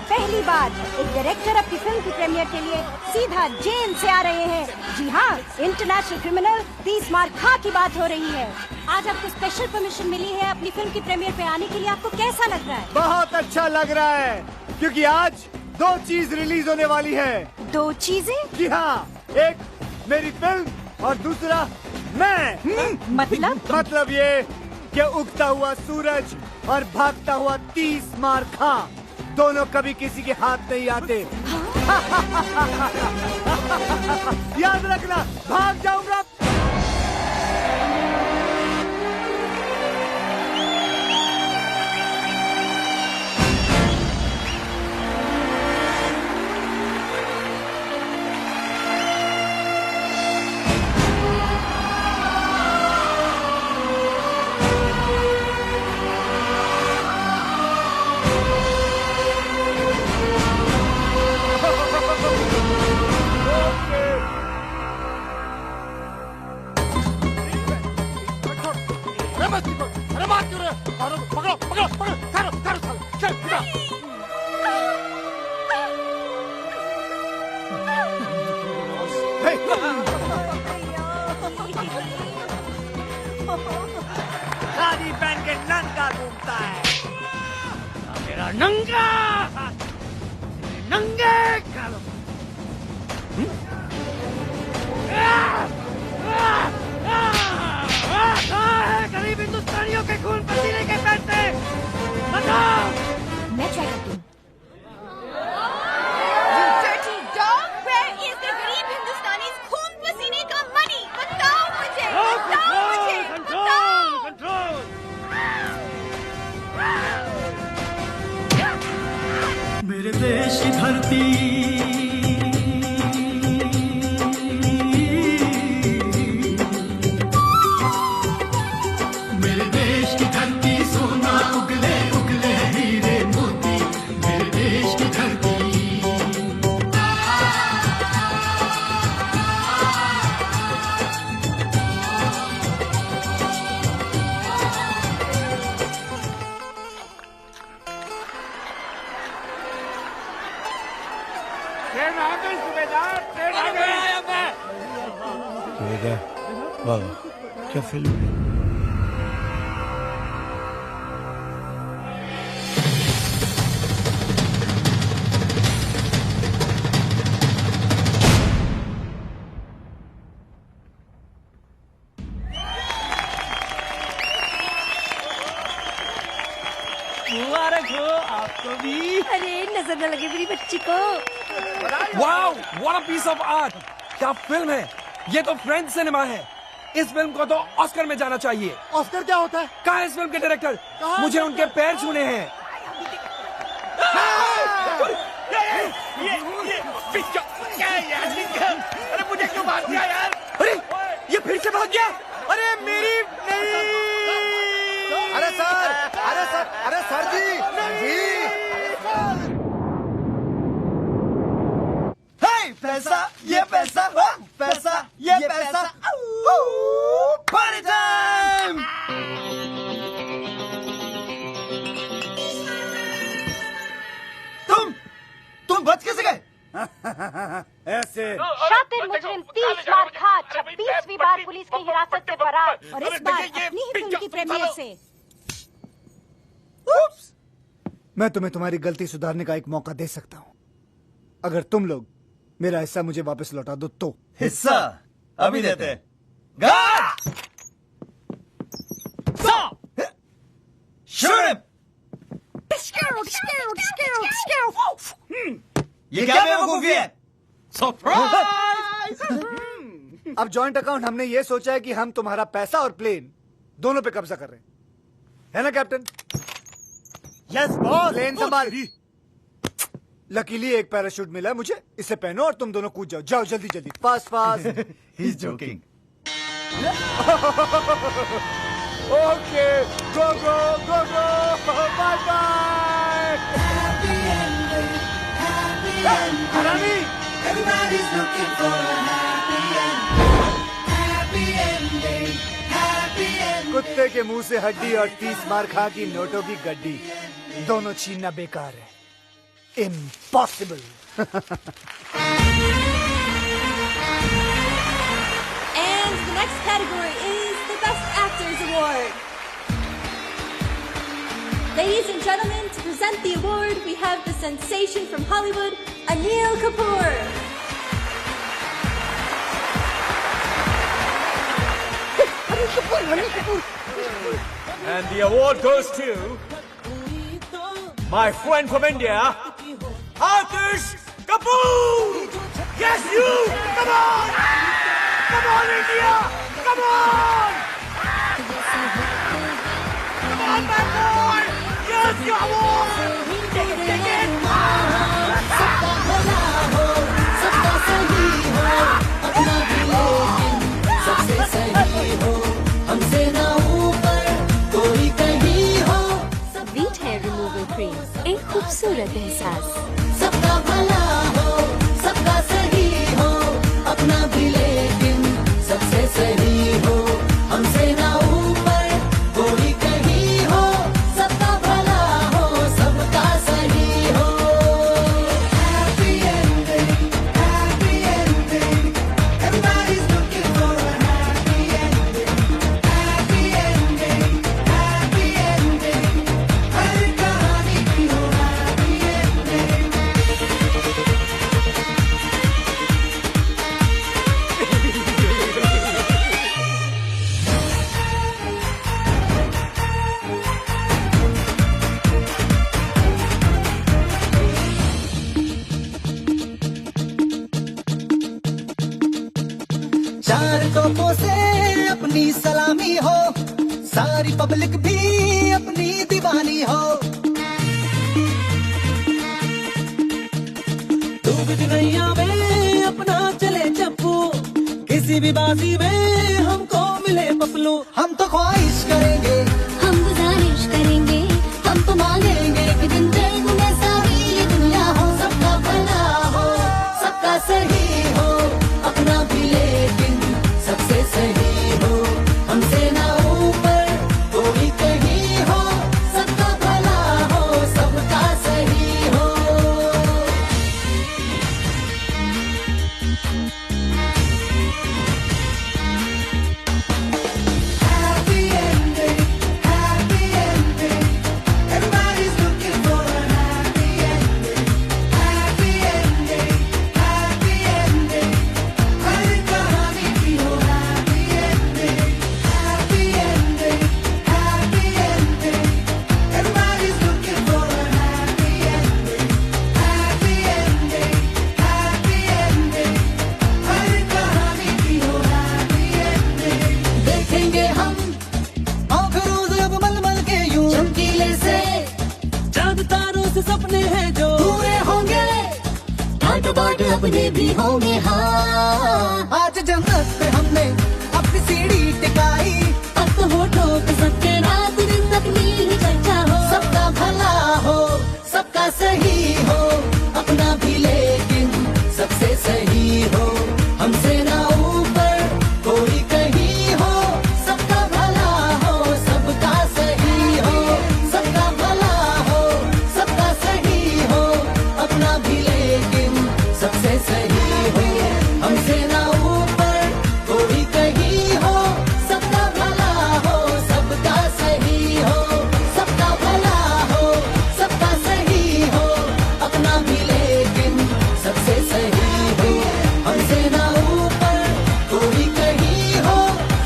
पहली बार एक डायरेक्टर अपनी फिल्म की प्रीमियर के लिए सीधा जेल से आ रहे हैं। जी हाँ, इंटरनेशनल क्रिमिनल 30 मार खां की बात हो रही है। आज आपको स्पेशल परमिशन मिली है अपनी फिल्म की प्रीमियर पे आने के लिए। आपको कैसा लग रहा है? बहुत अच्छा लग रहा है, क्योंकि आज 2 चीज रिलीज होने वाली है। 2 चीजें? जी हाँ, एक मेरी फिल्म और दूसरा मैं। मतलब ये कि उगता हुआ सूरज और भागता हुआ 30 मार खां दोनों कभी किसी के हाथ नहीं आते। याद रखना, भाग जाऊंगा। अरे बात क्यों रहे? पकड़ो पकड़ो पकड़ो, थारो थारो थारो, चल उठा। साड़ी पहन के नंगा घूमता है, मेरा नंगा नंगे कालो। गरीब हिंदुस्तानियों के खून पसीने के पैसे बताओ। मैं ट्राई करती हूँ। You dirty dog, where is the गरीब हिंदुस्तानी खून पसीने का money? बताओ मुझे, बताओ मुझे, बताओ। कंट्रोल। मेरे देश की धरती वाह, क्या फिल्म है। मुबारक हो आपको भी। नजर न लगे मेरी बच्ची को। Wow, what a piece of art! क्या फिल्म है! ये तो फ्रेंच सिनेमा है। इस फिल्म को तो ऑस्कर में जाना चाहिए। ऑस्कर क्या होता है? कहाँ है इस फिल्म के डायरेक्टर? मुझे उनके पैर छूने हैं। अरे मुझे क्यों मार दिया यार? अरे ये फिर से भाग गया। अरे मेरी नहीं। अरे सर जी। हे, पैसा, ये पैसा, पैसा, ये पैसा। Party time! तुम बच कैसे गए? ऐसे शातिर मुजरिम 30 मार खा 26वीं बार पुलिस की हिरासत से फरार और इस बार अपनी ही फिल्म की प्रीमियर से। मैं तुम्हें तुम्हारी गलती सुधारने का एक मौका दे सकता हूँ। अगर तुम लोग मेरा हिस्सा मुझे वापस लौटा दो तो। हिस्सा अभी देते हैं। ये क्या बेवकूफी है? सरप्राइज! अब जॉइंट अकाउंट हमने ये सोचा है कि हम तुम्हारा पैसा और प्लेन दोनों पे कब्जा कर रहे हैं, है ना कैप्टन? Yes boss. प्लेन संभाल। लकीली एक पैराशूट मिला है मुझे, इसे पहनो और तुम दोनों कूद जाओ। जाओ जल्दी जल्दी, fast fast. He is joking. Okay, go go go go, bye bye. हरामी! Everybody's looking for a happy ending. Happy ending. कुत्ते के मुंह से हड्डी और 30 मार खा की नोटों की गड्डी दोनों छीनना बेकार है। Impossible. And the next category is the Best Actors Award. Ladies and gentlemen, to present the award, we have the sensation from Hollywood, Anil Kapoor. Anil Kapoor. And the award goes to my friend from India, Aatish Kapoor! Yes, you! Come on! Come on, India! Come on! Come on, my boy! Yes, you award! Take it, take it! सबका भला हो, सबका सही हो, अपना भी लेकिन सबसे सही हो, हमसे ना ऊपर कोई कहीं हो। Wheat Hair Removal Cream, एक खूबसूरत एहसास। सबका भला हो, सबका सही हो, अपना भी लेकिन सबसे सही हो, हमसे ना ऊपर कोई कहीं हो। सबका भला हो, सबका सही हो। Happy ending, happy ending. Everybody's looking for a happy ending. Happy ending, happy ending. हर कहानी की हो happy ending. चार तोपों से अपनी सलामी हो, सारी पब्लिक भी अपनी दीवानी हो। डूब नैया में अपना चले चप्पू, किसी भी बाजी में हमको मिले पपलू। हम तो ख्वाहिश करेंगे, हम गुजारिश करेंगे, हम तो मांगेंगे कि दिन दिन में सारी ये दुनिया हो। सबका भला हो, सबका सही हो, अपना भी लेकिन सबसे सही हो, हमसे ना ऊपर कोई कहीं हो। सबका भला हो, सबका सही हो। Happy ending, तो बाट अपने भी होंगे हाँ। आज जन्नत पे हमने अपनी सीढ़ी टिकाई, अब तो होठों पे सबके रात दिन अपनी ही चर्चा हो। सबका भला हो, सबका सही हो, अपना भी लेकिन सबसे सही हो, हमसे ना ऊपर कोई कहीं हो। सबका भला हो, सबका सही हो, सबका भला हो, सबका सही हो, अपना भी लेकिन सबसे सही हो, हमसे ना ऊपर कोई कहीं हो। सबका भला हो, सबका सही हो, सबका भला हो, सबका सही हो, अपना भी लेकिन सबसे सही हो, हमसे ना ऊपर कोई कहीं हो।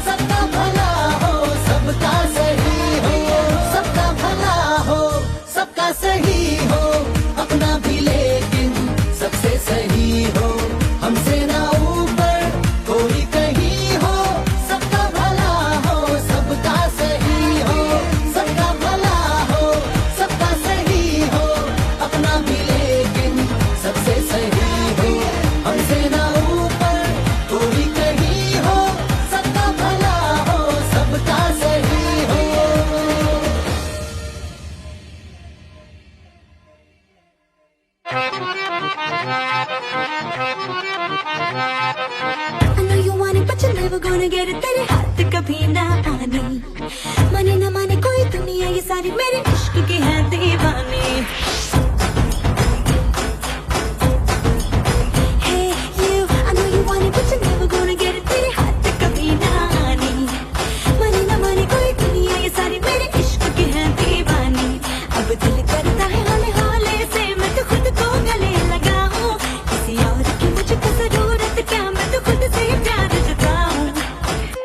सबका भला हो, सबका सही हो, सबका भला हो, सबका सही हो, अपना भी लेकिन सबसे सही हो, हमसे ना ऊपर कोई कहीं हो। सबका भला हो, सबका सही हो, सबका भला हो, सबका सही हो, अपना भी लेकिन सबसे सही हो, हमसे ना ऊपर कोई कहीं हो। सबका भला हो, सबका सही हो। I know you want it, but you're never gonna get it. तेरे हाथ कभी ना आने, माने ना माने कोई दुनिया ये सारी मेरे इश्क की है दीवानी। Hey you, I know you want it, but you're never gonna get it. तेरे हाथ कभी ना आने, माने ना माने कोई दुनिया ये सारी मेरे इश्क की है दीवानी। अब दिल करता है हौले हौले से मैं तो खुद को गले लगाऊं, किसी और की मुझको जरूरत क्या, मैं तो खुद से प्यार जताऊं।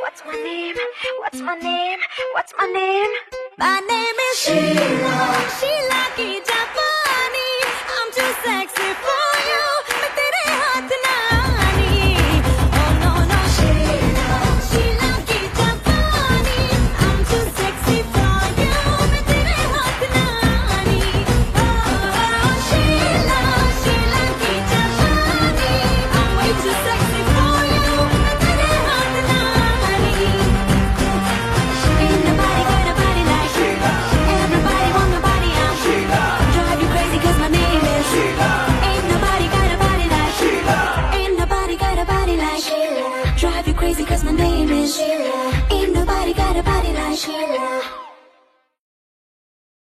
What's my name? What's my name? What's my name? My name is Sheila. Sheila की जापानी। I'm too sexy for you. मैं तेरे हाथ ना आनी। Oh no no Sheila. Sheila की जापानी। I'm too sexy for you. मैं तेरे हाथ ना आनी। Oh Sheila. Sheila की जापानी। I'm way too sexy for you. मैं तेरे हाथ ना आनी। Ain't nobody got a body like Sheila. Everybody want my body, I'm Sheila. Drive you crazy 'cause my name is Sheila. Ain't nobody got a body like Sheila. Ain't nobody got a body like Sheila. Drive you crazy 'cause my name is Sheila. Ain't nobody got a body like Sheila.